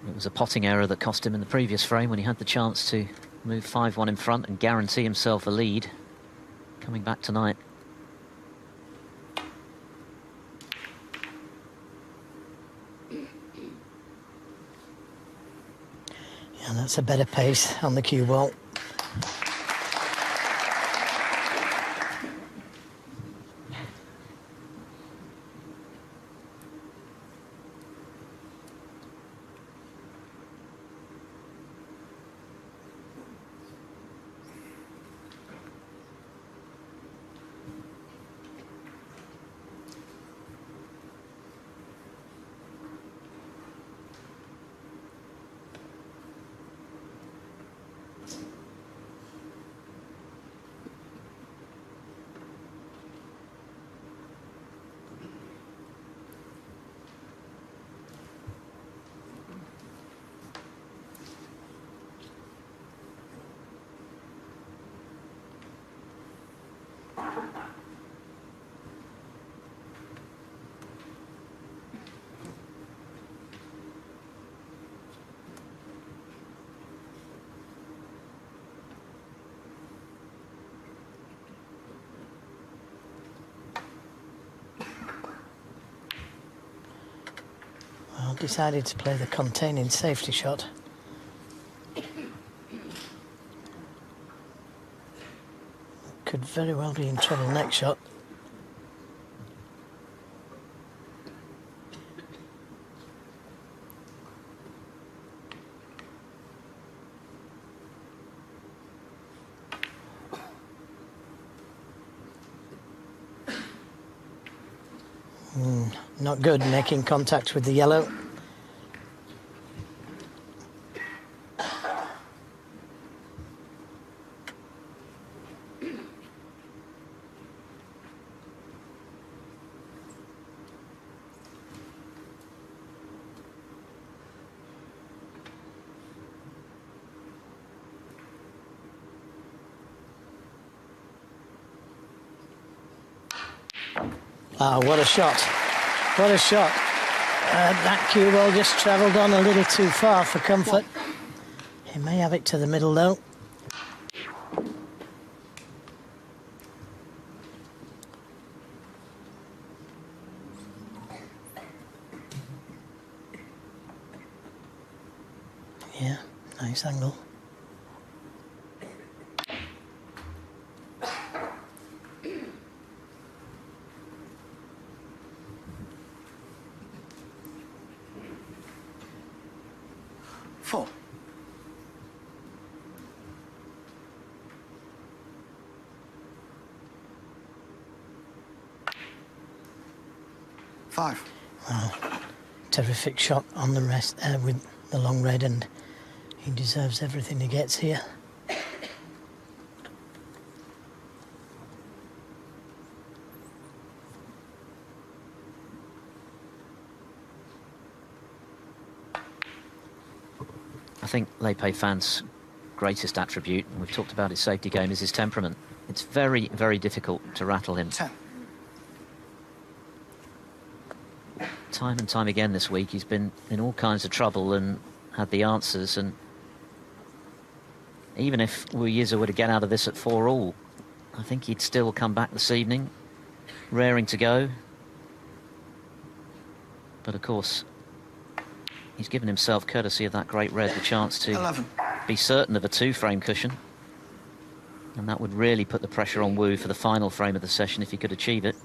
It was a potting error that cost him in the previous frame when he had the chance to move 5-1 in front and guarantee himself a lead coming back tonight. Yeah, that's a better pace on the cue ball. Decided to play the containing safety shot. Could very well be in trouble next shot. Not good, making contact with the yellow. Ah, what a shot. What a shot. That cue ball just travelled on a little too far for comfort. He may have it to the middle though. Yeah, nice angle. Four. 5. Wow. Terrific shot on the rest with the long red, and he deserves everything he gets here. I think Peifan's greatest attribute, and we've talked about his safety game, is his temperament. It's very, very difficult to rattle him. 10. Time and time again this week, he's been in all kinds of trouble and had the answers. And even if Yize were to get out of this at 4-all, I think he'd still come back this evening, raring to go. But of course, he's given himself, courtesy of that great red, the chance to 11. be certain of a 2-frame cushion. And that would really put the pressure on Wu for the final frame of the session if he could achieve it.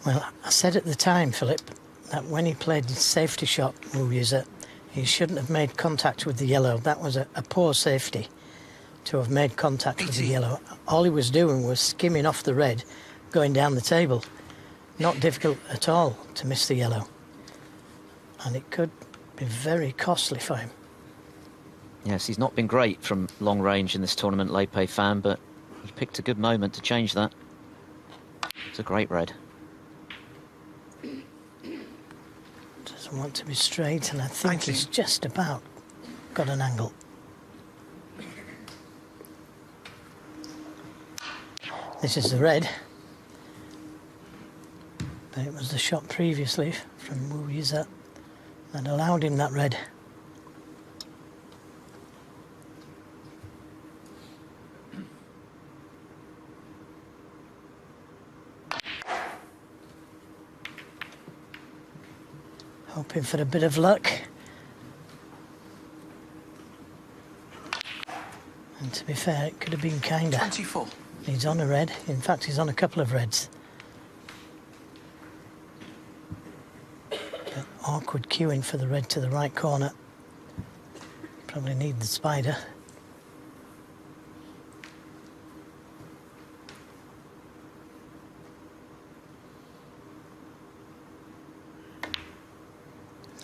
Well, I said at the time, Philip, that when he played his safety shot, Wu Yize, he shouldn't have made contact with the yellow. That was a poor safety to have made contact with the yellow. All he was doing was skimming off the red, going down the table. Not difficult at all to miss the yellow. And it could be very costly for him. Yes, he's not been great from long range in this tournament, Lei Peifan, but he picked a good moment to change that. It's a great red. Doesn't want to be straight, and I think he's just about got an angle. This is the red. But it was the shot previously from Wu Yize that allowed him that red. Hoping for a bit of luck. And to be fair, it could have been kinder. 24. He's on a red. In fact, he's on a couple of reds. But awkward queuing for the red to the right corner. Probably need the spider.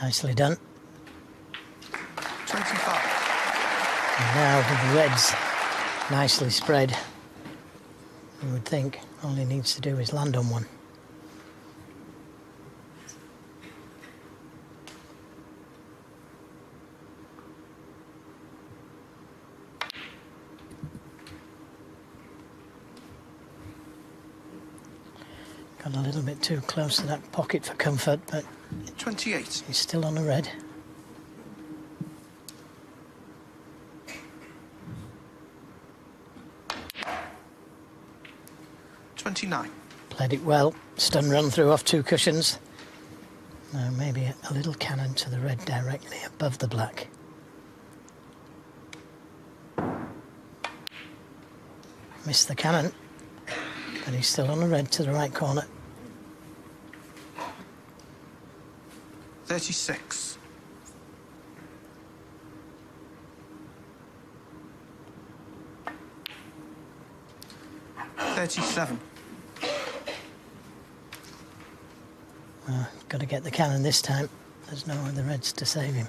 Nicely done. 25. And now with the reds nicely spread, you would think all he needs to do is land on one. Got a little bit too close to that pocket for comfort, but 28. he's still on a red. Played it well. Stun run through off 2 cushions. Now maybe a little cannon to the red directly above the black. Missed the cannon, but he's still on a red to the right corner. 36. 37. Got to get the cannon this time. There's no other reds to save him.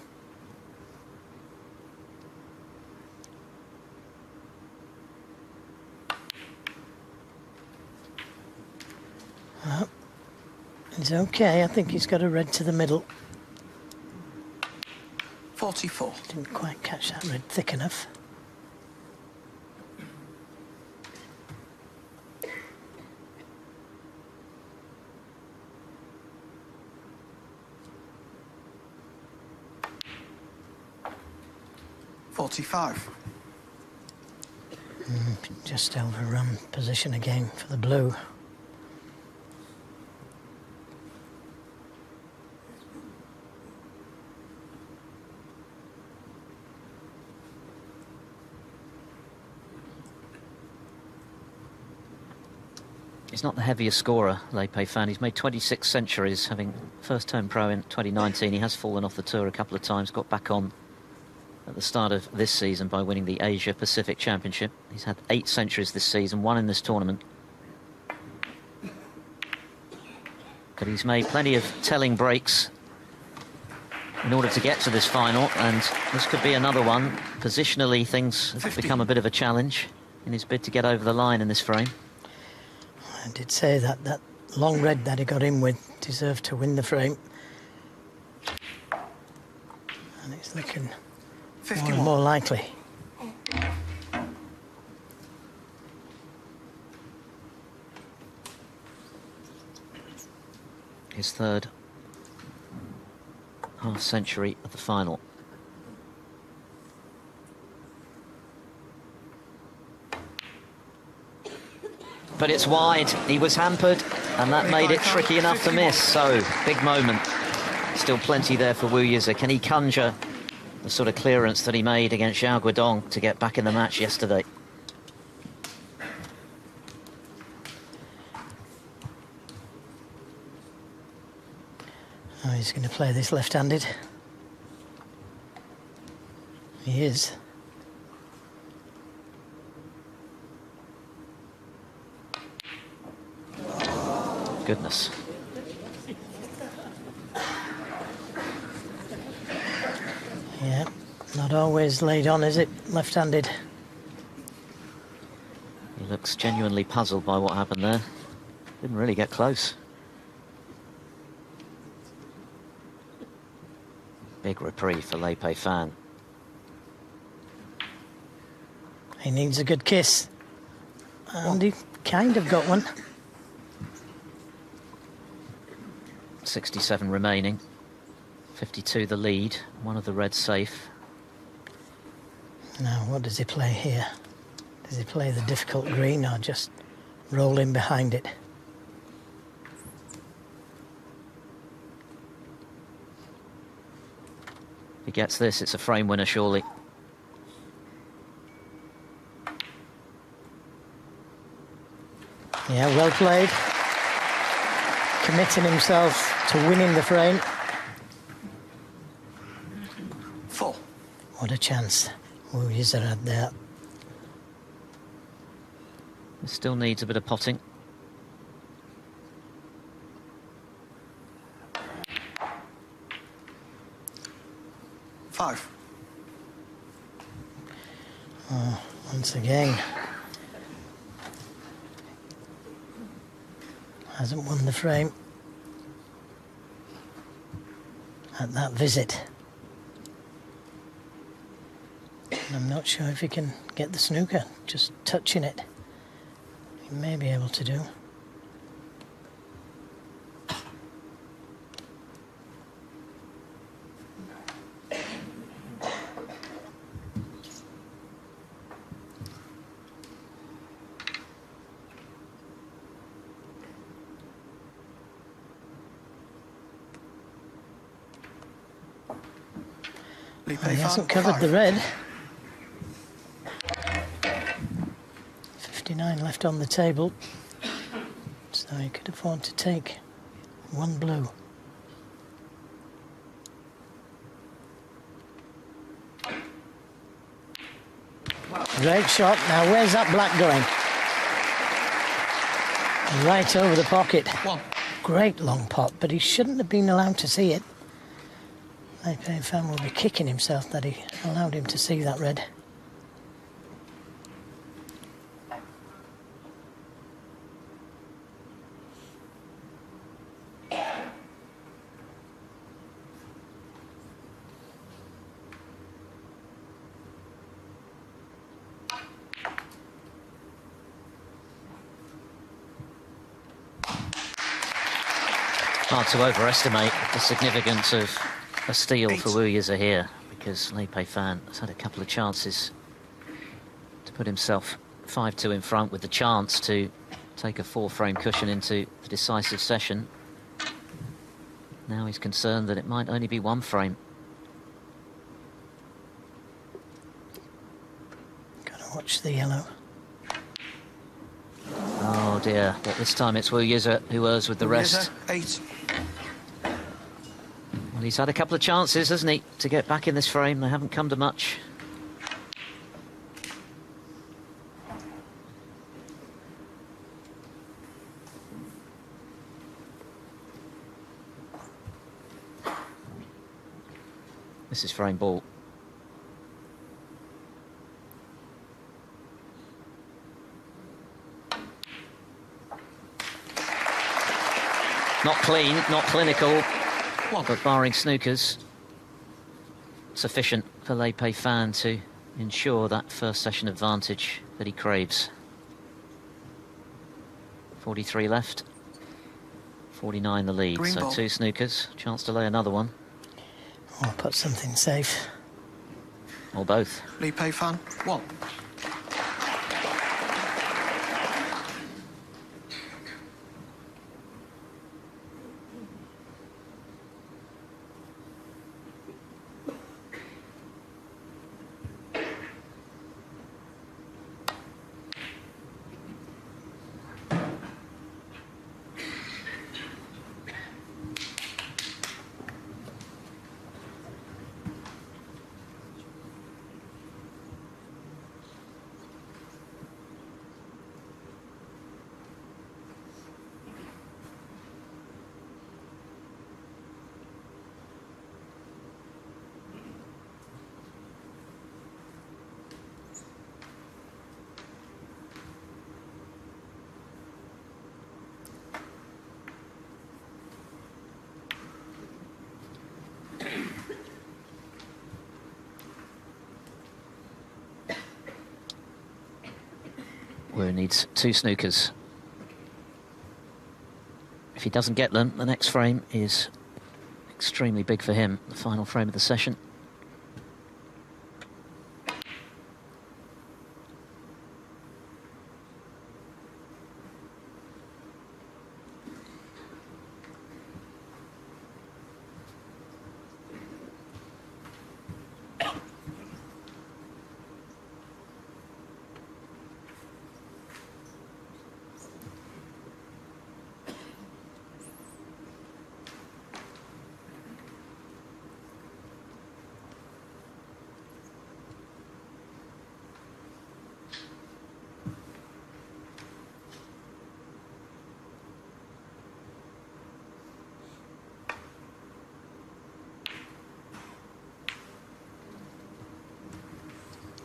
Well, he's okay. I think he's got a red to the middle. 44. Didn't quite catch that red thick enough. Just overrun position again for the blue. He's not the heaviest scorer, Lei Peifan. He's made 26 centuries, having first-term pro in 2019. He has fallen off the tour a couple of times, got back on at the start of this season by winning the Asia Pacific Championship. He's had 8 centuries this season, 1 in this tournament. But he's made plenty of telling breaks in order to get to this final, and this could be another one. Positionally, things have become a bit of a challenge in his bid to get over the line in this frame. I did say that that long red that he got in with deserved to win the frame. And it's looking 51. more and more likely. His third half century of the final. but it's wide. He was hampered, and that made it tricky enough to miss. So, big moment. Still plenty there for Wu Yize. Can he conjure the sort of clearance that he made against Zhao Guodong to get back in the match yesterday? Oh, he's going to play this left-handed. He is. Goodness. Yeah, not always laid on, is it? Left-handed. He looks genuinely puzzled by what happened there. Didn't really get close. Big reprieve for Peifan. He needs a good kiss. And he kind of got one. 67 remaining. 52 the lead. One of the reds safe. Now, what does he play here? Does he play the difficult green or just roll in behind it? If he gets this, it's a frame winner, surely. Yeah, well played. Committing himself to winning the frame. 4. What a chance Wu Yize had there. It still needs a bit of potting. Five. Oh, once again. Hasn't won the frame at that visit. And I'm not sure if he can get the snooker, just touching it. He may be able to do. He hasn't covered the red. 59 left on the table, so he could afford to take one blue. Great shot. Now where's that black going? Right over the pocket. Great long pot, but he shouldn't have been allowed to see it. Peifan will be kicking himself that he allowed him to see that red. Hard to overestimate the significance of a steal for Wu Yize here, because Peifan has had a couple of chances to put himself 5-2 in front with the chance to take a 4-frame cushion into the decisive session. Now he's concerned that it might only be 1 frame. Gotta watch the yellow. Oh dear, but this time it's Wu Yize who errs with the rest. 8. Well, he's had a couple of chances, hasn't he, to get back in this frame. They haven't come to much. This is frame ball. Not clean, not clinical. But barring snookers, sufficient for Peifan to ensure that first session advantage that he craves. 43 left, 49 the lead, Green so ball. 2 snookers, chance to lay another one. Or put something safe. Or both. Peifan. 1. Wu needs 2 snookers. If he doesn't get them, the next frame is extremely big for him, the final frame of the session.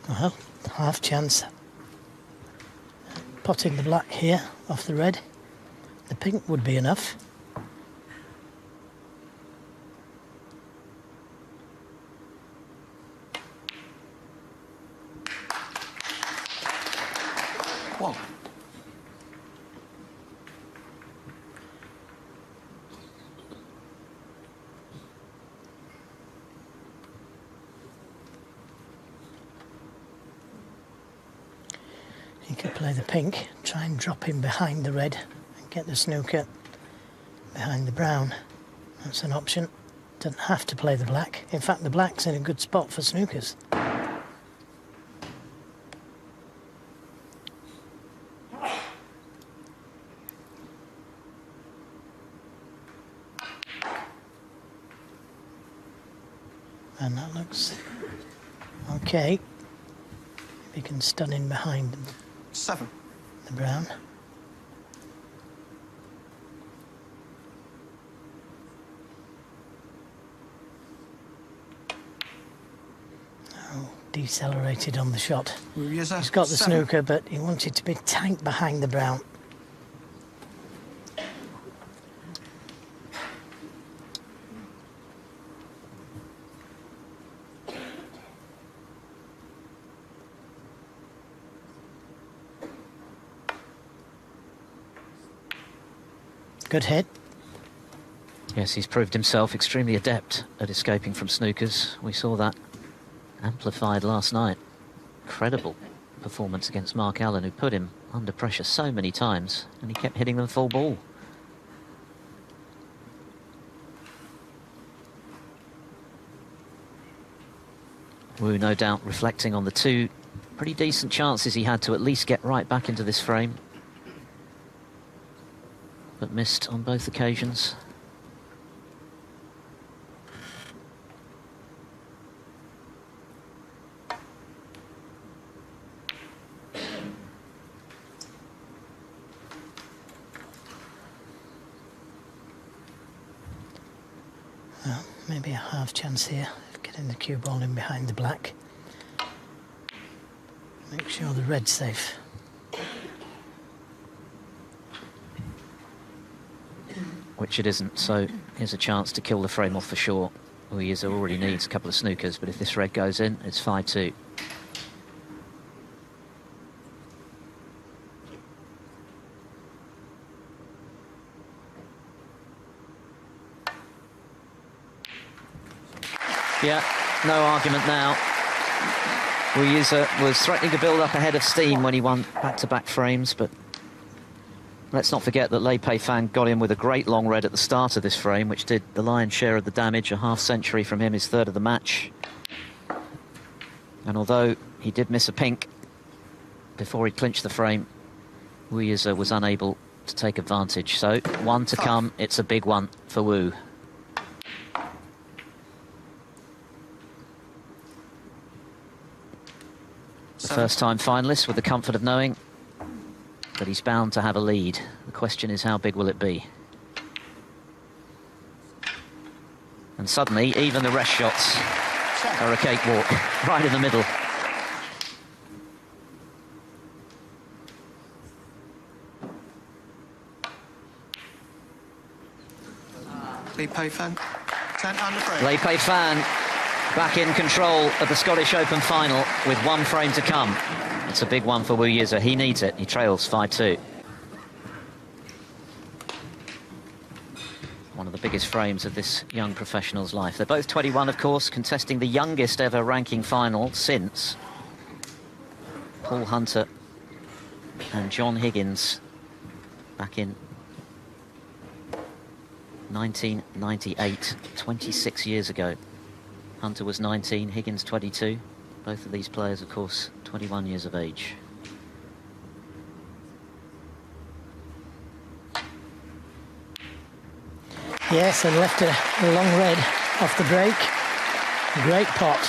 Well, half chance. Potting the black here off the red. The pink would be enough. One. He could play the pink, try and drop him behind the red and get the snooker behind the brown. That's an option. Doesn't have to play the black. In fact, the black's in a good spot for snookers. And that looks okay. If he can stun in behind 7. the brown. Oh, decelerated on the shot. He's got the 7. snooker, but he wanted to be tight behind the brown. Good hit. Yes, he's proved himself extremely adept at escaping from snookers. We saw that amplified last night. Incredible performance against Mark Allen, who put him under pressure so many times, and he kept hitting them full ball. Wu, no doubt, reflecting on the 2 pretty decent chances he had to at least get right back into this frame, but missed on both occasions. Well, maybe a half chance here of getting the cue ball in behind the black. Make sure the red's safe. Which it isn't, so here's a chance to kill the frame off for sure. Yize already needs a couple of snookers, but if this red goes in, it's 5-2. Yeah, no argument now. Yize was threatening to build up a head of steam when he won back-to-back frames, but let's not forget that Peifan got in with a great long red at the start of this frame, which did the lion's share of the damage. A half-century from him, his 3rd of the match. And although he did miss a pink before he clinched the frame, Yize was unable to take advantage. So, 1 to come. It's a big one for Wu. The first-time finalist with the comfort of knowing that he's bound to have a lead. The question is, how big will it be? And suddenly, even the rest shots are a cakewalk, right in the middle. Peifan, 10 under frame. Peifan back in control of the Scottish Open final with one frame to come. It's a big one for Wu Yize. He needs it. He trails 5-2. One of the biggest frames of this young professional's life. They're both 21, of course, contesting the youngest ever ranking final since Paul Hunter and John Higgins back in 1998, 26 years ago. Hunter was 19, Higgins 22. Both of these players, of course, 21 years of age. Yes, and left a long red off the break. Great pot.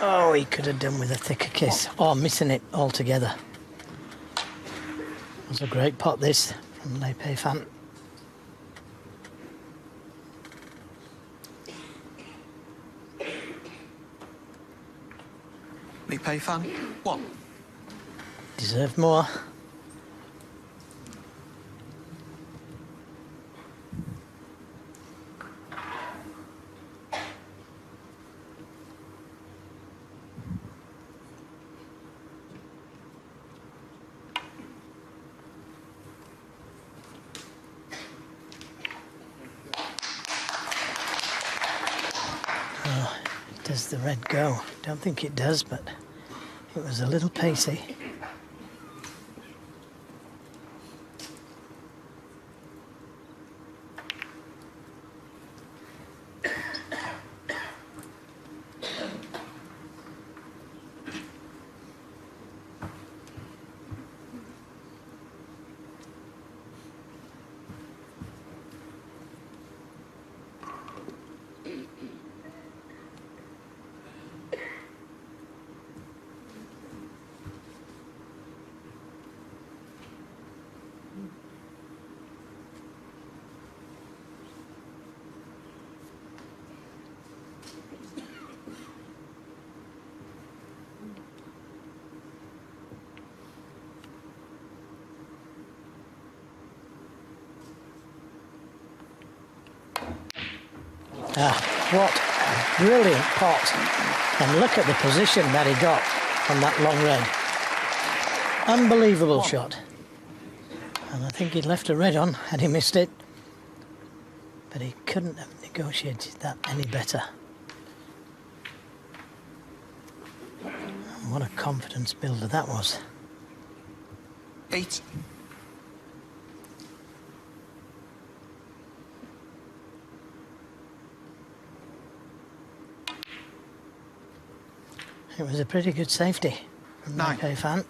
Oh, he could have done with a thicker kiss. Oh, missing it altogether. It was a great pot, this, from Peifan. Peifan, 1. Deserved more. Oh, does the red go? Don't think it does, but it was a little pacey. What a brilliant pot. And look at the position that he got on that long red. Unbelievable shot. And I think he'd left a red on had he missed it. But he couldn't have negotiated that any better. And what a confidence builder that was. 8. It was a pretty good safety from Peifan.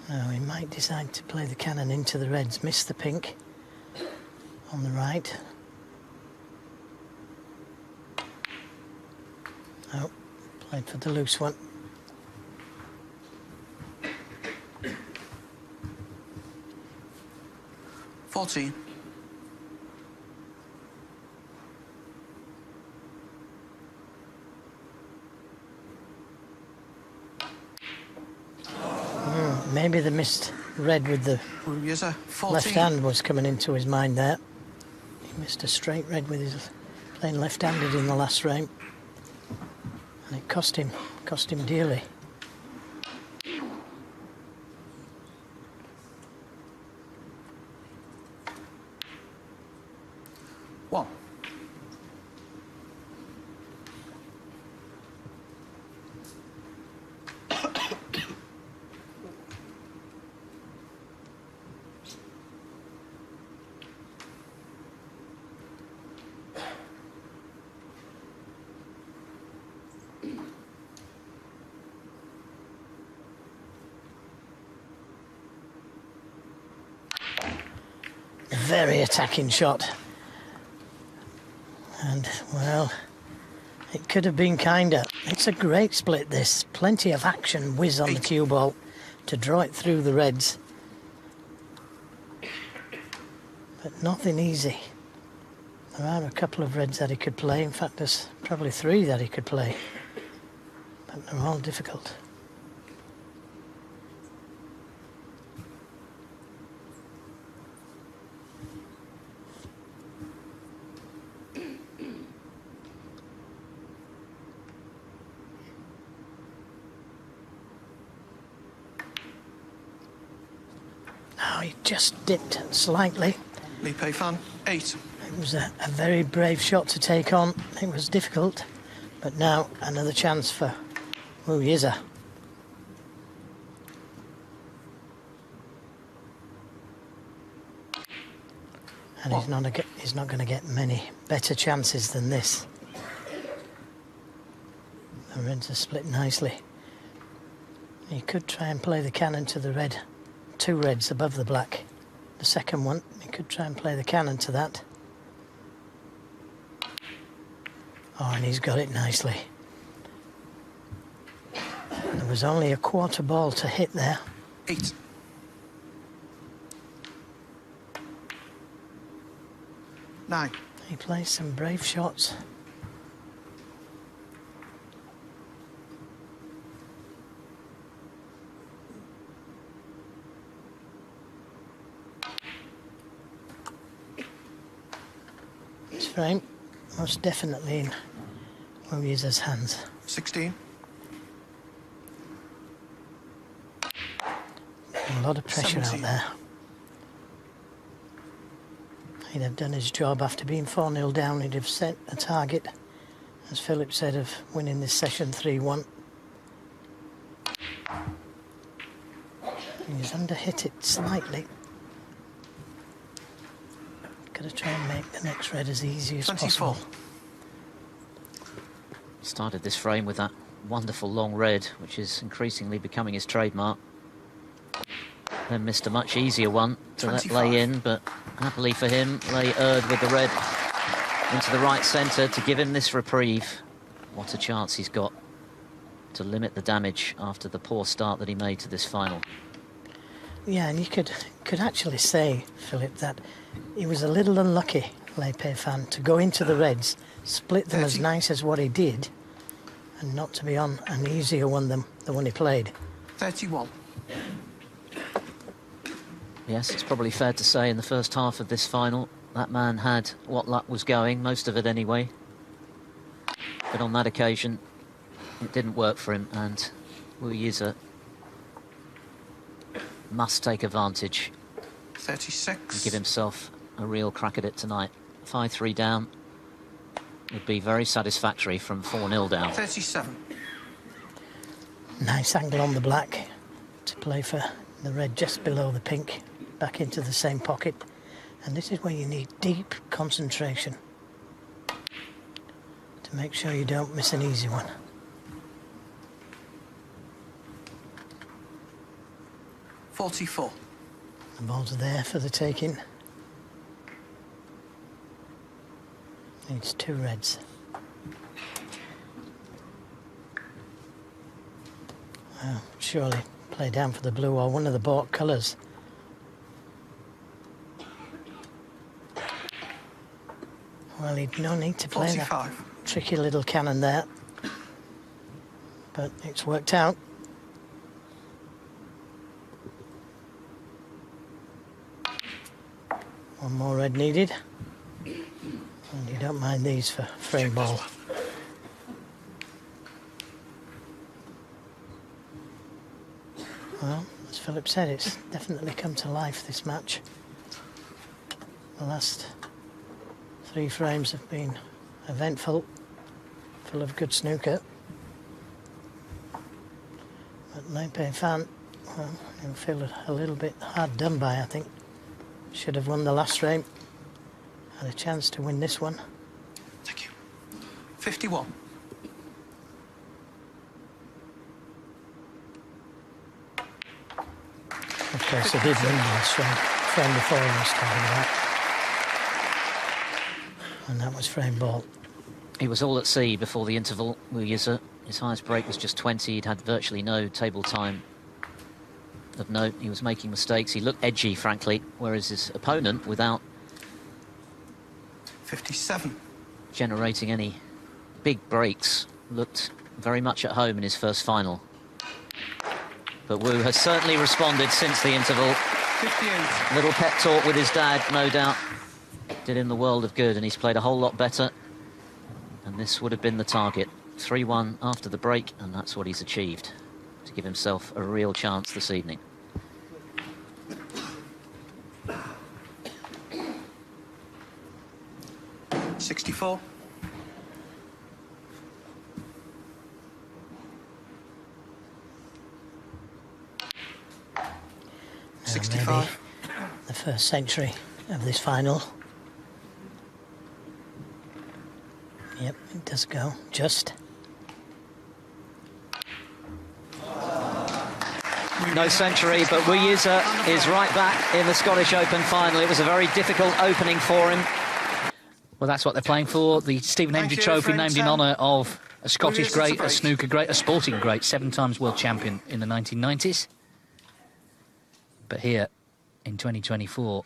Now he might decide to play the cannon into the reds, miss the pink on the right. Oh, played for the loose one. $14. Maybe the missed red with the left hand was coming into his mind there. He missed a straight red with his playing left-handed in the last frame. And it cost him dearly. One. Very attacking shot. And, well, it could have been kinder. It's a great split, this. Plenty of action whiz on the cue ball to draw it through the reds. But nothing easy. There are a couple of reds that he could play. In fact, there's probably 3 that he could play. But they're all difficult. Oh, he just dipped slightly. Lee Peifan, 8. It was a very brave shot to take on. It was difficult, but now another chance for Yize. And he's not going to get many better chances than this. The reds are split nicely. He could try and play the cannon to the red. 2 reds above the black. The second one, he could try and play the cannon to that. Oh, and he's got it nicely. There was only a quarter ball to hit there. 8. Nine. He plays some brave shots. This frame most definitely in Yize's hands. 16. A lot of pressure 17. out there. He'd have done his job after being 4-0 down. He'd have set a target, as Philip said, of winning this session 3-1. He's underhit it slightly. Got to try and make the next red as easy as 24. possible. Started this frame with that wonderful long red, which is increasingly becoming his trademark. Then missed a much easier one to 25. let lay in, but happily for him, lay erred with the red into the right centre to give him this reprieve. What a chance he's got to limit the damage after the poor start that he made to this final. Yeah, and you could actually say, Philip, that he was a little unlucky, Lee Peifan, to go into the reds, split them 30. as nice as what he did, and not to be on an easier one than the one he played. 31. Yes, it's probably fair to say in the first half of this final, that man had what luck was going, most of it anyway. But on that occasion, it didn't work for him, and Yize must take advantage 36. and give himself a real crack at it tonight. 5-3 down would be very satisfactory from 4-0 down. 37. Nice angle on the black to play for the red just below the pink, back into the same pocket. And this is where you need deep concentration to make sure you don't miss an easy one. $44. The balls are there for the taking. Needs 2 reds. Well, surely play down for the blue or one of the bought colours. Well, he'd no need to play 45. that tricky little cannon there. But it's worked out. One more red needed. And you don't mind these for frame ball. Well, as Philip said, it's definitely come to life, this match. The last 3 frames have been eventful, full of good snooker. But Lee Peifan, well, he'll feel a little bit hard done by, I think. Should have won the last frame. Had a chance to win this one. Thank you. 51. Of course, he did win the last frame before I was talking about. And that was frame ball. He was all at sea before the interval, Yize. His highest break was just 20. He'd had virtually no table time of note. He was making mistakes. He looked edgy, frankly, whereas his opponent, without 57. generating any big breaks, looked very much at home in his first final. But Wu has certainly responded since the interval. 58. Little pep talk with his dad, no doubt, did him the world of good, and he's played a whole lot better. And this would have been the target. 3-1 after the break, and that's what he's achieved to give himself a real chance this evening. 64. Now 65. maybe the first century of this final. Yep, it does go. Just. No century, but Yize is right back in the Scottish Open final. It was a very difficult opening for him. Well, that's what they're playing for. The Stephen Hendry Trophy, named in honour of a Scottish great, a snooker great, a sporting great, 7 times world champion in the 1990s. But here, in 2024,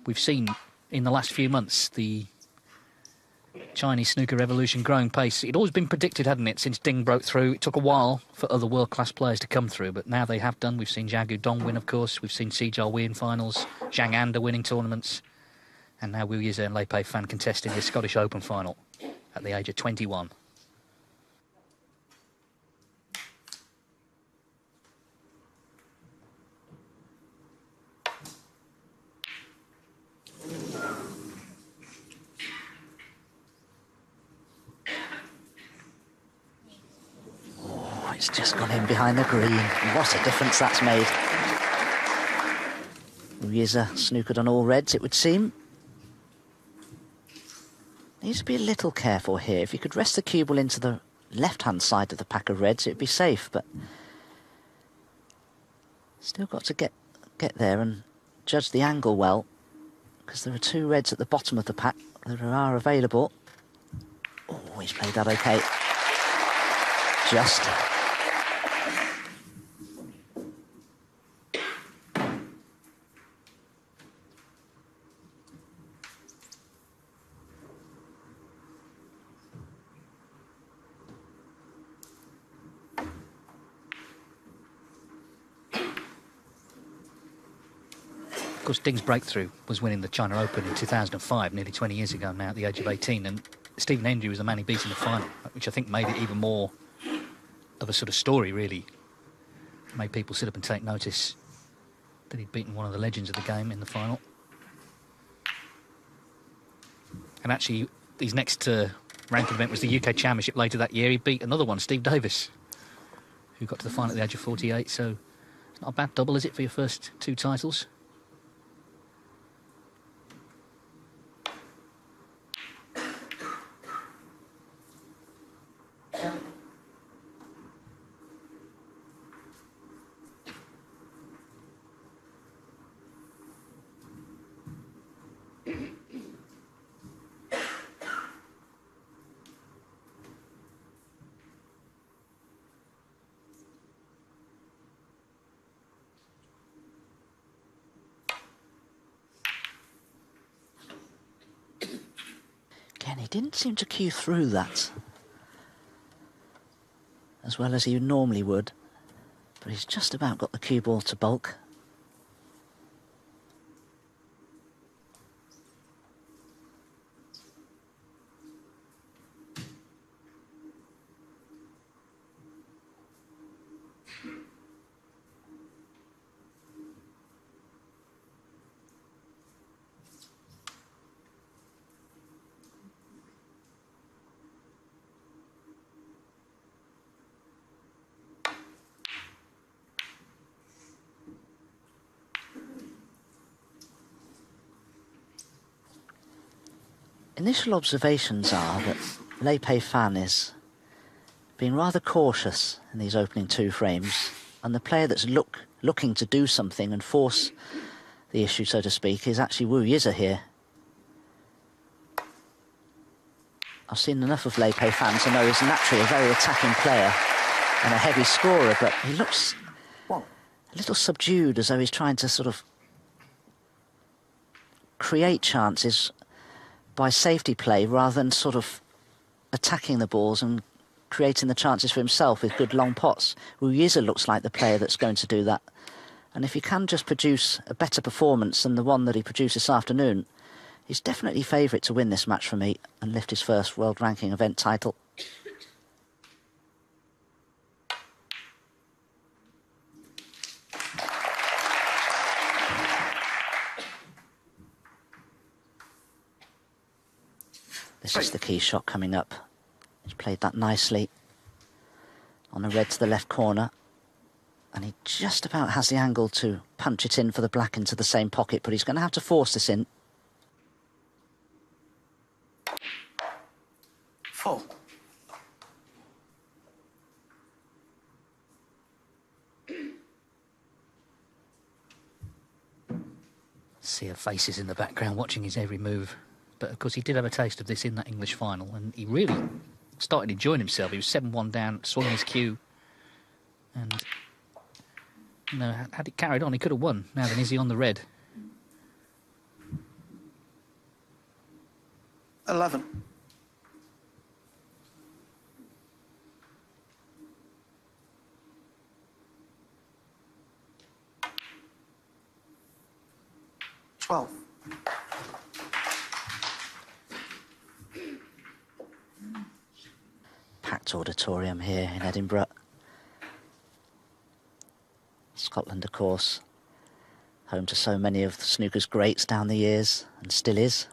we've seen in the last few months the Chinese snooker revolution growing pace. It'd always been predicted, hadn't it, since Ding broke through. It took a while for other world-class players to come through, but now they have done. We've seen Zhang Dong win, of course. We've seen Sijia Wei in finals, Zhang Anda winning tournaments. And now Yize and Lei Peifan contesting the Scottish Open final at the age of 21. Oh, it's just gone in behind the green. What a difference that's made. Yize snookered on all reds, it would seem. Needs to be a little careful here. If you could rest the cue ball into the left-hand side of the pack of reds, it'd be safe, but still got to get there and judge the angle well, because there are 2 reds at the bottom of the pack that are available. Oh, he's played that okay. Just. Of course, Ding's breakthrough was winning the China Open in 2005, nearly 20 years ago now, at the age of 18. And Stephen Hendry was the man he beat in the final, which I think made it even more of a sort of story, really. Made people sit up and take notice that he'd beaten one of the legends of the game in the final. And actually, his next ranking event was the UK Championship later that year. He beat another one, Steve Davis, who got to the final at the age of 48. So it's not a bad double, is it, for your first 2 titles? Again, he didn't seem to cue through that as well as he normally would, but he's just about got the cue ball to bulk. Initial observations are that Lei Peifan is being rather cautious in these opening 2 frames, and the player that's looking to do something and force the issue, so to speak, is actually Yize here. I've seen enough of Lei Peifan to know he's naturally a very attacking player and a heavy scorer, but he looks a little subdued, as though he's trying to sort of create chances by safety play rather than sort of attacking the balls and creating the chances for himself with good long pots. Yize looks like the player that's going to do that. And if he can just produce a better performance than the one that he produced this afternoon, he's definitely favourite to win this match for me and lift his first world ranking event title. This is the key shot coming up. He's played that nicely on a red to the left corner. And he just about has the angle to punch it in for the black into the same pocket, but he's going to have to force this in. Full. See her faces in the background watching his every move. But of course he did have a taste of this in that English final, and he really started enjoying himself. He was 7-1 down, swung his cue, and you know, had it carried on, he could have won. Now then, is he on the red? 11. $12. Packed auditorium here in Edinburgh. Scotland, of course, home to so many of the snooker's greats down the years, and still is.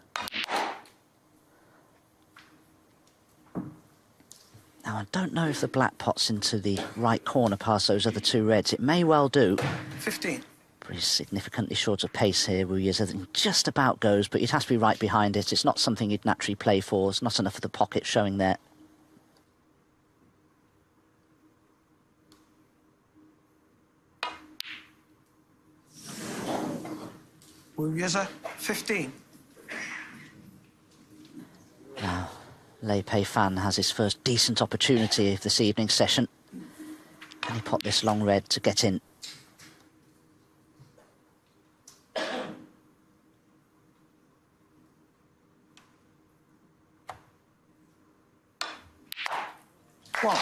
Now, I don't know if the black pots into the right corner past those other two reds. It may well do. 15. But he's significantly short of pace here, Wu Yize. Just about goes, but he'd have to be right behind it. It's not something he'd naturally play for. It's not enough of the pocket showing there. Wu Yize, 15. Now, Peifan has his first decent opportunity of this evening's session. Can he pot this long red to get in? One.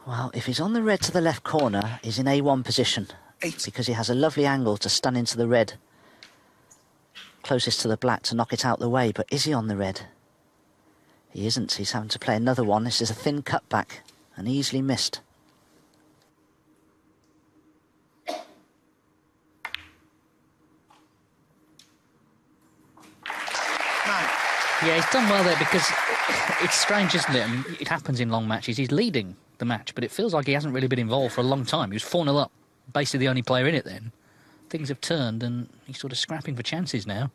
Well, if he's on the red to the left corner, he's in A1 position. 8. Because he has a lovely angle to stun into the red. Closest to the black to knock it out the way, but is he on the red? He isn't. He's having to play another one. This is a thin cutback and easily missed. Yeah, he's done well there because it's strange, isn't it? And it happens in long matches. He's leading the match, but it feels like he hasn't really been involved for a long time. He was 4-0 up, basically the only player in it then. Things have turned and he's sort of scrapping for chances now.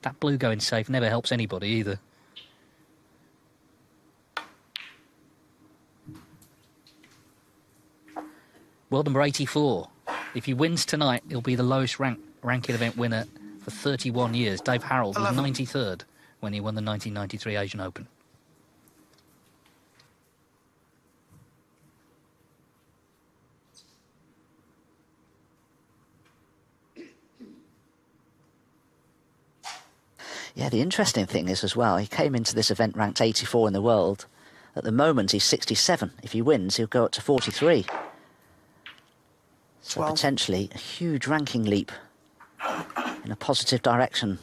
That blue going safe never helps anybody either. World number 84. If he wins tonight, he'll be the lowest ranking event winner for 31 years. Dave Harold was 93rd when he won the 1993 Asian Open. Yeah, the interesting thing is as well, he came into this event ranked 84 in the world. At the moment, he's 67. If he wins, he'll go up to 43. So 12. potentially a huge ranking leap in a positive direction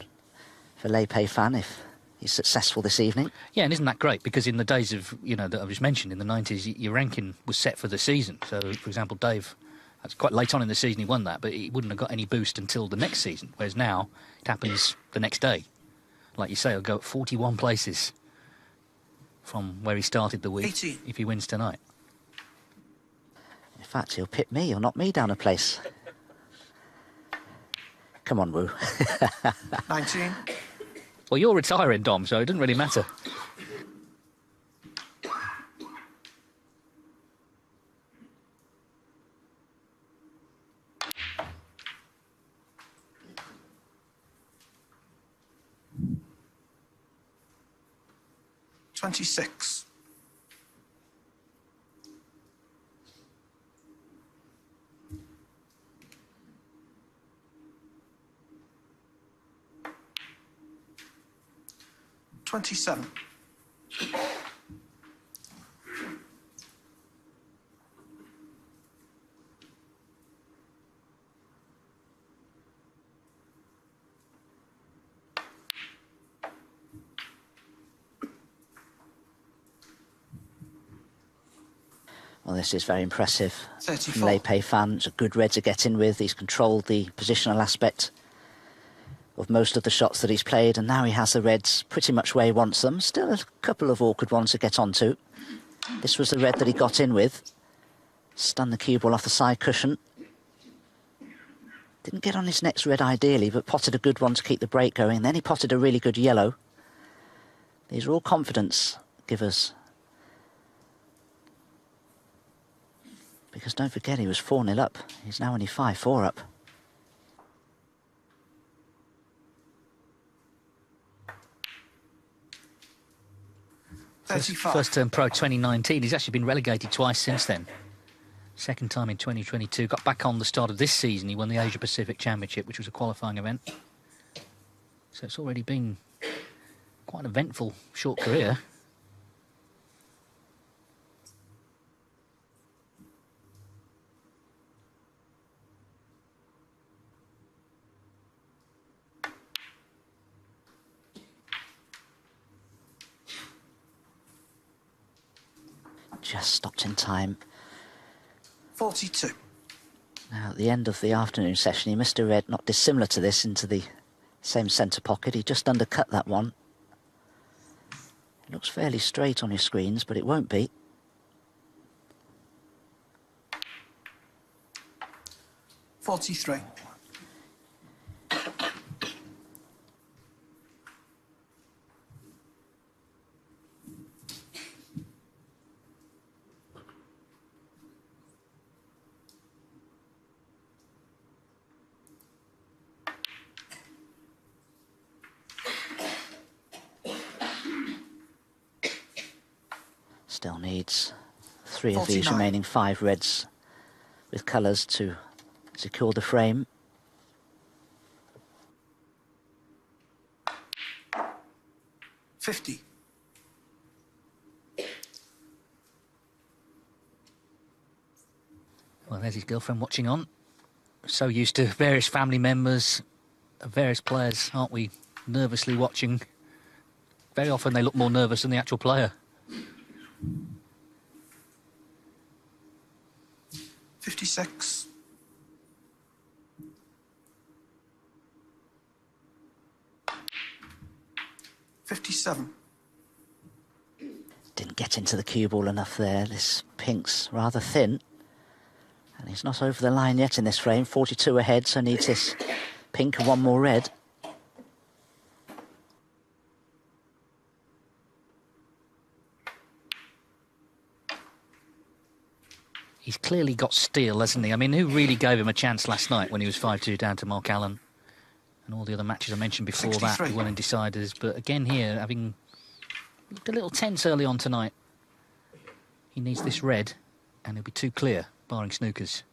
for Peifan if he's successful this evening. Yeah, and isn't that great? Because in the days of, you know, that I just mentioned, in the 90s, your ranking was set for the season. So, for example, Dave, that's quite late on in the season he won that, but he wouldn't have got any boost until the next season. Whereas now, it happens the next day. Like you say, he'll go at 41 places from where he started the week 18. if he wins tonight. In fact, he'll pit me, he'll knock me down a place. Come on, Wu. 19. Well, you're retiring, Dom, so it doesn't really matter. 27. Well, this is very impressive. 34. Lei Peifan, it's a good red to get in with. He's controlled the positional aspect of most of the shots that he's played, and now he has the reds pretty much where he wants them. Still a couple of awkward ones to get onto. This was the red that he got in with. Stunned the cue ball off the side cushion. Didn't get on his next red ideally, but potted a good one to keep the break going. And then he potted a really good yellow. These are all confidence givers. Because don't forget, he was 4-0 up. He's now only 5-4 up. First term pro 2019. He's actually been relegated twice since then. Second time in 2022. Got back on the start of this season. He won the Asia Pacific Championship, which was a qualifying event. So it's already been quite an eventful short career. Just stopped in time. 42. Now, at the end of the afternoon session, he missed a red, not dissimilar to this, into the same centre pocket. He just undercut that one. It looks fairly straight on your screens, but it won't be. $43. Still needs 3 of these remaining 5 reds with colours to secure the frame. $50. Well, there's his girlfriend watching on. So used to various family members, various players, aren't we, nervously watching. Very often they look more nervous than the actual player. 56. $57. Didn't get into the cue ball enough there. This pink's rather thin. And he's not over the line yet in this frame. 42 ahead, so needs this pink and one more red. He's clearly got steel, hasn't he? I mean, who really gave him a chance last night when he was 5-2 down to Mark Allen? And all the other matches I mentioned before 63. that, he won in deciders. But again here, having looked a little tense early on tonight, he needs this red, and he'll be too clear, barring snookers.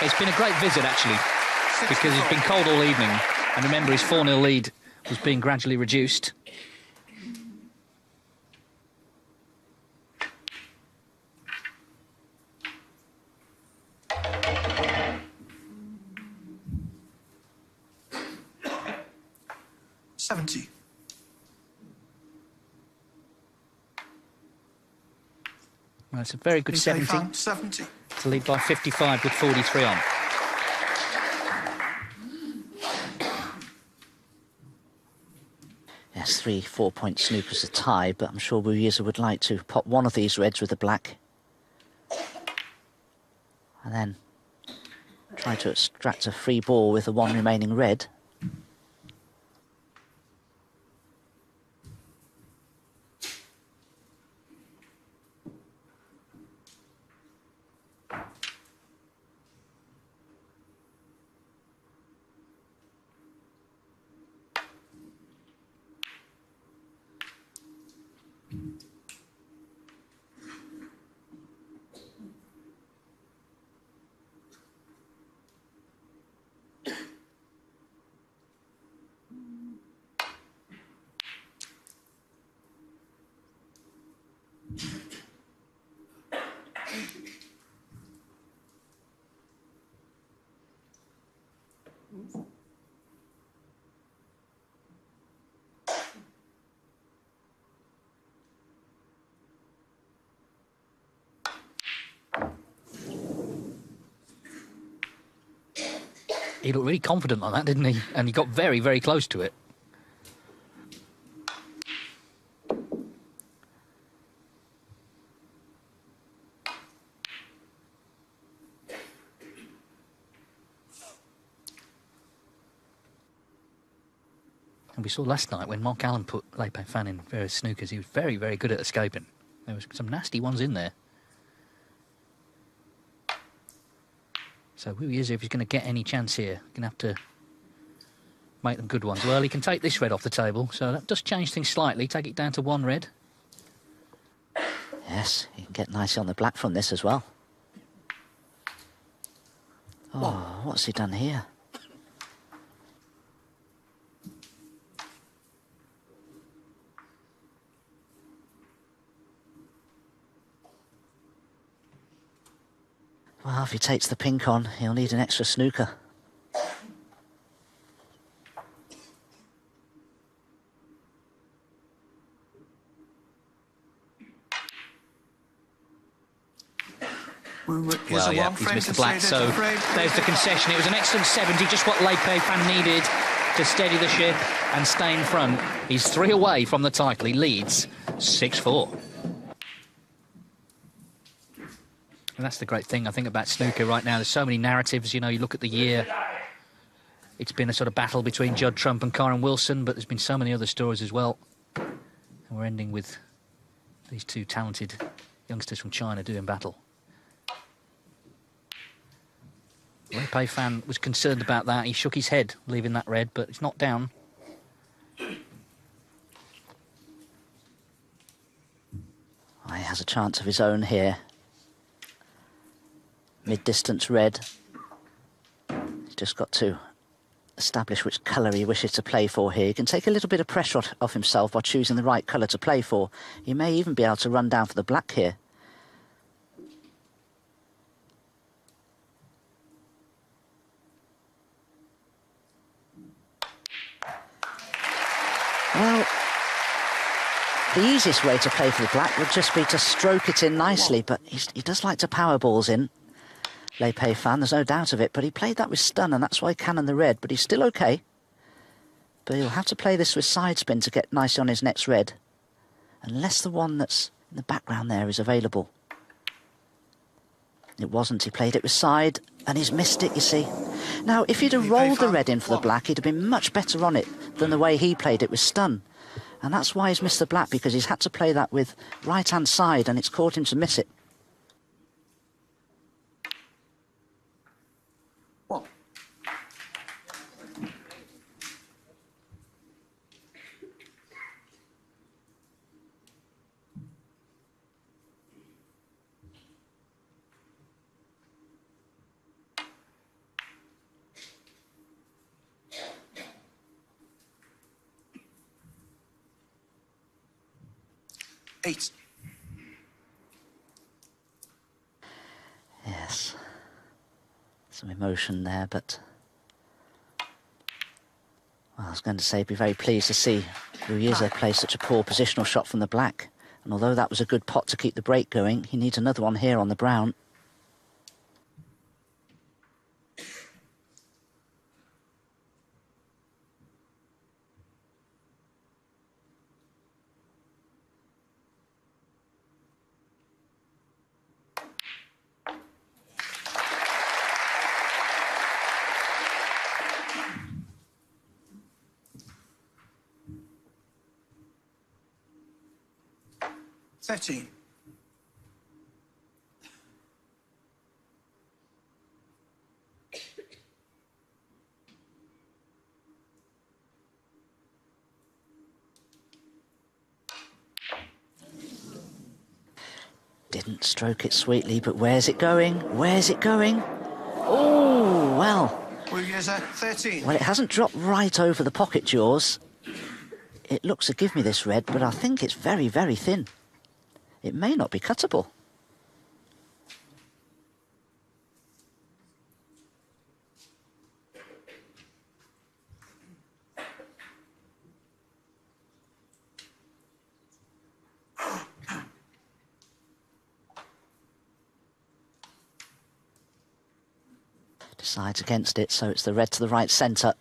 It's been a great visit, actually, because it's been cold all evening. And remember, his 4-0 lead was being gradually reduced. $70. Well, it's a very good 70 70. to lead by 55 with 43 on. Yes, 3 4-point snookers a tie, but I'm sure Wu Yize would like to pop one of these reds with the black. And then try to extract a free ball with the one remaining red. He looked really confident on that, didn't he? And he got very, very close to it. And we saw last night when Mark Allen put Lei Peifan in various snookers, he was very, very good at escaping. There was some nasty ones in there. So Wu Yize, if he's going to get any chance here, going to have to make them good ones. Well, he can take this red off the table, so that does change things slightly. Take it down to 1 red. Yes, he can get nicely on the black from this as well. Oh, what's he done here? Well, if he takes the pink on, he'll need an extra snooker. Well, yeah, he's missed the black, so there's the concession. It was an excellent 70, just what Lei Peifan needed to steady the ship and stay in front. He's 3 away from the title. He leads 6-4. And that's the great thing, I think, about snooker right now. There's so many narratives. You know, you look at the year, it's been a sort of battle between Judd Trump and Karen Wilson, but there's been so many other stories as well. And we're ending with these 2 talented youngsters from China doing battle. Lei Peifan was concerned about that. He shook his head, leaving that red, but it's not down. He has a chance of his own here. Mid-distance red. He's just got to establish which colour he wishes to play for here. He can take a little bit of pressure off himself by choosing the right colour to play for. He may even be able to run down for the black here. Well, the easiest way to play for the black would just be to stroke it in nicely, but he does like to power balls in. Lei Peifan, there's no doubt of it, but he played that with stun, and that's why he cannon the red, but he's still okay. But he'll have to play this with side spin to get nicely on his next red, unless the one that's in the background there is available. It wasn't. He played it with side, and he's missed it, you see. Now, if he'd have rolled the red in for the black, he'd have been much better on it than the way he played it with stun. And that's why he's missed the black, because he's had to play that with right-hand side, and it's caused him to miss it. Yes, some emotion there, but well, I was going to say, be very pleased to see Wu Yize play such a poor positional shot from the black. And although that was a good pot to keep the break going, he needs another one here on the brown. Didn't stroke it sweetly, but where's it going? Where's it going? Oh, well. Wu Yize, 13. Well, it hasn't dropped right over the pocket jaws. It looks to give me this red, but I think it's very, very thin. It may not be cuttable. Decides against it, so it's the red to the right centre.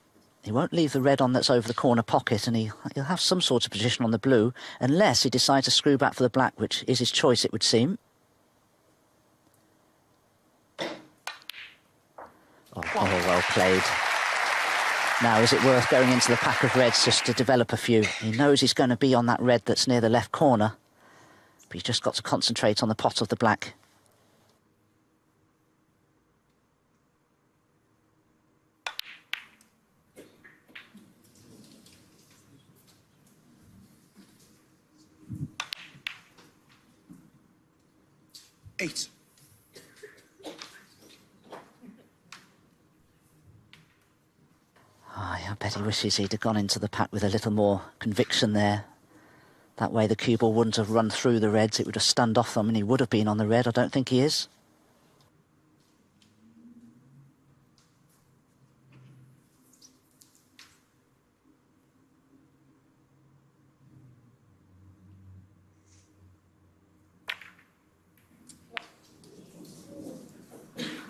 He won't leave the red on that's over the corner pocket, and he'll have some sort of position on the blue, unless he decides to screw back for the black, which is his choice, it would seem. Oh, well played. Now, is it worth going into the pack of reds just to develop a few? He knows he's going to be on that red that's near the left corner, but he's just got to concentrate on the pot of the black. Eight. I bet he wishes he'd have gone into the pack with a little more conviction there. That way the cue ball wouldn't have run through the reds, it would have stunned off them, and he would have been on the red. I don't think he is.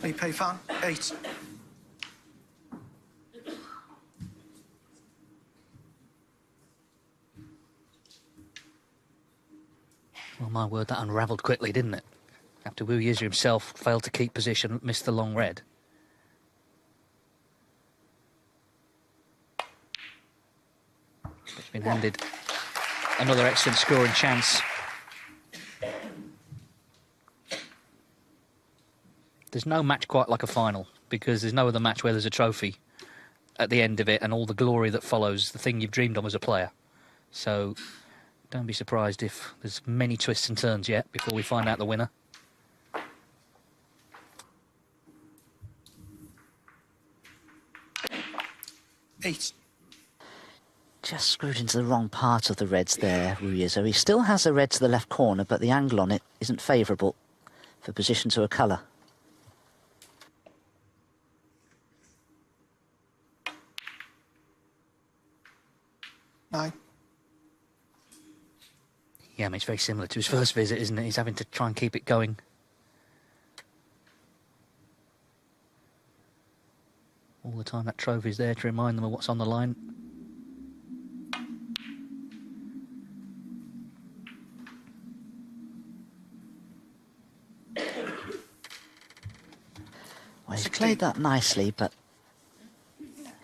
Lee Peifan, 8. Well, my word, that unravelled quickly, didn't it? After Wu Yize himself failed to keep position, missed the long red. He's been handed another excellent scoring chance. There's no match quite like a final, because there's no other match where there's a trophy at the end of it and all the glory that follows, the thing you've dreamed of as a player. So don't be surprised if there's many twists and turns yet before we find out the winner. Eight. Just screwed into the wrong part of the reds there, Wu Yize. He still has a red to the left corner, but the angle on it isn't favourable for position to a colour. Nine. Yeah, I mean, it's very similar to his first visit, isn't it? He's having to try and keep it going. All the time that trophy's there to remind them of what's on the line. Well, he's played that nicely, but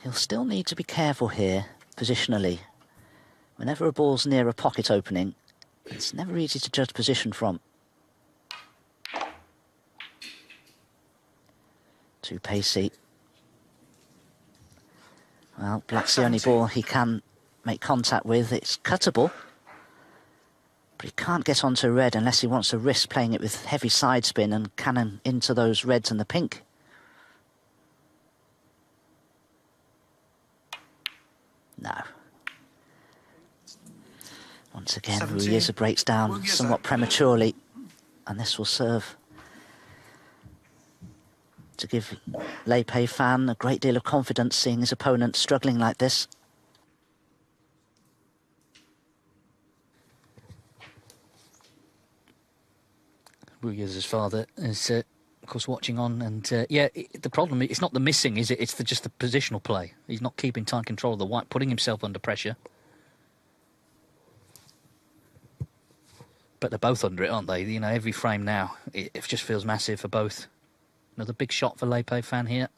he'll still need to be careful here, positionally. Whenever a ball's near a pocket opening, it's never easy to judge position from. Too pacey. Well, black's the only ball he can make contact with. It's cuttable, but he can't get onto red unless he wants to risk playing it with heavy side spin and cannon into those reds and the pink. No. Once again, Wu Yize breaks down somewhat prematurely, and this will serve to give Lee Peifan a great deal of confidence, seeing his opponent struggling like this. Wu Yize's father is, of course, watching on, and yeah, the problem, it's not the missing, is it? It's just the positional play. He's not keeping tight control of the white, putting himself under pressure. But they're both under it, aren't they? You know, every frame now, it just feels massive for both. Another big shot for Lee Peifan here.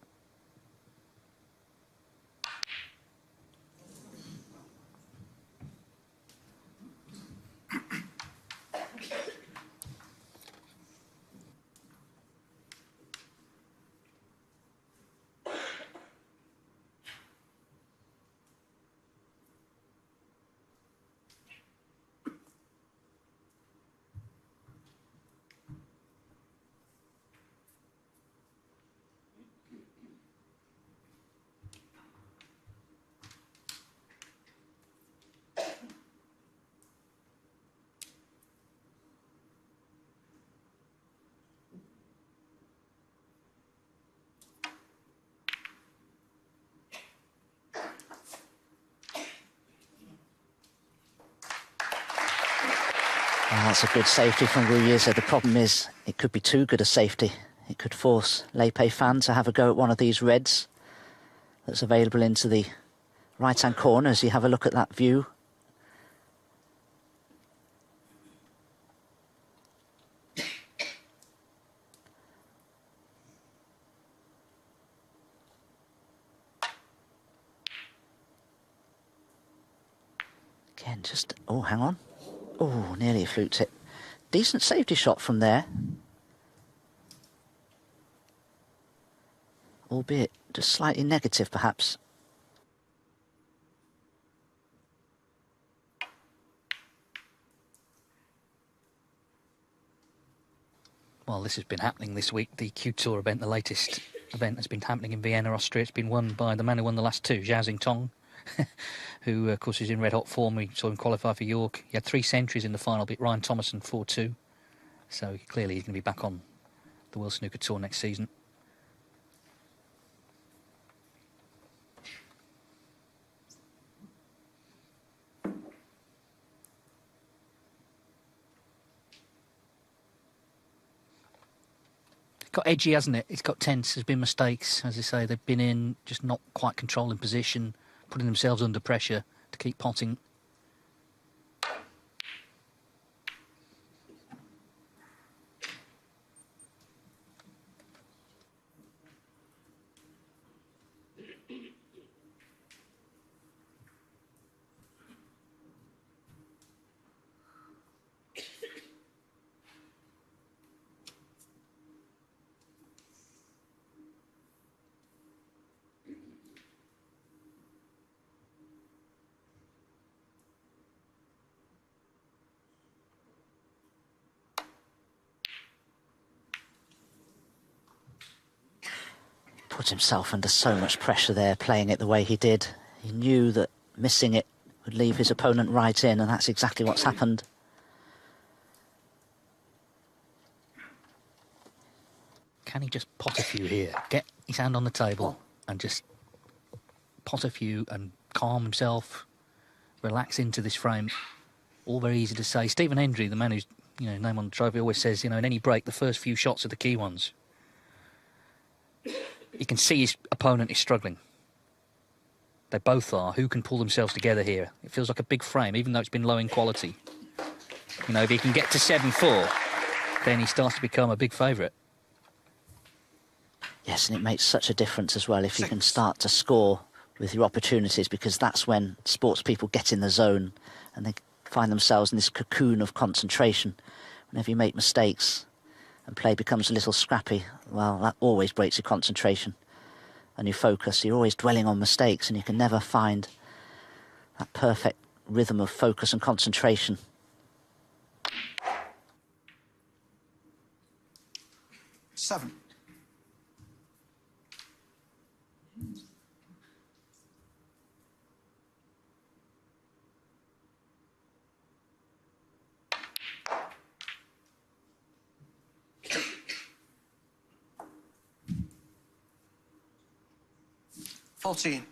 Well, that's a good safety from Wu Yize. The problem is, it could be too good a safety. It could force Peifan to have a go at one of these reds that's available into the right-hand corner as you have a look at that view. Again, just, oh, hang on. Oh, nearly a fluked it. Decent safety shot from there. Albeit just slightly negative, perhaps. Well, this has been happening this week. The Q Tour event, the latest event, has been happening in Vienna, Austria. It's been won by the man who won the last two, Yize Tong, who, of course, is in red-hot form. We saw him qualify for York. He had 3 centuries in the final, beat Ryan Thomason 4-2. So clearly he's going to be back on the World Snooker Tour next season. Got edgy, hasn't it? It's got tense. There's been mistakes, as I say. They've been in just not quite controlling position, putting themselves under pressure to keep potting. Put himself under so much pressure there, playing it the way he did. He knew that missing it would leave his opponent right in, and that's exactly what's happened. Can he just pot a few here? Get his hand on the table and just pot a few and calm himself, relax into this frame. All very easy to say. Stephen Hendry, the man who's, you know, name on the trophy, always says, you know, in any break, the first few shots are the key ones. You can see his opponent is struggling. They both are. Who can pull themselves together here? It feels like a big frame, even though it's been low in quality. You know, if he can get to 7-4, then he starts to become a big favourite. Yes, and it makes such a difference as well if you can start to score with your opportunities, because that's when sports people get in the zone and they find themselves in this cocoon of concentration. Whenever you make mistakes and play becomes a little scrappy, well, that always breaks your concentration and your focus. You're always dwelling on mistakes and you can never find that perfect rhythm of focus and concentration. Seven. Fourteen.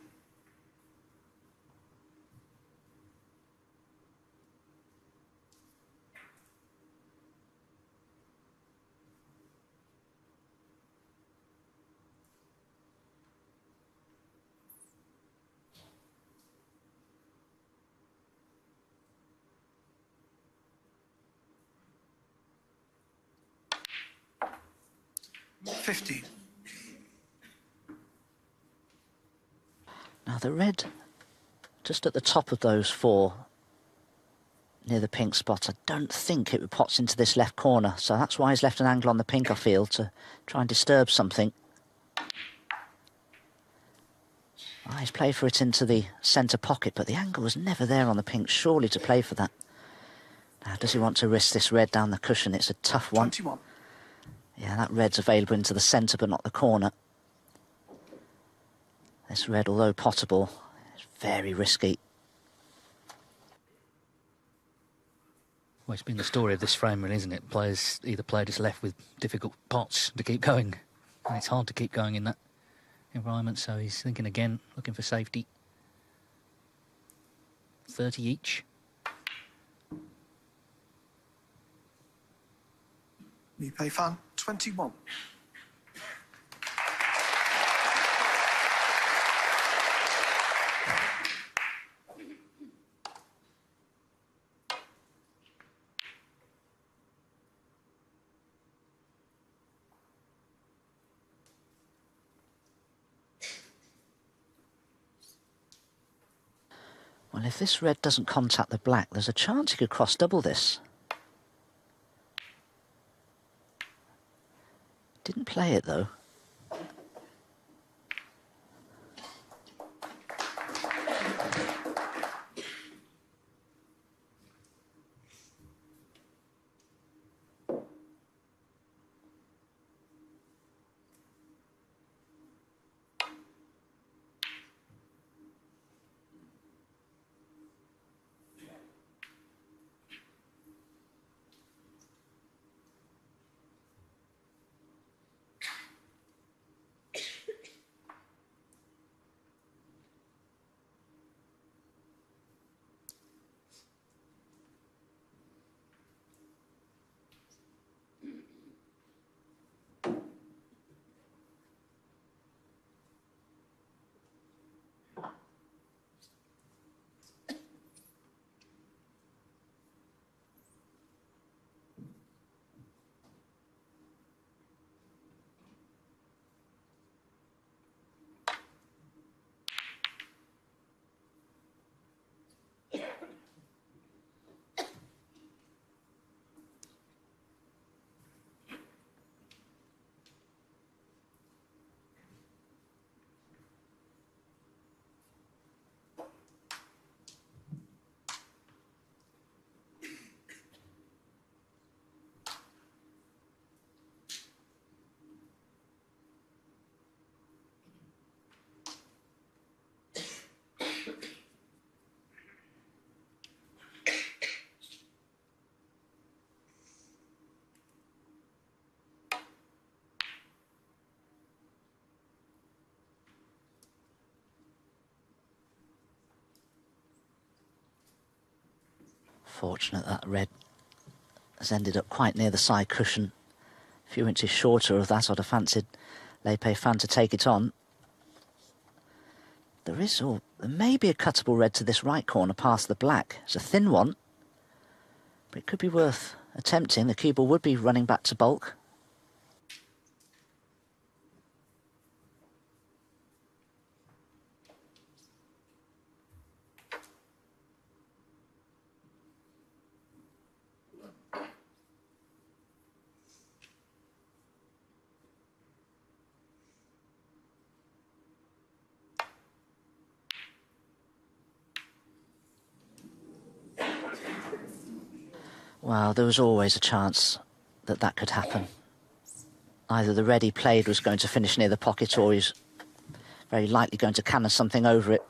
$50. Now the red, just at the top of those four, near the pink spot, I don't think it pots into this left corner, so that's why he's left an angle on the pink, I feel, to try and disturb something. Oh, he's played for it into the centre pocket, but the angle was never there on the pink, surely to play for that. Now, does he want to risk this red down the cushion? It's a tough one. 21. Yeah, that red's available into the centre, but not the corner. This red, although potable, is very risky. Well, it's been the story of this frame, really, isn't it? Either player just left with difficult pots to keep going. And it's hard to keep going in that environment, so he's thinking again, looking for safety. 30 each. Peifan, 21. Well, if this red doesn't contact the black, there's a chance he could cross double this. Didn't play it, though. Fortunate that red has ended up quite near the side cushion. A few inches shorter of that, I'd have fancied Peifan to take it on. There may be a cuttable red to this right corner past the black. It's a thin one, but it could be worth attempting. The cue ball would be running back to bulk. Well, there was always a chance that that could happen. Either the red he played was going to finish near the pocket, or he's very likely going to cannon something over it.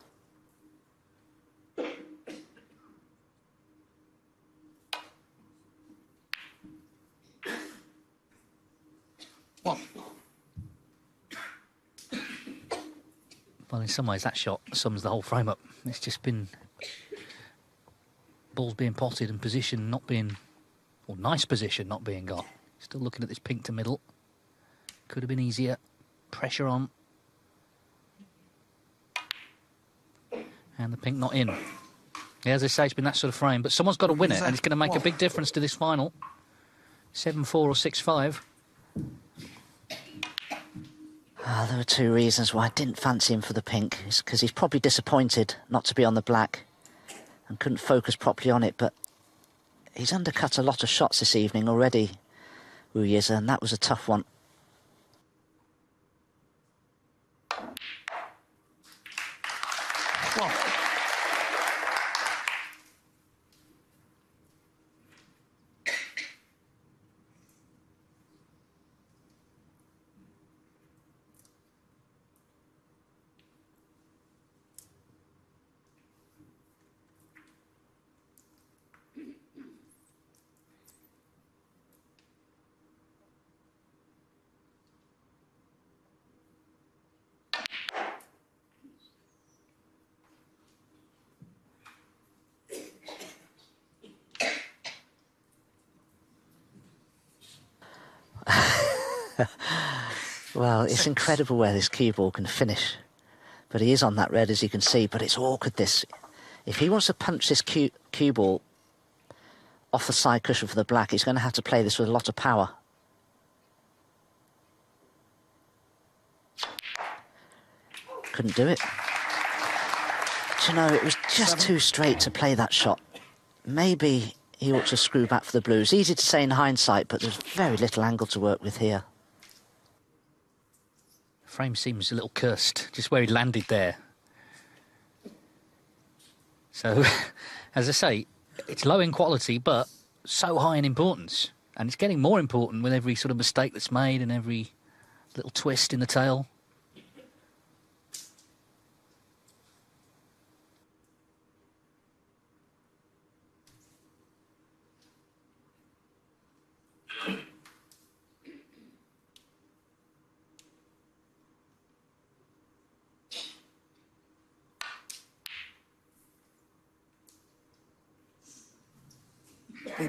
One. Well, in some ways, that shot sums the whole frame up. It's just been balls being potted and position not being, or nice position not being got. Still looking at this pink to middle. Could have been easier. Pressure on. And the pink not in. Yeah, as I say, it's been that sort of frame, but someone's got to win it, and it's going to make a big difference to this final. 7-4 or 6-5. There were two reasons why I didn't fancy him for the pink. It's because he's probably disappointed not to be on the black and couldn't focus properly on it, but he's undercut a lot of shots this evening already, Yize, and that was a tough one. One. Well, it's incredible where this cue ball can finish. But he is on that red, as you can see, but it's awkward, this. If he wants to punch this cue ball off the side cushion for the black, he's going to have to play this with a lot of power. Couldn't do it. Do you know, it was just too straight to play that shot. Maybe he ought to screw back for the blues. Easy to say in hindsight, but there's very little angle to work with here. Frame seems a little cursed, just where he landed there. So, as I say, it's low in quality, but so high in importance. And it's getting more important with every sort of mistake that's made and every little twist in the tail.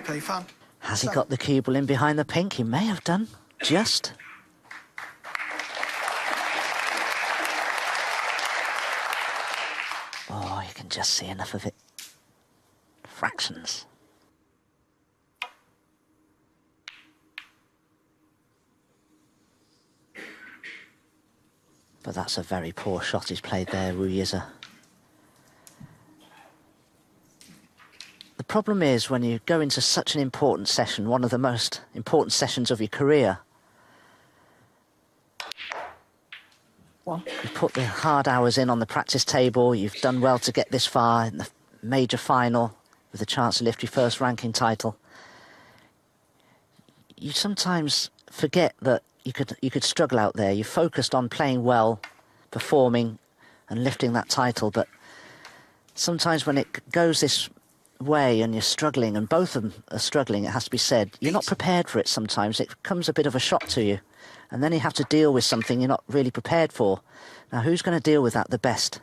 Peifan. Has he got the cue ball in behind the pink? He may have done, just. Oh, you can just see enough of it. Fractions. But that's a very poor shot he's played there, Yize. The problem is when you go into such an important session, one of the most important sessions of your career, you've put the hard hours in on the practice table, you've done well to get this far in the major final with a chance to lift your first ranking title. You sometimes forget that you could struggle out there. You're focused on playing well, performing and lifting that title, but sometimes when it goes this way and you're struggling, and both of them are struggling, it has to be said, you're not prepared for it sometimes. It comes a bit of a shock to you, and then you have to deal with something you're not really prepared for. Now, who's going to deal with that the best?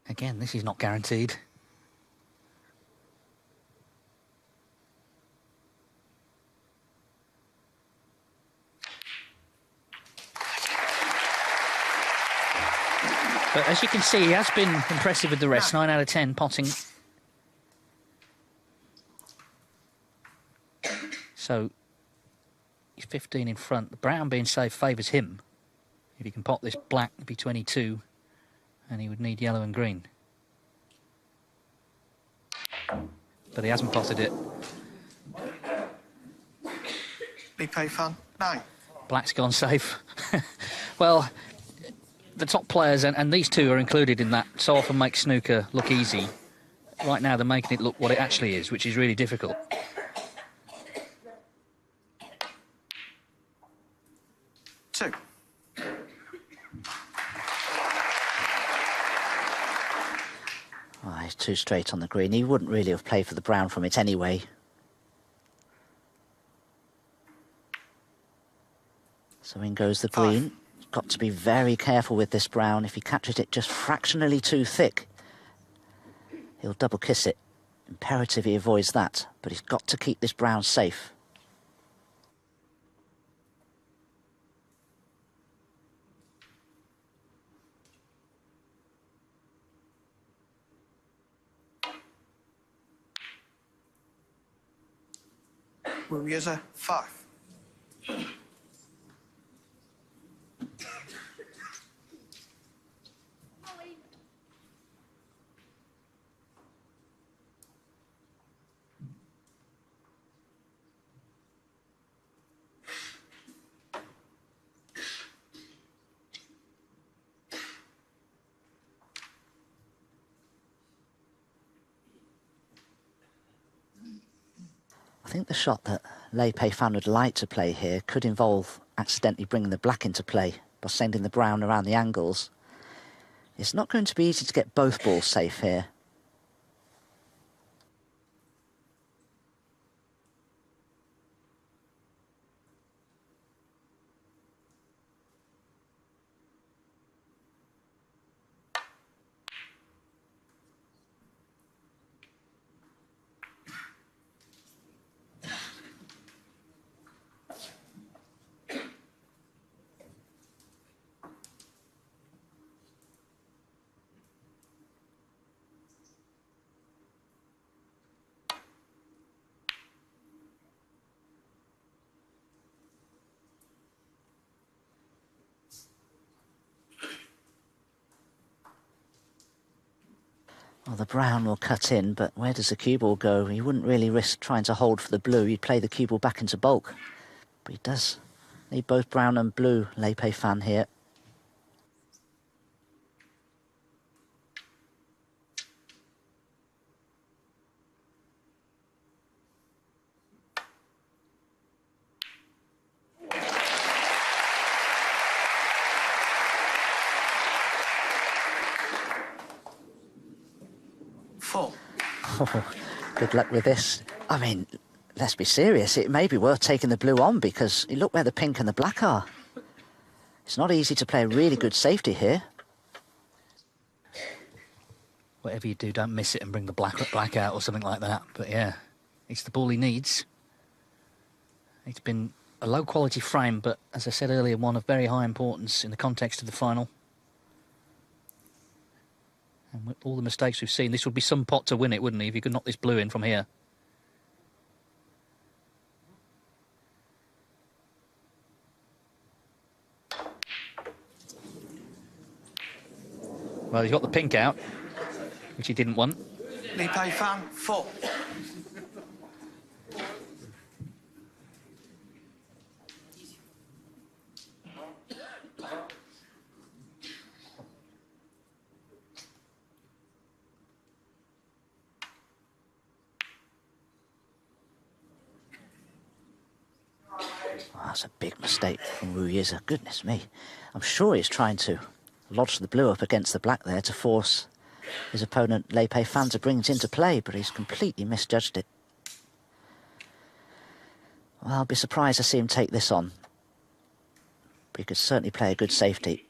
Again, this is not guaranteed. But as you can see, he has been impressive with the rest. 9 out of 10 potting. So he's 15 in front. The brown being safe favours him. If he can pot this black, it'd be 22, and he would need yellow and green. But he hasn't potted it. Peifan. 9. Black's gone safe. Well, the top players, and these two are included in that, so often make snooker look easy. Right now they're making it look what it actually is, which is really difficult. Two. Oh, he's too straight on the green. He wouldn't really have played for the brown from it anyway. So in goes the green. Got to be very careful with this brown. If he catches it just fractionally too thick, he'll double kiss it. Imperative he avoids that, but he's got to keep this brown safe. Yize. 5. I think the shot that Peifan would like to play here could involve accidentally bringing the black into play by sending the brown around the angles. It's not going to be easy to get both balls safe here. Well, the brown will cut in, but where does the cue ball go? He wouldn't really risk trying to hold for the blue. He'd play the cue ball back into bulk. But he does need both brown and blue, Le Peifan here. Oh, good luck with this. I mean, let's be serious. It may be worth taking the blue on because you look where the pink and the black are. It's not easy to play a really good safety here. Whatever you do, don't miss it and bring the black out or something like that. But yeah, it's the ball he needs. It's been a low-quality frame, but as I said earlier, one of very high importance in the context of the final. And with all the mistakes we've seen, this would be some pot to win it, wouldn't he, if you could knock this blue in from here. Well, he's got the pink out, which he didn't want. Le Peifan, 4. Oh, that's a big mistake from Yize. Goodness me. I'm sure he's trying to lodge the blue up against the black there to force his opponent Le Peifan to bring it into play, but he's completely misjudged it. Well, I'll be surprised to see him take this on. But he could certainly play a good safety.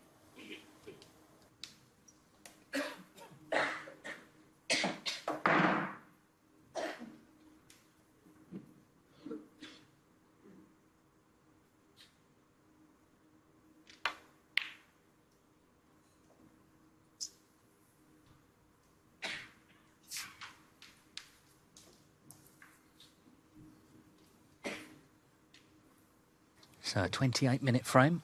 So a 28-minute frame,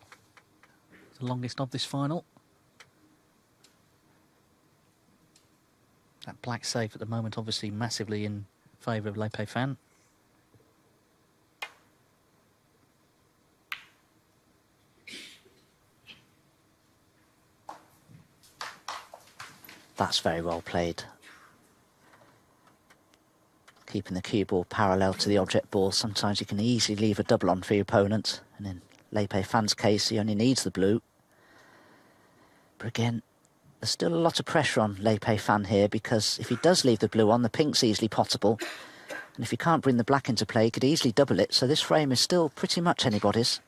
the longest of this final. That black safe at the moment obviously massively in favour of Le Peifan. That's very well played. Keeping the cue ball parallel to the object ball. Sometimes you can easily leave a double on for your opponent. And in Le Peifan's case, he only needs the blue. But again, there's still a lot of pressure on Le Peifan here because if he does leave the blue on, the pink's easily pottable. And if he can't bring the black into play, he could easily double it. So this frame is still pretty much anybody's.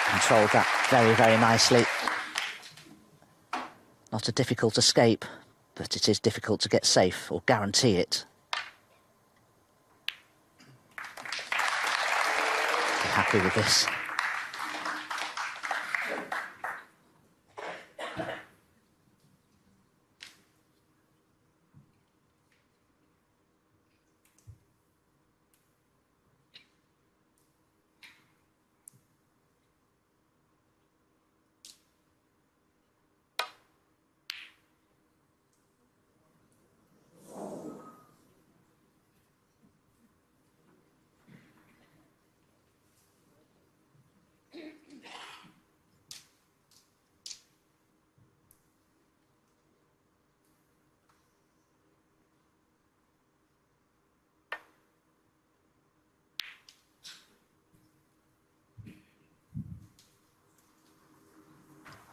Controlled that very, very nicely. Not a difficult escape, but it is difficult to get safe or guarantee it. Be happy with this.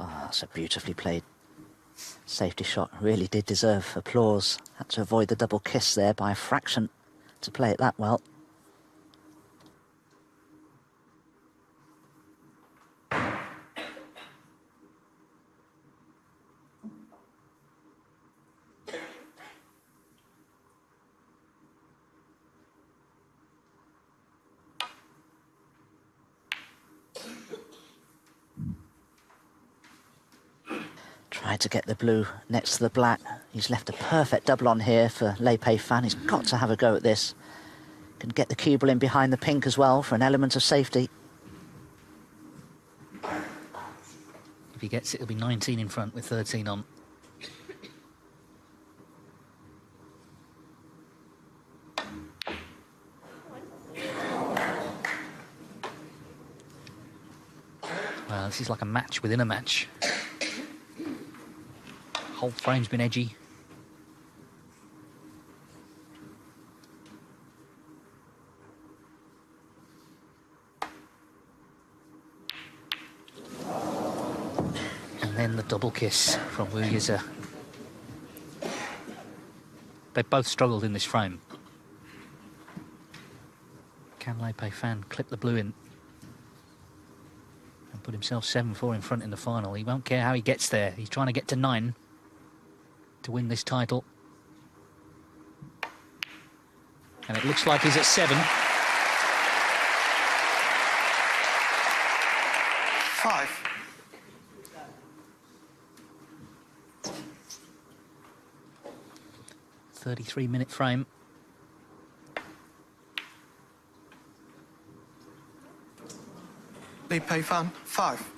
Oh, that's a beautifully played safety shot. Really did deserve applause. Had to avoid the double kiss there by a fraction to play it that well. to get the blue next to the black. He's left a perfect double on here for Le Peifan. He's got to have a go at this. Can get the cue ball in behind the pink as well for an element of safety. If he gets it, he'll be 19 in front with 13 on. Well, this is like a match within a match. Whole frame's been edgy. And then the double kiss from Yize. They both struggled in this frame. Can Le Peifan clip the blue in and put himself 7-4 in front in the final? He won't care how he gets there. He's trying to get to 9 to win this title. And it looks like he's at 7. 5. A 33-minute frame. Le Peifan, 5.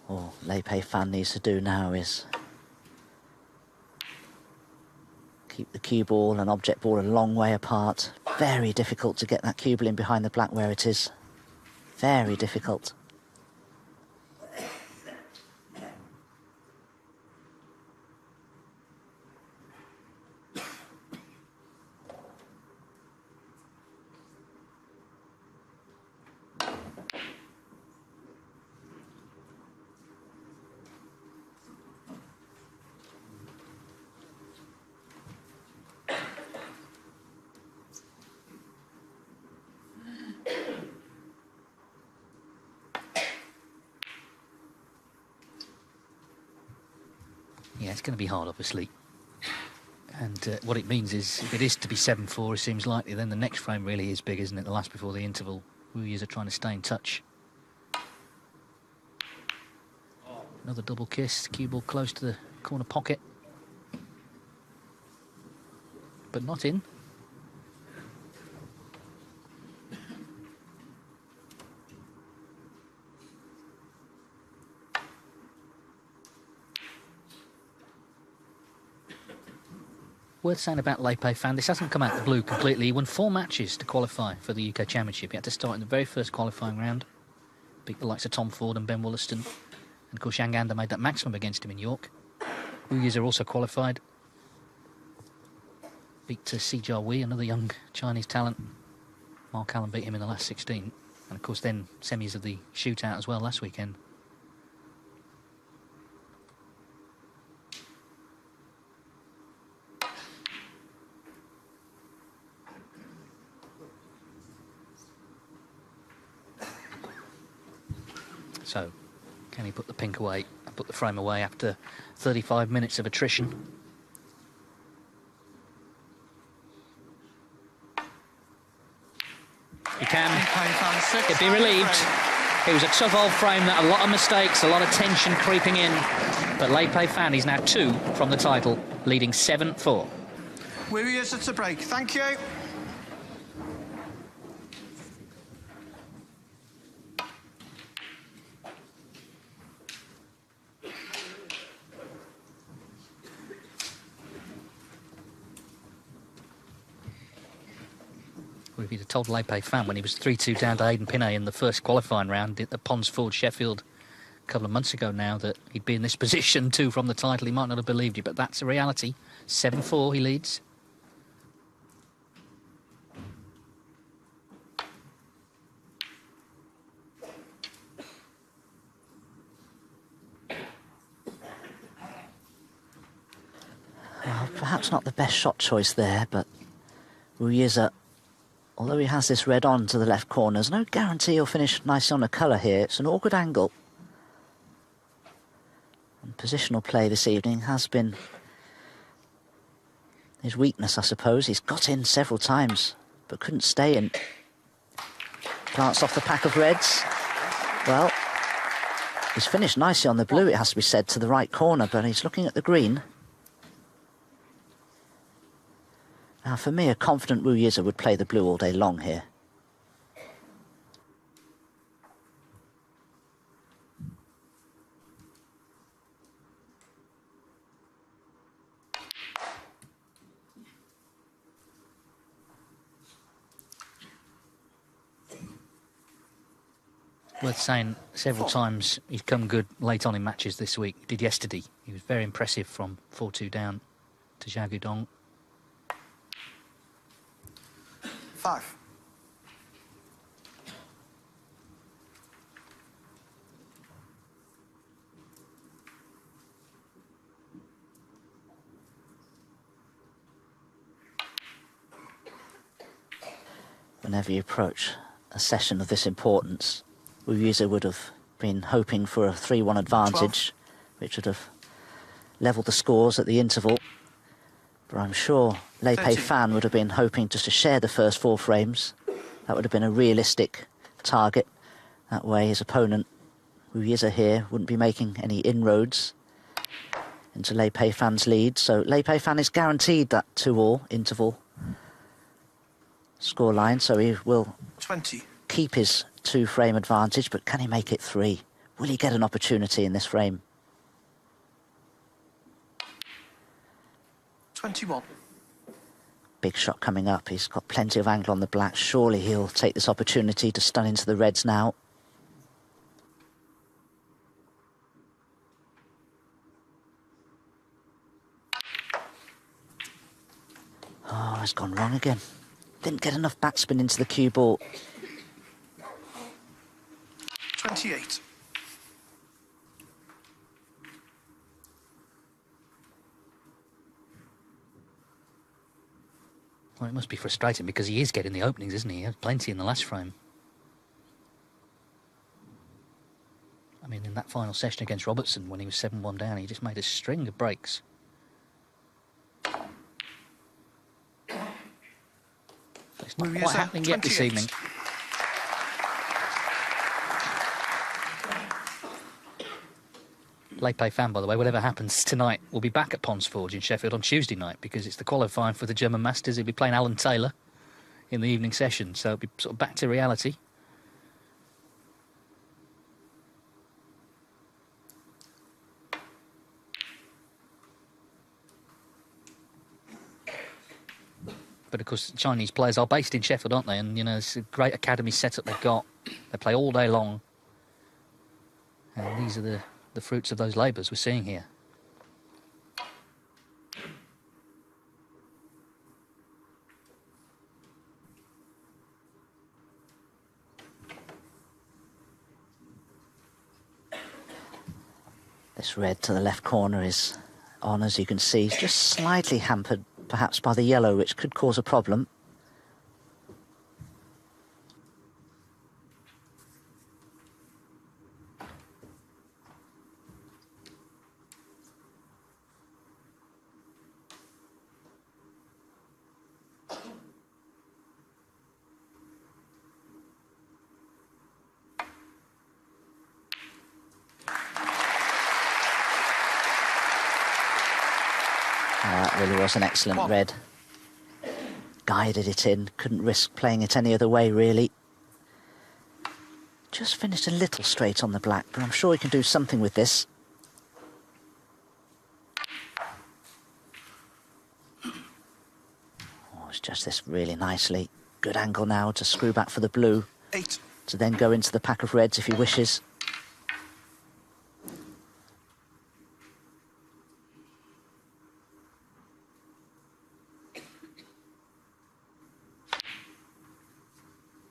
All Le Peifan needs to do now is keep the cue ball and object ball a long way apart. Very difficult to get that cue ball in behind the black where it is. Very difficult. Yeah, it's going to be hard, obviously. And what it means is, if it is to be 7-4, it seems likely, then the next frame really is big, isn't it? The last before the interval. Yize are trying to stay in touch. Another double kiss, cue ball close to the corner pocket. But not in. Worth saying about Le Peifan, this hasn't come out the blue completely. He won 4 matches to qualify for the UK Championship. He had to start in the very first qualifying round. Beat the likes of Tom Ford and Ben Wollaston. And of course, Yang Anda made that maximum against him in York. Yize also qualified. Beat Si Jiahui, another young Chinese talent. Mark Allen beat him in the last 16. And of course, then semis of the shootout as well last weekend. So, can he put the pink away and put the frame away after 35 minutes of attrition? He can. He'd be relieved. It was a tough old frame, that a lot of mistakes, a lot of tension creeping in. But Le Peifan is now 2 from the title, leading 7-4. Yize to break. Thank you. If he'd have told Le Peifan when he was 3-2 down to Aidan Pinney in the first qualifying round at the Ponds Ford Sheffield a couple of months ago now that he'd be in this position 2 from the title, he might not have believed you, but that's a reality. 7-4 he leads. Well, perhaps not the best shot choice there, but Yize although he has this red on to the left corner, there's no guarantee he'll finish nicely on the colour here. It's an awkward angle. And positional play this evening has been his weakness, I suppose. He's got in several times, but couldn't stay in. Glanced off the pack of reds. Well, he's finished nicely on the blue, it has to be said, to the right corner, but he's looking at the green. Now, for me, a confident Wu Yize would play the blue all day long here. Worth saying, several times he's come good late on in matches this week. He did yesterday. He was very impressive from 4-2 down to Zhao Guodong. 5. Whenever you approach a session of this importance, Wu Yize would have been hoping for a 3-1 advantage, 12. Which would have levelled the scores at the interval. But I'm sure Peifan would have been hoping just to share the first 4 frames. That would have been a realistic target. That way his opponent, Wu Yize here, wouldn't be making any inroads into Peifan's lead. So Peifan is guaranteed that 2-all interval scoreline, so he will 20. Keep his 2-frame advantage, but can he make it 3? Will he get an opportunity in this frame? 21. Big shot coming up. He's got plenty of angle on the black. Surely he'll take this opportunity to stun into the reds now. Oh, it's gone wrong again. Didn't get enough backspin into the cue ball. 28. Well, it must be frustrating because he is getting the openings, isn't he? He had plenty in the last frame. I mean, in that final session against Robertson, when he was 7-1 down, he just made a string of breaks. But it's not quite happening yet this evening. Peifan, by the way, whatever happens tonight, will be back at Ponds Forge in Sheffield on Tuesday night because it's the qualifying for the German Masters. He'll be playing Alan Taylor in the evening session, so it'll be sort of back to reality. But of course, Chinese players are based in Sheffield, aren't they? And, you know, it's a great academy setup they've got. They play all day long. And these are the fruits of those labours we're seeing here. This red to the left corner is on, as you can see, just slightly hampered perhaps by the yellow, which could cause a problem. That really was an excellent red. Guided it in, couldn't risk playing it any other way, really. Just finished a little straight on the black, but I'm sure he can do something with this. Oh, it's just this really nicely. Good angle now to screw back for the blue. 8. To then go into the pack of reds if he wishes.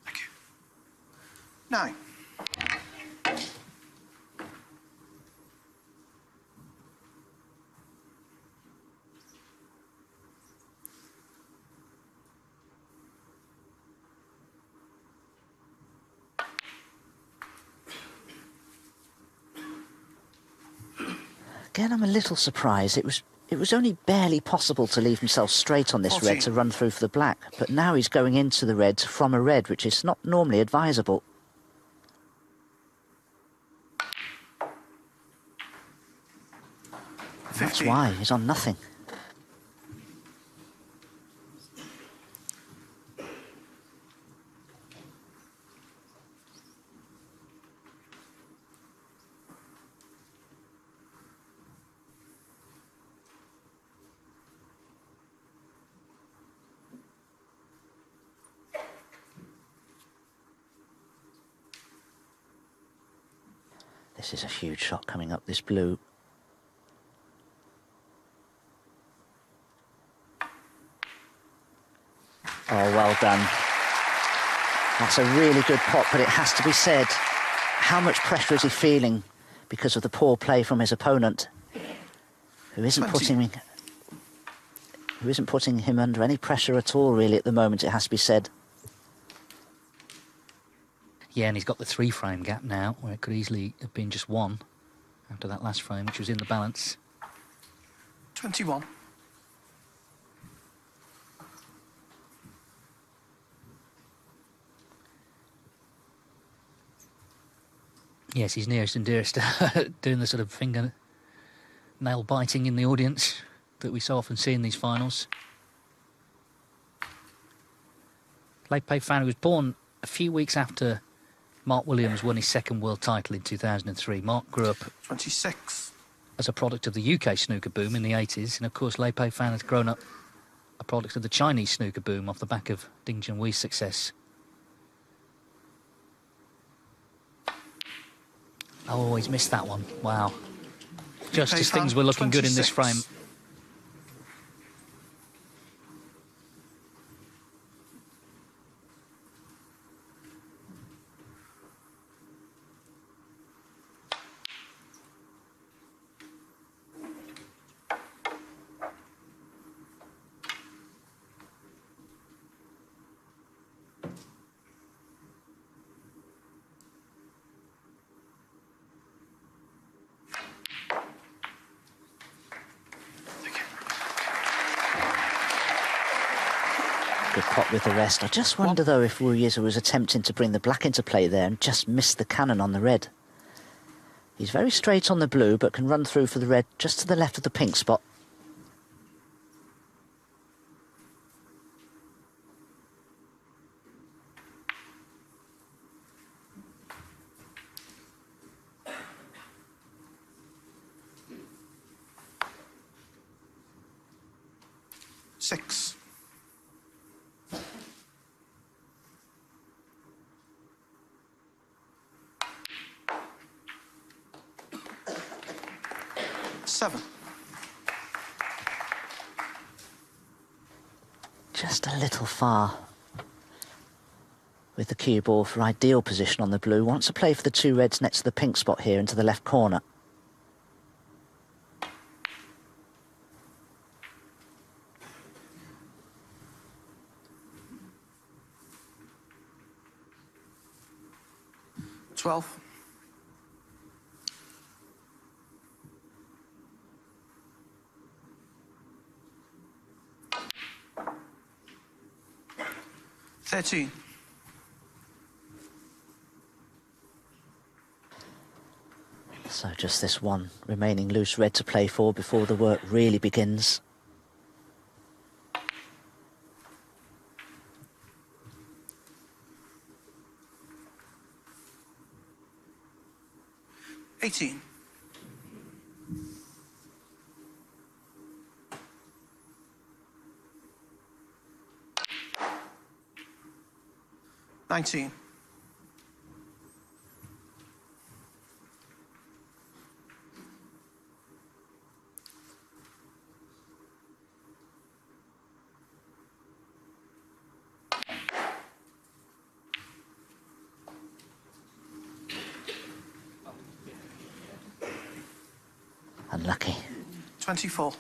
Thank you. 9. Again, I'm a little surprised. It was only barely possible to leave himself straight on this 14. red to run through for the black, but now he's going into the red from a red, which is not normally advisable. That's why he's on nothing. This is a huge shot coming up this blue. Oh, well done. That's a really good pot, but it has to be said, how much pressure is he feeling because of the poor play from his opponent, who isn't putting him under any pressure at all, really, at the moment, it has to be said. Yeah, and he's got the 3-frame gap now, where it could easily have been just 1 after that last frame, which was in the balance. 21. Yes, he's nearest and dearest doing the sort of finger nail biting in the audience that we so often see in these finals. Peifan was born a few weeks after Mark Williams won his second world title in 2003. Mark grew up 26. as a product of the UK snooker boom in the 80s, and of course Peifan has grown up a product of the Chinese snooker boom off the back of Ding Junhui's success. Oh, he's missed that one. Wow. Just as things were looking good in this frame. Good pot with the rest. I just wonder, though, if Yize was attempting to bring the black into play there and just missed the cannon on the red. He's very straight on the blue, but can run through for the red just to the left of the pink spot. Six. Seven. Just a little far with the cue ball for ideal position on the blue. Wants to play for the 2 reds next to the pink spot here into the left corner. Twelve. Thirteen. So just this one remaining loose red to play for before the work really begins. $18. 19. Unlucky. 24.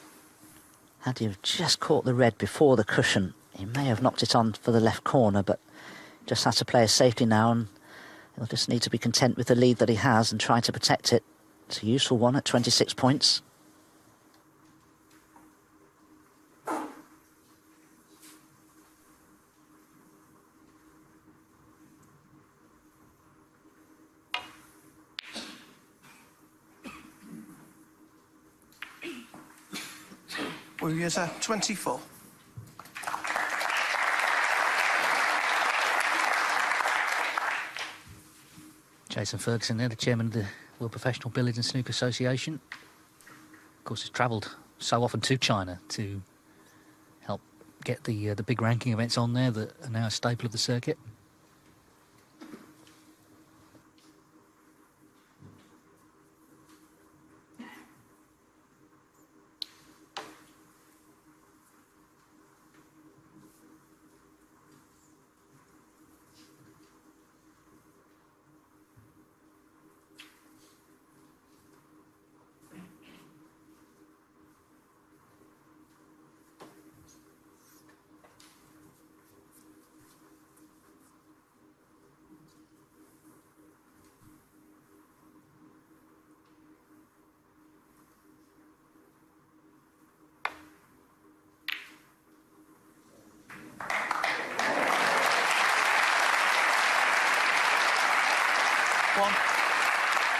Had he have just caught the red before the cushion, he may have knocked it on for the left corner, but just has to play a safety now, and he'll just need to be content with the lead that he has and try to protect it. It's a useful one at 26 points. Wu Yize, 24. Jason Ferguson there, the chairman of the World Professional Billiards and Snooker Association. Of course, has travelled so often to China to help get the big ranking events on there that are now a staple of the circuit.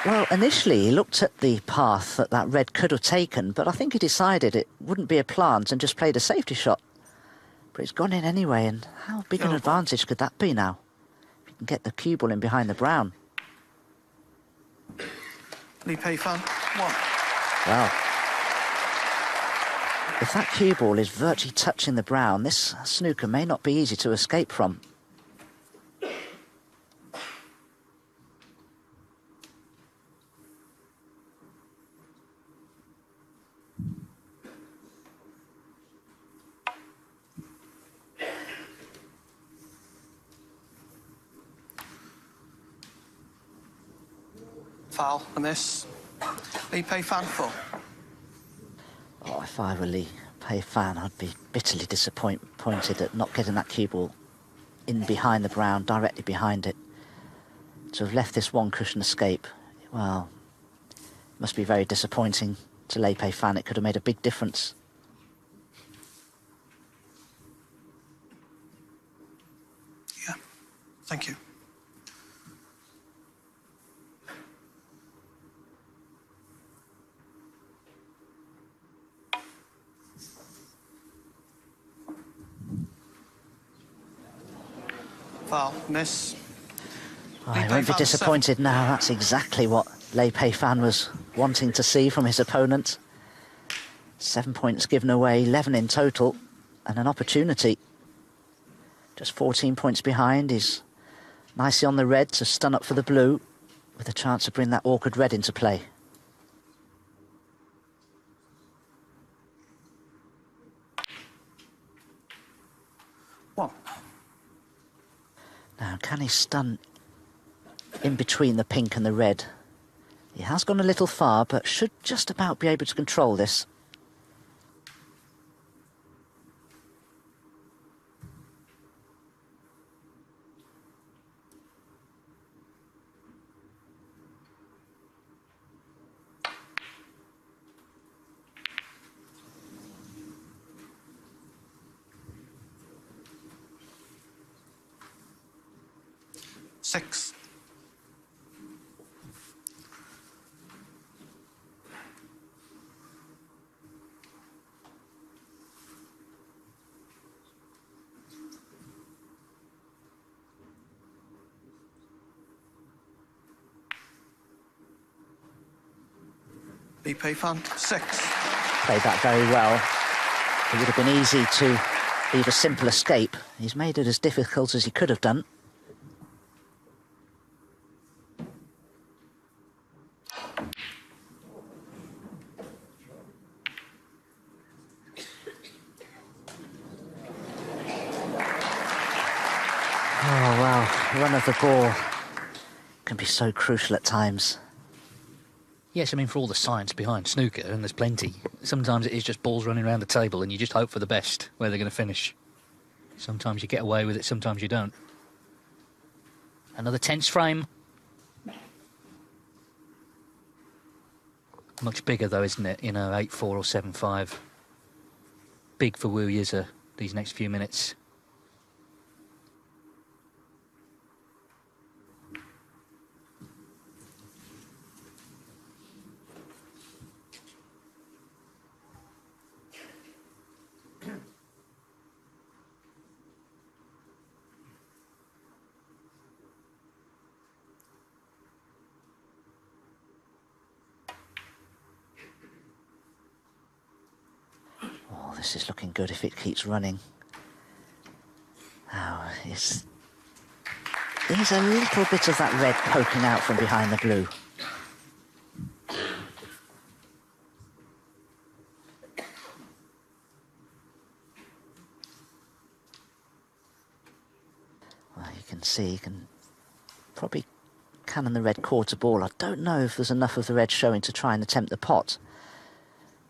Well, initially he looked at the path that that red could have taken, but I think he decided it wouldn't be a plant and just played a safety shot. But it's gone in anyway, and how big an advantage could that be now? If you can get the cue ball in behind the brown. Peifan, 1. Well, if that cue ball is virtually touching the brown, this snooker may not be easy to escape from. Foul, a miss. Peifan, 4. Oh, if I were Peifan, I'd be bitterly disappointed at not getting that cue ball in behind the brown, directly behind it. To have left this one cushion escape, well, it must be very disappointing to Peifan. It could have made a big difference. Yeah, thank you. Foul, miss. Oh, he won't be disappointed now. That's exactly what Peifan was wanting to see from his opponent. 7 points given away, 11 in total, and an opportunity. Just 14 points behind. He's nicely on the red to stun up for the blue, with a chance to bring that awkward red into play. One. Now, can he stun in between the pink and the red? He has gone a little far, but should just about be able to control this. Six. Peifan, 6. Played that very well. It would have been easy to leave a simple escape. He's made it as difficult as he could have done. Oh, wow. Run of the ball can be so crucial at times. Yes, I mean, for all the science behind snooker, and there's plenty, sometimes it is just balls running around the table and you just hope for the best where they're going to finish. Sometimes you get away with it, sometimes you don't. Another tense frame. Much bigger, though, isn't it? You know, 8-4 or 7-5. Big for Wu Yize these next few minutes. this is looking good if it keeps running. Oh, there's a little bit of that red poking out from behind the blue. Well, you can see, you can probably cannon the red quarter ball. I don't know if there's enough of the red showing to try and attempt the pot.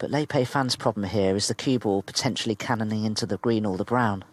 But Lei Peifan's problem here is the cue ball potentially cannoning into the green or the brown.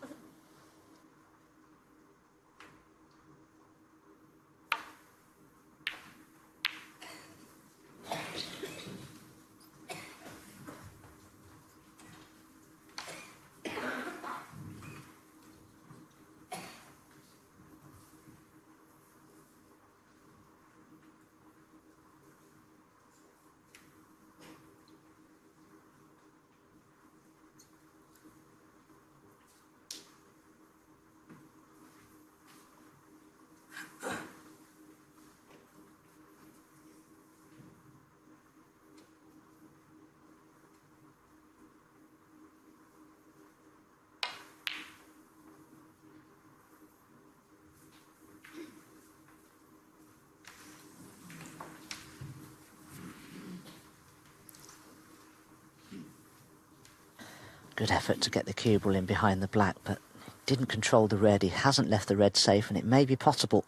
Good effort to get the cue ball in behind the black, but didn't control the red. He hasn't left the red safe, and it may be potable.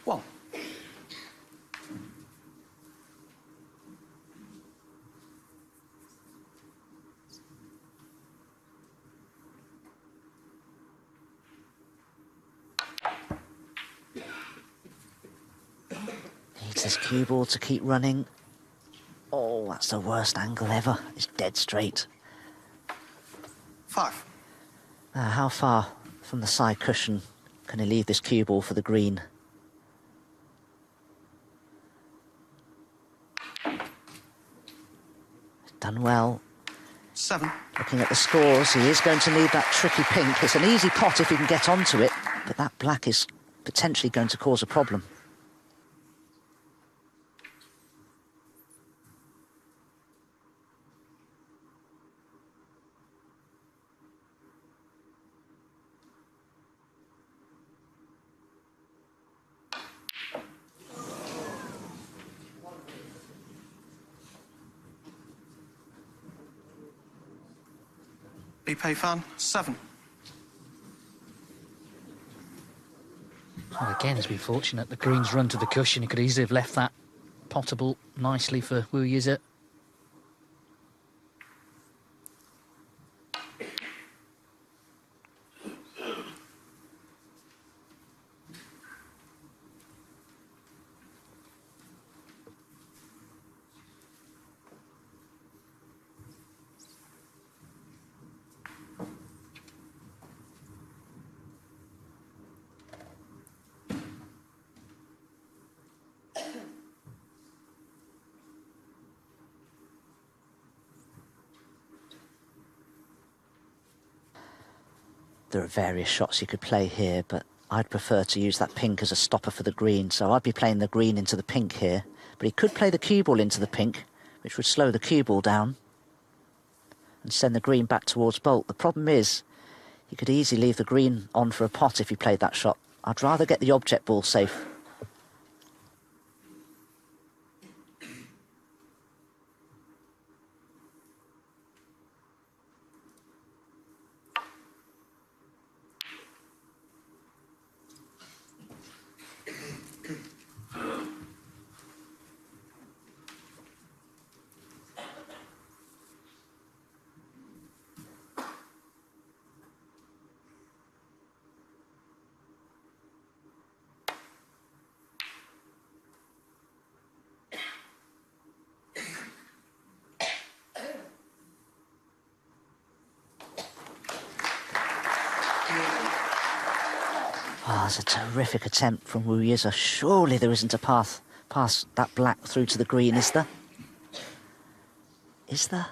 One. Needs this cue ball to keep running. Oh, that's the worst angle ever. It's dead straight. 5. Now, how far from the side cushion can he leave this cue ball for the green? Done well. 7. Looking at the scores, he is going to need that tricky pink. It's an easy pot if he can get onto it, but that black is potentially going to cause a problem. Peifan, 7. Well, again, he's been fortunate. The green's run to the cushion. He could easily have left that potable nicely for Wu Yize. There are various shots you could play here, but I'd prefer to use that pink as a stopper for the green, so I'd be playing the green into the pink here. But he could play the cue ball into the pink, which would slow the cue ball down and send the green back towards baulk. The problem is, he could easily leave the green on for a pot if he played that shot. I'd rather get the object ball safe. Oh, it's a terrific attempt from Wu Yize. Surely there isn't a path past that black through to the green, is there? Is there?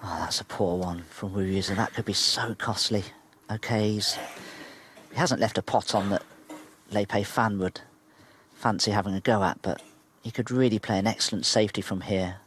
Oh, that's a poor one from Yize, and that could be so costly. Okay, he hasn't left a pot on that Peifan would fancy having a go at, but he could really play an excellent safety from here.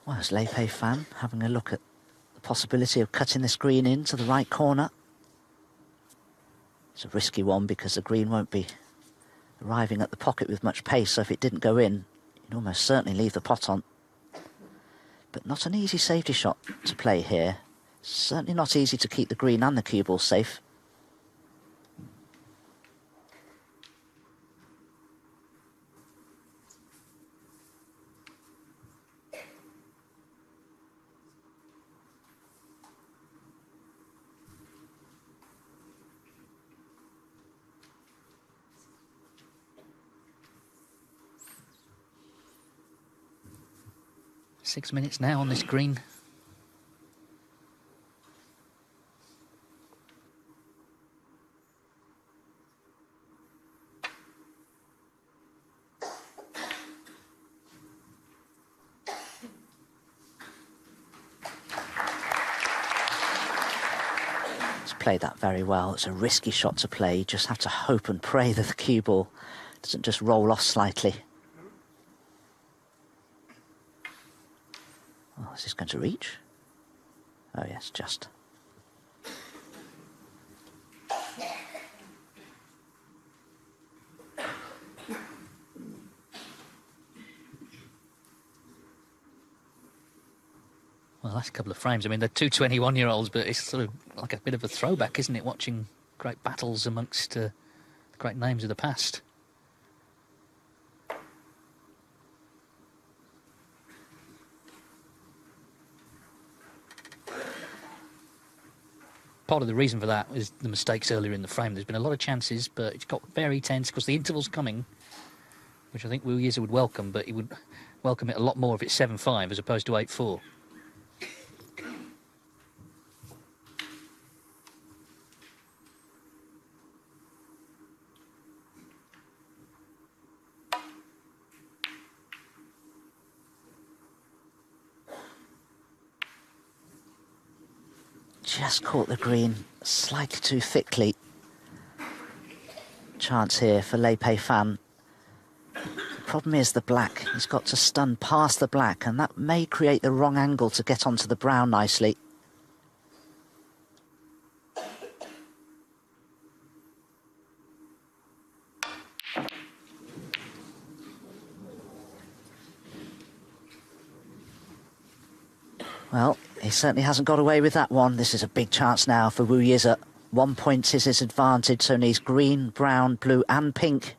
Well, it's Peifan having a look at the possibility of cutting this green into the right corner. It's a risky one because the green won't be arriving at the pocket with much pace, so if it didn't go in, you'd almost certainly leave the pot on. But not an easy safety shot to play here. Certainly not easy to keep the green and the cue ball safe. Six minutes now on this green. He's played that very well. It's a risky shot to play. You just have to hope and pray that the cue ball doesn't just roll off slightly. Oh, is this going to reach? Oh yes, just. Well, last couple of frames, I mean, they're two 21-year-olds, but it's sort of like a bit of a throwback, isn't it, watching great battles amongst the great names of the past. Part of the reason for that is the mistakes earlier in the frame. There's been a lot of chances, but it's got very tense because the interval's coming, which I think Yize would welcome, but he would welcome it a lot more if it's 7-5 as opposed to 8-4. just caught the green slightly too thickly. Chance here for Peifan. The problem is the black. He's got to stun past the black, and that may create the wrong angle to get onto the brown nicely. Well, he certainly hasn't got away with that one. This is a big chance now for Yize. 1 point is his advantage, so needs green, brown, blue and pink.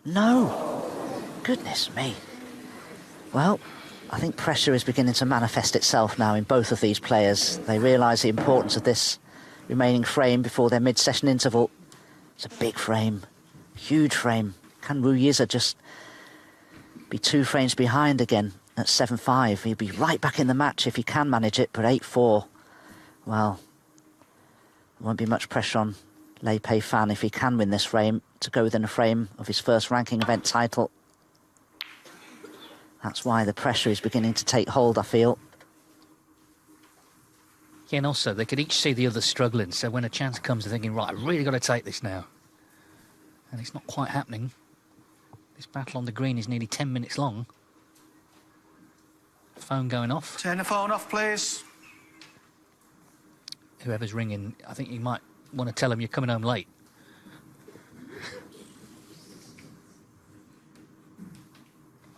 No! Goodness me. Well, I think pressure is beginning to manifest itself now in both of these players. They realise the importance of this remaining frame before their mid-session interval. It's a big frame, huge frame. Can Yize just be 2 frames behind again at 7-5? He'll be right back in the match if he can manage it, but 8-4. Well, there won't be much pressure on Peifan if he can win this frame to go within a frame of his first ranking event title. That's why the pressure is beginning to take hold, I feel. Yeah, and also they could each see the other struggling, so when a chance comes, they're thinking, right, I've really got to take this now. And it's not quite happening. This battle on the green is nearly 10 minutes long. Phone going off. Turn the phone off, please. Whoever's ringing, I think you might want to tell him you're coming home late.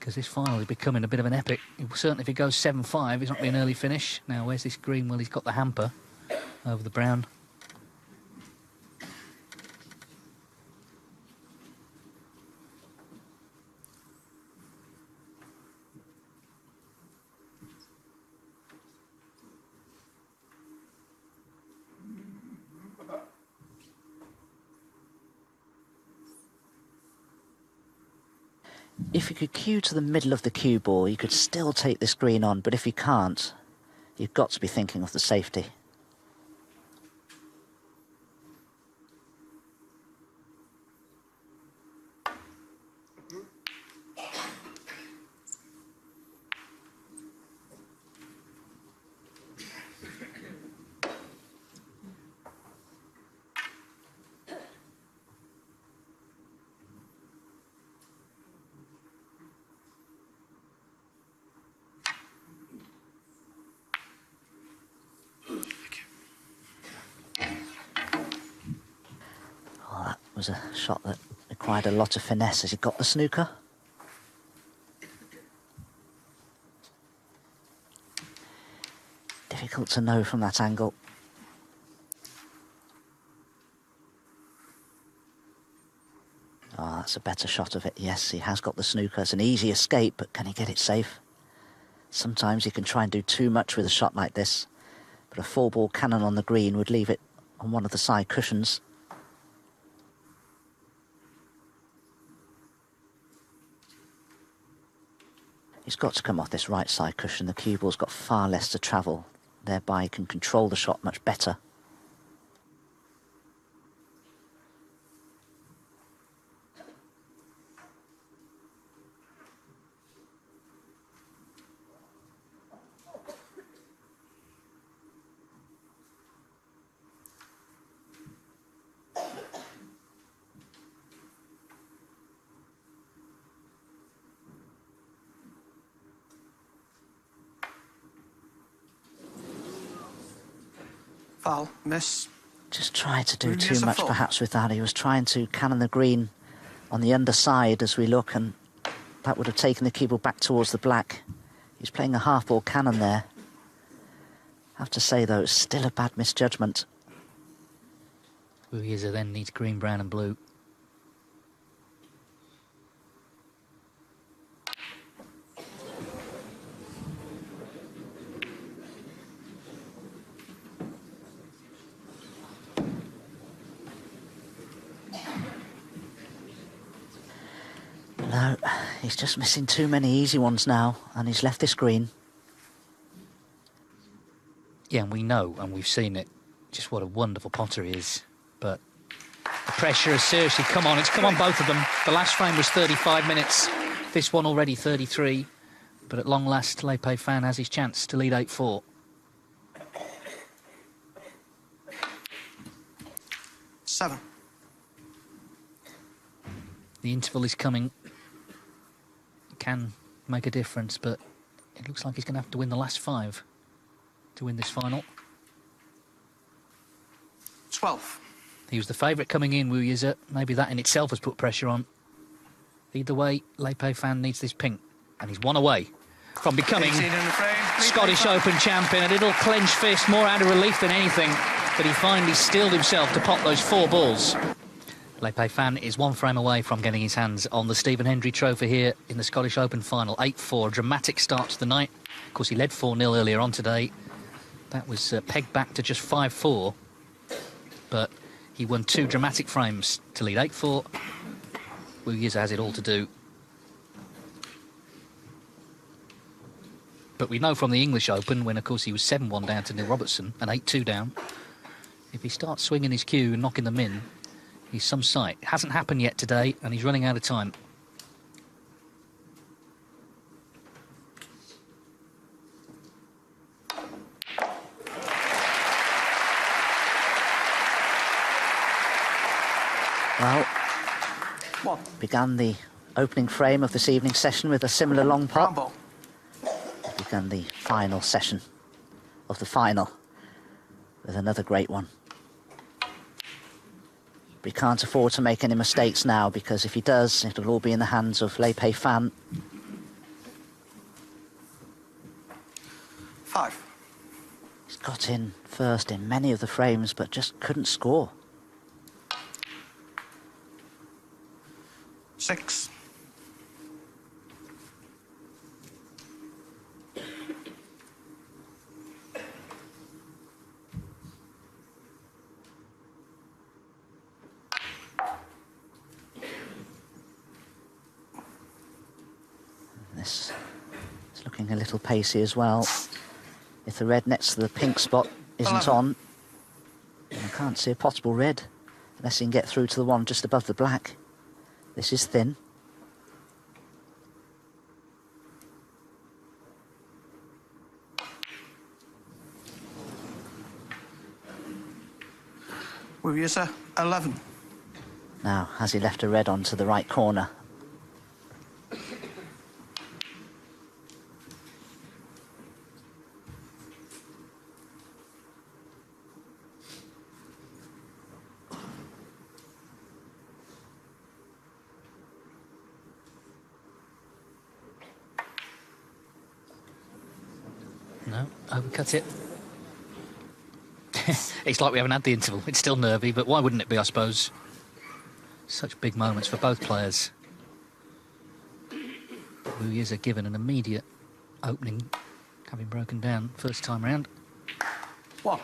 Because this final is becoming a bit of an epic. Certainly if he goes 7-5, it's not be an early finish. Now, where's this green? Well, he's got the hamper over the brown. If you could cue to the middle of the cue ball, you could still take this green on, but if you can't, you've got to be thinking of the safety. Was a shot that required a lot of finesse as he got the snooker. Difficult to know from that angle. Oh, that's a better shot of it. Yes, he has got the snooker. It's an easy escape, but can he get it safe? Sometimes you can try and do too much with a shot like this, but a 4-ball cannon on the green would leave it on one of the side cushions. He's got to come off this right side cushion. The cue ball's got far less to travel, thereby he can control the shot much better. Foul, miss. Just tried to do too much perhaps with that. He was trying to cannon the green on the underside as we look, and that would have taken the cue ball back towards the black. He's playing a half-ball cannon there. I have to say, though, it's still a bad misjudgment. Yize then needs green, brown and blue. No, he's just missing too many easy ones now, and he's left this green. Yeah, and we know, and we've seen it, just what a wonderful potter he is. But the pressure has seriously come on. It's come on both of them. The last frame was 35 minutes. This one already 33. But at long last, Peifan has his chance to lead 8-4. Seven. The interval is coming. Can make a difference, but it looks like he's going to have to win the last 5 to win this final. 12. He was the favourite coming in, Wu Yize. Maybe that in itself has put pressure on. Either way, Peifan needs this pink, and he's one away from becoming 18 in the frame. Scottish Open champion. A little clenched fist, more out of relief than anything, but he finally steeled himself to pot those 4 balls. Peifan is 1 frame away from getting his hands on the Stephen Hendry Trophy here in the Scottish Open final. 8-4, dramatic start to the night. Of course, he led 4-0 earlier on today. That was pegged back to just 5-4, but he won 2 dramatic frames to lead 8-4. Wu Yize has it all to do. But we know from the English Open, when, of course, he was 7-1 down to Neil Robertson and 8-2 down, if he starts swinging his cue and knocking them in, he's some sight. It hasn't happened yet today, and he's running out of time. Well, 1. began the opening frame of this evening's session with a similar long Brown pot. ball. Began the final session of the final with another great one. But he can't afford to make any mistakes now, because if he does, it'll all be in the hands of Peifan. 5. He's got in first in many of the frames, but just couldn't score. 6. This is looking a little pacey as well. If the red next to the pink spot isn't 11. on, then I can't see a possible red unless he can get through to the one just above the black. This is thin. Wu Yize, 11. Now, has he left a red onto the right corner? No, overcut it. It's like we haven't had the interval. It's still nervy, but why wouldn't it be, I suppose? Such big moments for both players. Wu Yize given an immediate opening, having broken down first time round. 1.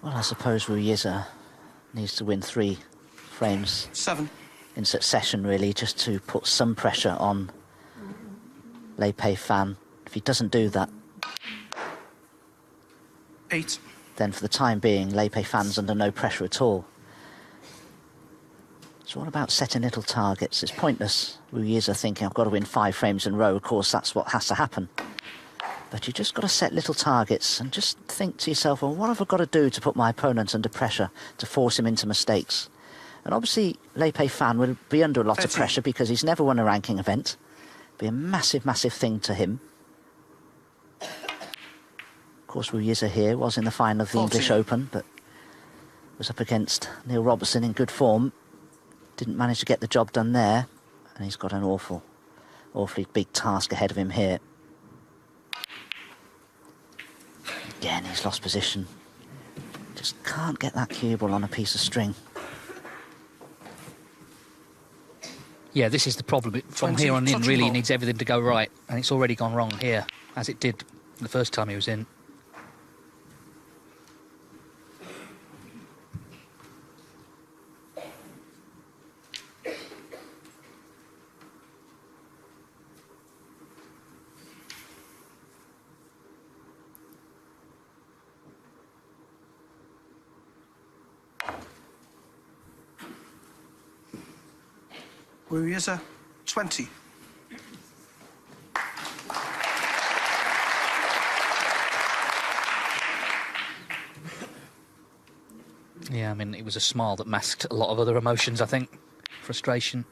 Well, I suppose Wu Yize needs to win 3 frames 7. in succession, really, just to put some pressure on Peifan. If he doesn't do that, 8. then for the time being, Peifan's under no pressure at all. So what about setting little targets? It's pointless. Wu Yize thinking, I've got to win 5 frames in a row. Of course, that's what has to happen. But you just got to set little targets and just think to yourself, well, what have I got to do to put my opponent under pressure, to force him into mistakes? And obviously, Peifan will be under a lot of 13. pressure because he's never won a ranking event. Be a massive, massive thing to him. Of course, Wu Yize here was in the final of the 14. English Open, but was up against Neil Robertson in good form. Didn't manage to get the job done there, and he's got an awfully big task ahead of him here. Again, he's lost position. Just can't get that cue ball on a piece of string. Yeah, this is the problem. From 20, here on in, touch really, ball. he needs everything to go right, and it's already gone wrong here, as it did the first time he was in. Wu Yize, 20. Yeah, I mean, it was a smile that masked a lot of other emotions, I think. Frustration.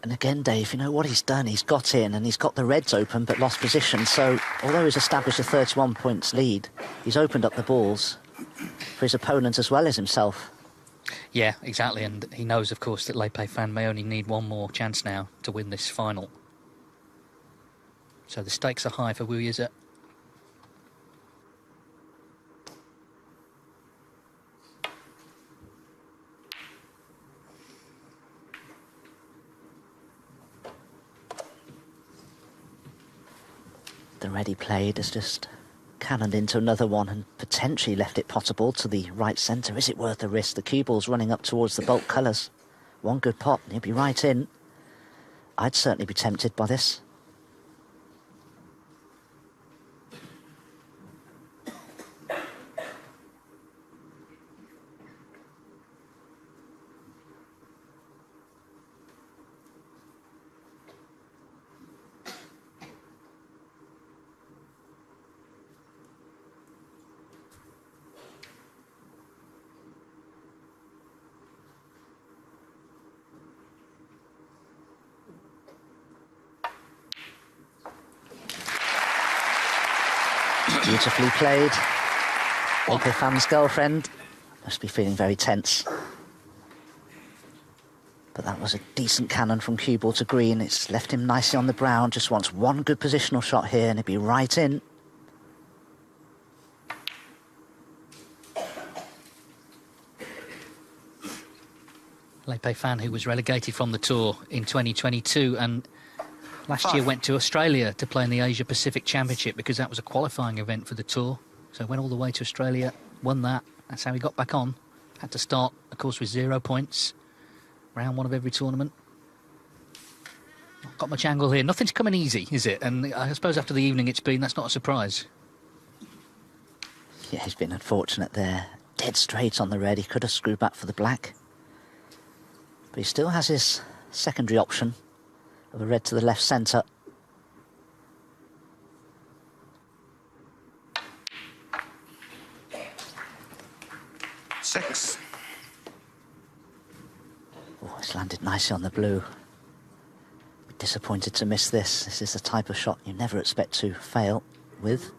And again, Dave, you know what he's done? He's got in and he's got the reds open but lost position. So although he's established a 31 points lead, he's opened up the balls for his opponent as well as himself. Yeah, exactly. And he knows, of course, that Peifan may only need one more chance now to win this final. So the stakes are high for Wu Yize. The red he played has just cannoned into another one and potentially left it potable to the right centre. Is it worth the risk? The cue ball's running up towards the bulk colours. One good pot and he'll be right in. I'd certainly be tempted by this. Beautifully played. Peifan's girlfriend must be feeling very tense. But that was a decent cannon from cue ball to green. It's left him nicely on the brown. Just wants one good positional shot here and he'd be right in. Peifan, who was relegated from the tour in 2022 and last year went to Australia to play in the Asia Pacific Championship because that was a qualifying event for the tour. So went all the way to Australia, won that. That's how he got back on. Had to start, of course, with 0 points. Round one of every tournament. Not got much angle here. Nothing's coming easy, is it? And I suppose after the evening it's been, that's not a surprise. Yeah, he's been unfortunate there. Dead straight on the red. He could have screwed back for the black. But he still has his secondary option of a red to the left centre. Six. Oh, it's landed nicely on the blue. Disappointed to miss this. This is the type of shot you never expect to fail with.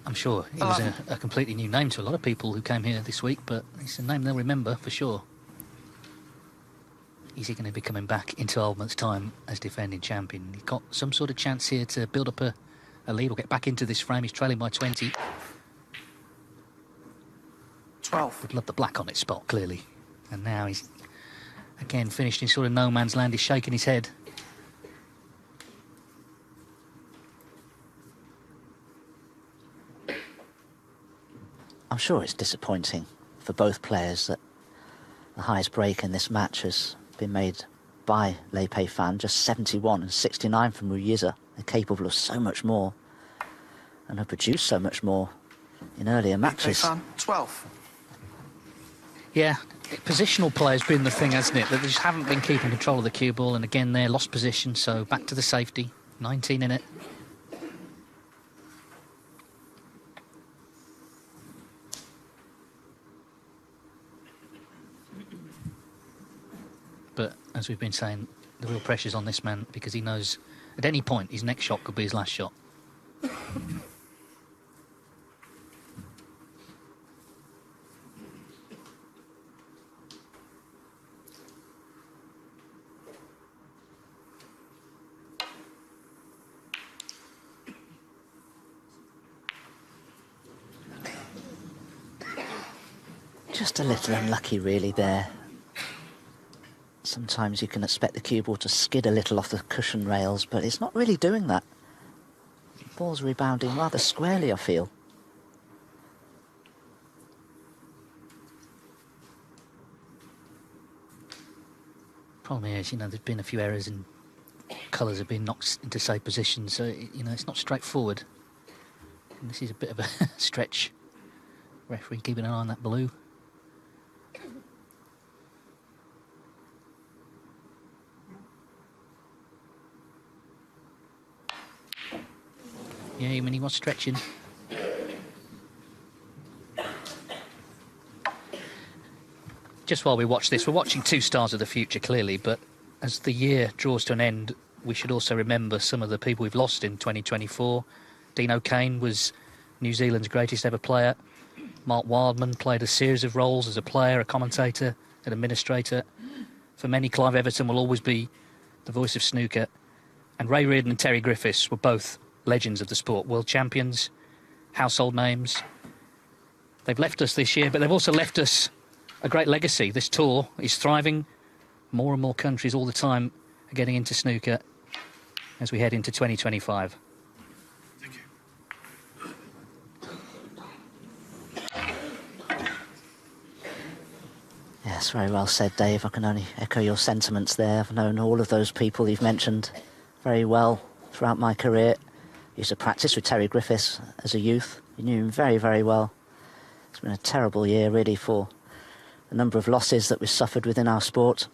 I'm sure he was a completely new name to a lot of people who came here this week, but it's a name they'll remember for sure. Is he going to be coming back in 12 months' time as defending champion? He's got some sort of chance here to build up a lead or get back into this frame. He's trailing by 20. 12. Would love the black on its spot, clearly. And now he's, again, finished in sort of no man's land. He's shaking his head. I'm sure it's disappointing for both players that the highest break in this match has been made by Peifan, just 71 and 69 from Wu Yize. They're capable of so much more and have produced so much more in earlier matches. Peifan, 12. Yeah, positional play has been the thing, hasn't it? That they just haven't been keeping control of the cue ball, and again, they're lost position, so back to the safety. 19 in it. But as we've been saying, the real pressure's on this man because he knows at any point his next shot could be his last shot. Just a little unlucky really there. Sometimes you can expect the cue ball to skid a little off the cushion rails, but it's not really doing that. The ball's rebounding rather squarely, I feel. Problem is, you know, there's been a few errors and colours have been knocked into safe positions, so, you know, it's not straightforward. And this is a bit of a stretch. Referee keeping an eye on that blue. Yeah, I mean, he was stretching. Just while we watch this, we're watching two stars of the future, clearly, but as the year draws to an end, we should also remember some of the people we've lost in 2024. Dean O'Kane was New Zealand's greatest ever player. Mark Wildman played a series of roles as a player, a commentator, an administrator. For many, Clive Everton will always be the voice of snooker. And Ray Reardon and Terry Griffiths were both legends of the sport, world champions, household names. They've left us this year, but they've also left us a great legacy. This tour is thriving. More and more countries all the time are getting into snooker as we head into 2025. Thank you. Yes, very well said, Dave. I can only echo your sentiments there. I've known all of those people you've mentioned very well throughout my career. I used to practice with Terry Griffiths as a youth. You knew him very, very well. It's been a terrible year, really, for the number of losses that we've suffered within our sport.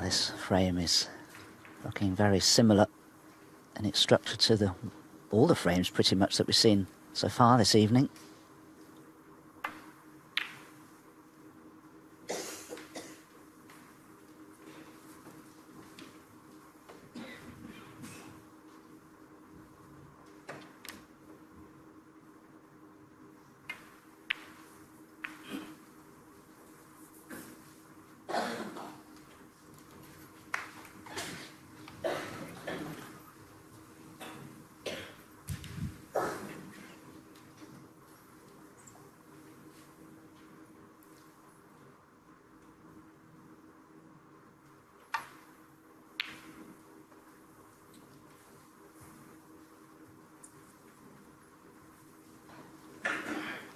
This frame is looking very similar in its structure to all the frames pretty much that we've seen so far this evening.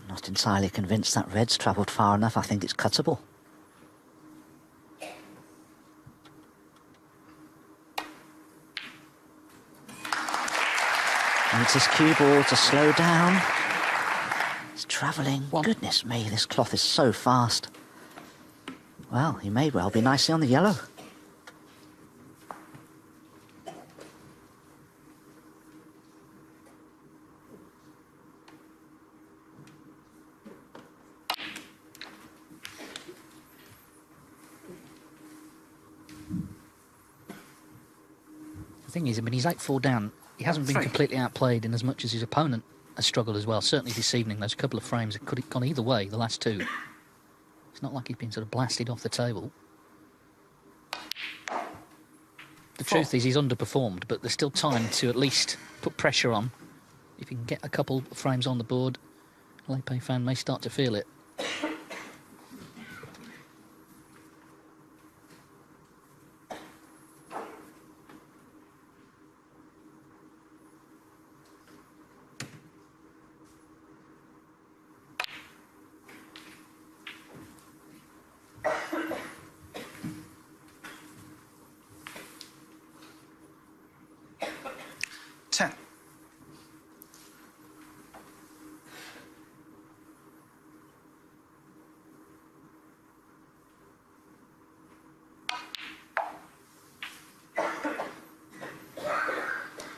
Not entirely convinced that red's travelled far enough. I think it's cuttable. Needs his cue ball to slow down. It's travelling. Goodness me, this cloth is so fast. Well, he may well be nicely on the yellow. The thing is, I mean, he's 8-4 down. He hasn't been completely outplayed in as much as his opponent has struggled as well. Certainly this evening, those couple of frames that could have gone either way, the last two. It's not like he's been sort of blasted off the table. The truth is he's underperformed, but there's still time to at least put pressure on. If he can get a couple of frames on the board, Peifan may start to feel it.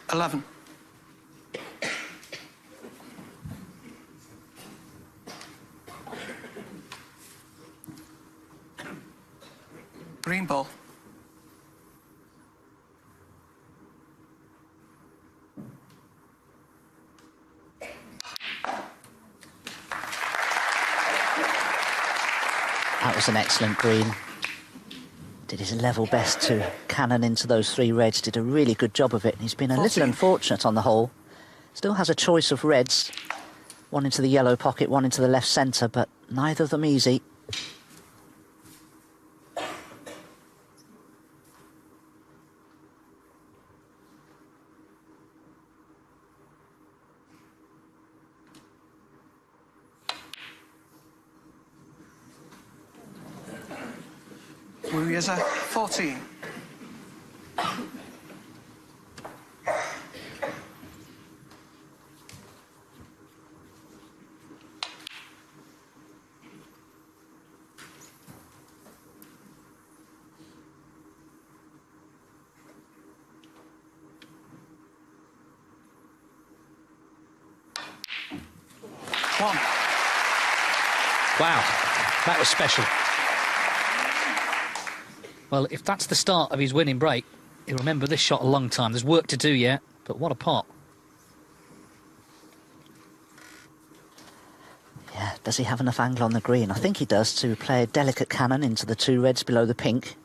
$11. Green ball. That was an excellent green. Did his level best to cannon into those 3 reds, did a really good job of it. He's been a little unfortunate on the hole. Still has a choice of reds, one into the yellow pocket, one into the left centre, but neither of them easy. Yize, 14. One. Wow, that was special. Well, if that's the start of his winning break, he'll remember this shot a long time. There's work to do yet, but what a pot. Yeah, does he have enough angle on the green? I think he does, to play a delicate cannon into the 2 reds below the pink.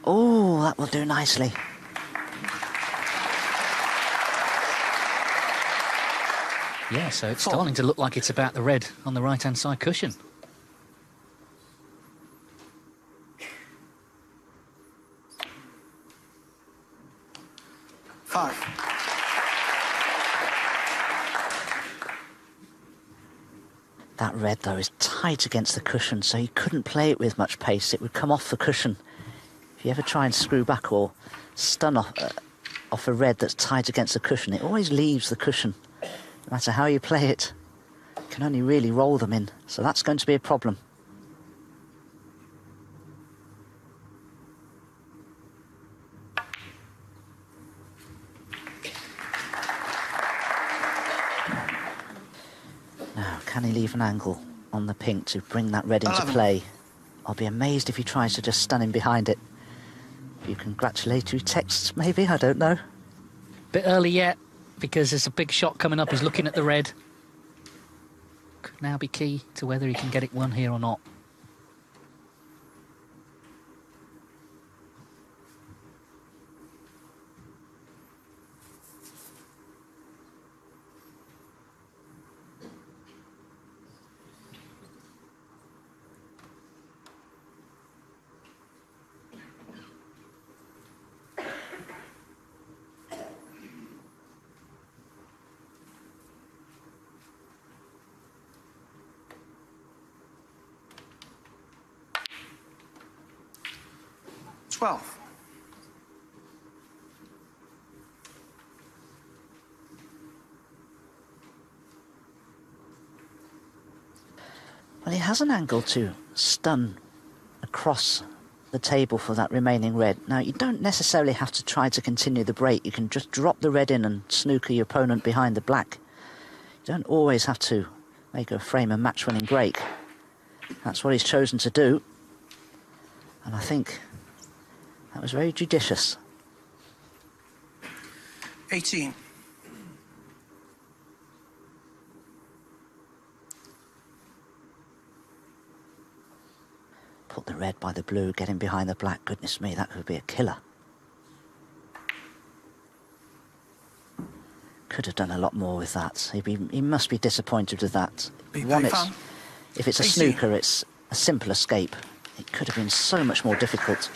Oh, that will do nicely. Yeah, so it's starting to look like it's about the red on the right-hand side cushion. Five. That red, though, is tight against the cushion, so you couldn't play it with much pace. It would come off the cushion. If you ever try and screw back or stun off a red that's tight against the cushion, it always leaves the cushion. No matter how you play it, you can only really roll them in, so that's going to be a problem. Now, can he leave an angle on the pink to bring that red into 11. play? I'll be amazed if he tries to just stun him behind it. A few congratulatory texts, maybe, I don't know. Bit early yet, because there's a big shot coming up. He's looking at the red. Could now be key to whether he can get it won here or not. Well, he has an angle to stun across the table for that remaining red. Now, you don't necessarily have to try to continue the break. You can just drop the red in and snooker your opponent behind the black. You don't always have to make a frame and match-winning break. That's what he's chosen to do. And I think that was very judicious. 18. Put the red by the blue, get him behind the black. Goodness me, that could be a killer. Could have done a lot more with that. He must be disappointed with that. If it's a 18. snooker, it's a simple escape. It could have been so much more difficult.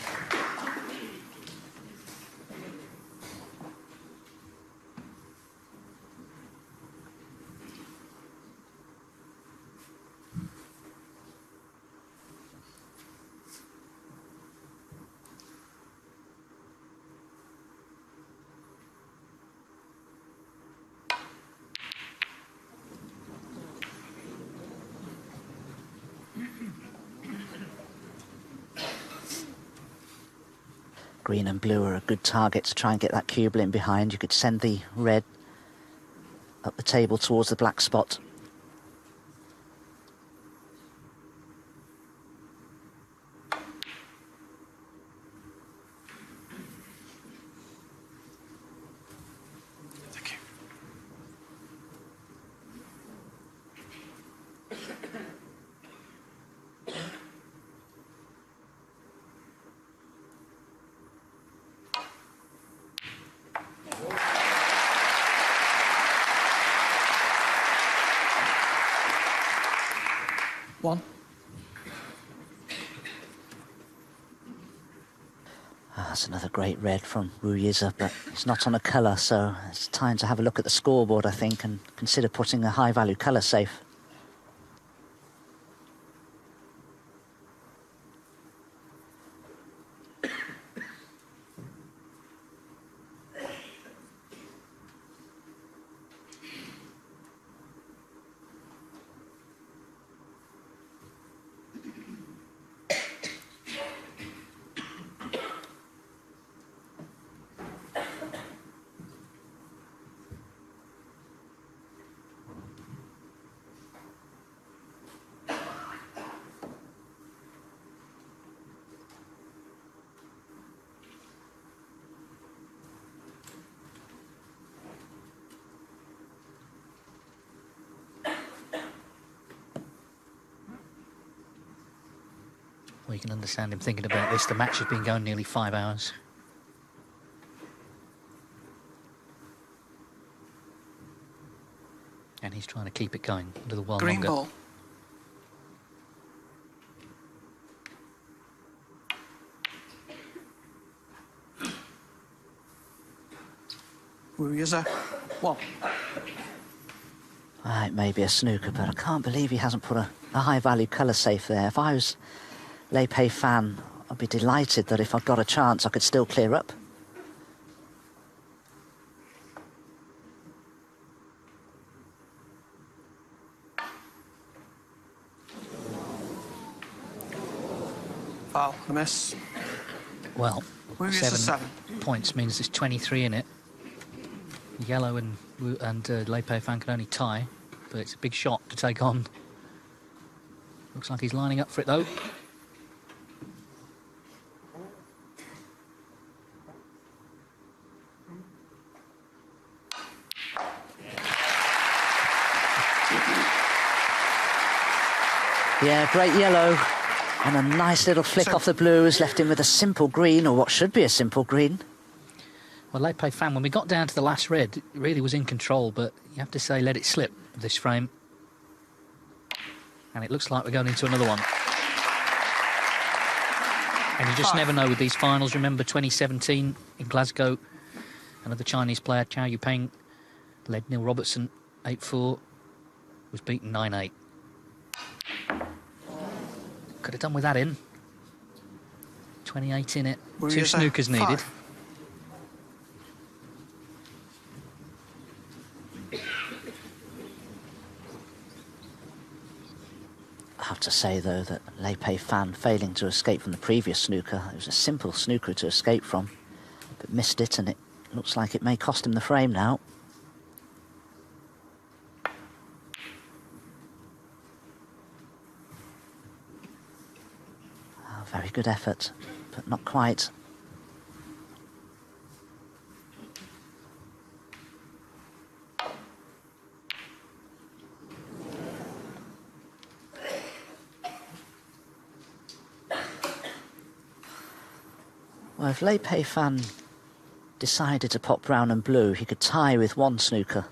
Green and blue are a good target to try and get that cube in behind. You could send the red up the table towards the black spot. 1. That's another great red from Yize, but it's not on a colour, so it's time to have a look at the scoreboard, I think, and consider putting a high-value colour safe. Well, you can understand him thinking about this. The match has been going nearly 5 hours. And he's trying to keep it going a little while Green longer. ball. Yize, 1. It may be a snooker, but I can't believe he hasn't put a high-value colour safe there. If I was Peifan, I'd be delighted that if I got a chance, I could still clear up. Foul, a miss. Well, Yize, 7. points means there's 23 in it. Yellow and Peifan can only tie, but it's a big shot to take on. Looks like he's lining up for it, though. Yeah, great yellow. And a nice little flick off the blue has left him with a simple green, or what should be a simple green. Well, Peifan, when we got down to the last red, it really was in control, but you have to say let it slip, this frame. And it looks like we're going into another one. And you just never know with these finals. Remember 2017 in Glasgow, another Chinese player, Chow Yupeng, led Neil Robertson 8-4, was beaten 9-8. Could have done with that in. 28 in it. 2 snookers needed. 5. I have to say, though, that Peifan failing to escape from the previous snooker, it was a simple snooker to escape from, but missed it, and it looks like it may cost him the frame now. Oh, very good effort, but not quite. Well, if Peifan decided to pop brown and blue, he could tie with 1 snooker.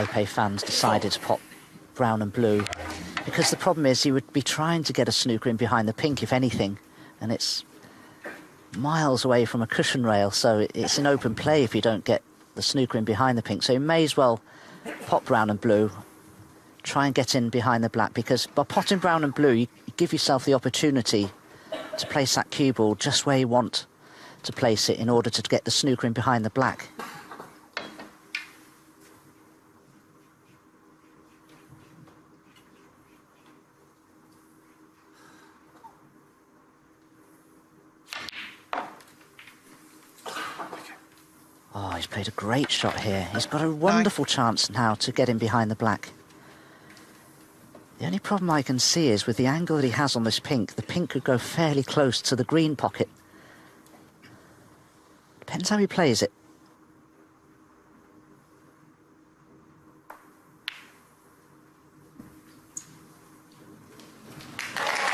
Peifan decided to pop brown and blue, because the problem is he would be trying to get a snooker in behind the pink, if anything, and it's miles away from a cushion rail, so it's an open play if you don't get the snooker in behind the pink. So you may as well pop brown and blue, try and get in behind the black, because by potting brown and blue, you give yourself the opportunity to place that cue ball just where you want to place it in order to get the snooker in behind the black. Oh, he's played a great shot here. He's got a wonderful chance now to get in behind the black. The only problem I can see is with the angle that he has on this pink, the pink could go fairly close to the green pocket. Depends how he plays it.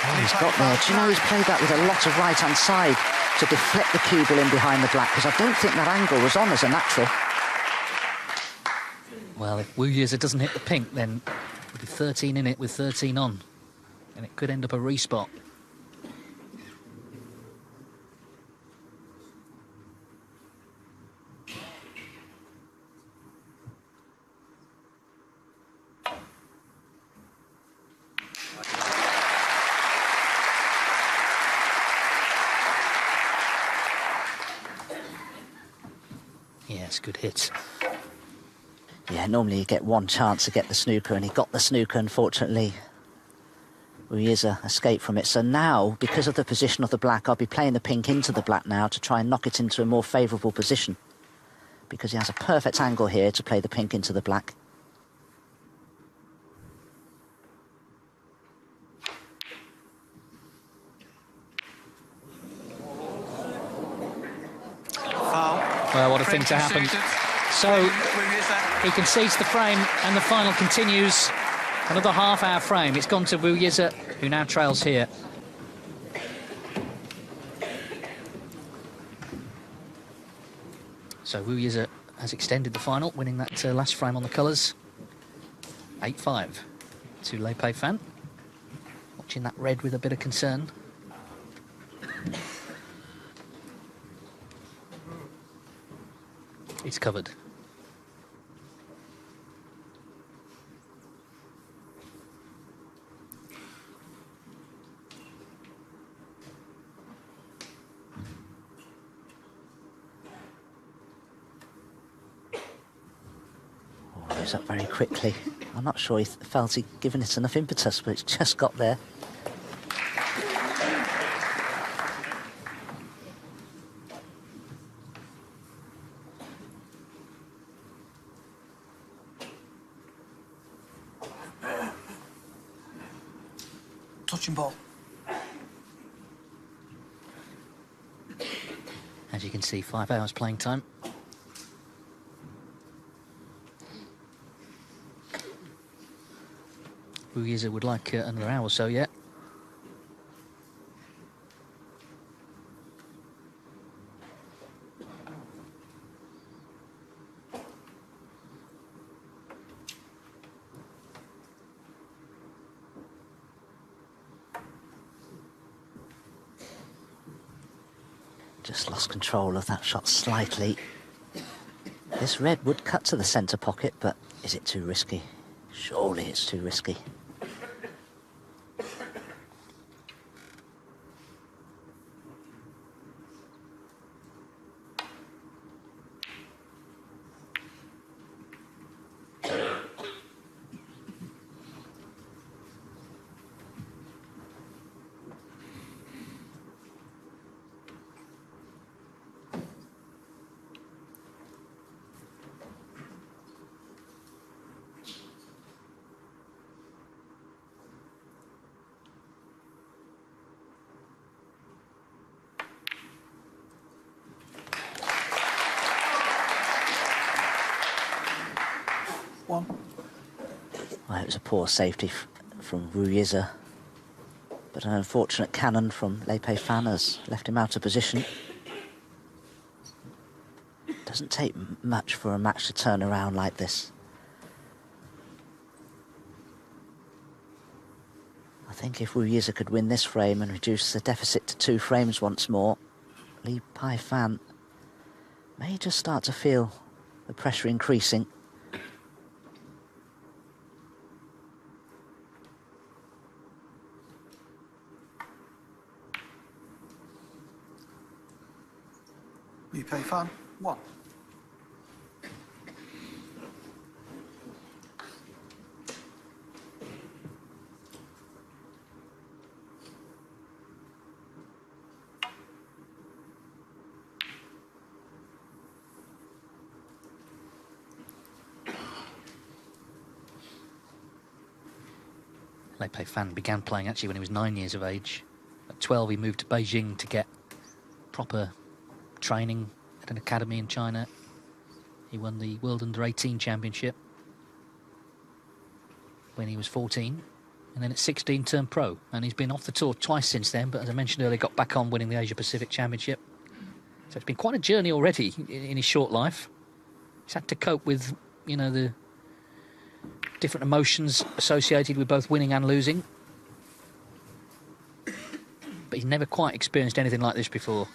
Oh, he's got there. Do you know he's played that with a lot of right-hand side to deflect the cue ball in behind the black, because I don't think that angle was on as a natural. Well, if Wu Yize doesn't hit the pink, then it'll be 13 in it with 13 on, and it could end up a respot. Yes, good hits. Yeah, normally you get one chance to get the snooker, and he got the snooker, unfortunately. Wu Yize escaped from it. So now, because of the position of the black, I'll be playing the pink into the black now to try and knock it into a more favourable position, because he has a perfect angle here to play the pink into the black. Well, what a thing to happen. So he concedes the frame, and the final continues. Another half-hour frame. It's gone to Wu Yize, who now trails here. So Wu Yize has extended the final, winning that last frame on the colours. 8-5 to Peifan. Watching that red with a bit of concern. It's covered. Oh, he's up very quickly. I'm not sure he felt he'd given it enough impetus, but it's just got there. Touching ball. As you can see, 5 hours playing time. Wu Yize would like another hour or so yet. Just lost control of that shot slightly. This red would cut to the centre pocket, but is it too risky? Surely it's too risky. Well, it was a poor safety from Wu Yize, but an unfortunate cannon from Peifan has left him out of position. Doesn't take much for a match to turn around like this. think if Wu Yize could win this frame and reduce the deficit to 2 frames once more, Li Peifan may just start to feel the pressure increasing. Li Peifan, 1. Li Peifan began playing actually when he was 9 years of age. At 12 he moved to Beijing to get proper training at an academy in China. He won the World Under-18 Championship when he was 14, and then at 16 turned pro, and he's been off the tour twice since then, but as I mentioned earlier, got back on winning the Asia Pacific Championship. So it's been quite a journey already in his short life. He's had to cope with, you know, the different emotions associated with both winning and losing. But he's never quite experienced anything like this before.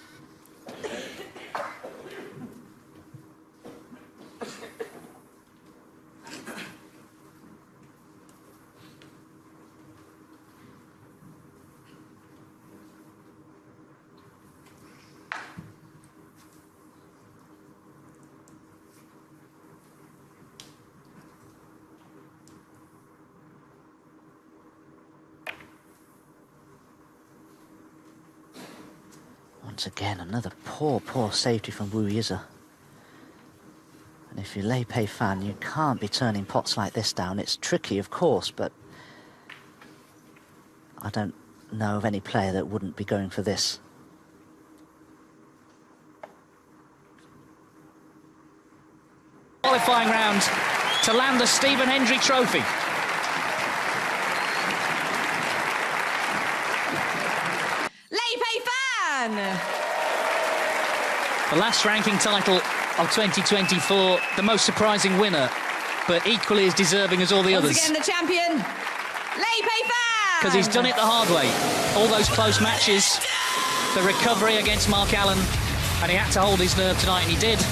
Once again, another poor safety from Wu Yize. And if you're Li Peifan, you can't be turning pots like this down. It's tricky, of course, but I don't know of any player that wouldn't be going for this. Qualifying round to land the Stephen Hendry Trophy. The last ranking title of 2024, the most surprising winner, but equally as deserving as all the others. Once again, the champion, Li Peifan! Because he's done it the hard way. All those close matches, the recovery against Mark Allen, and he had to hold his nerve tonight, and he did.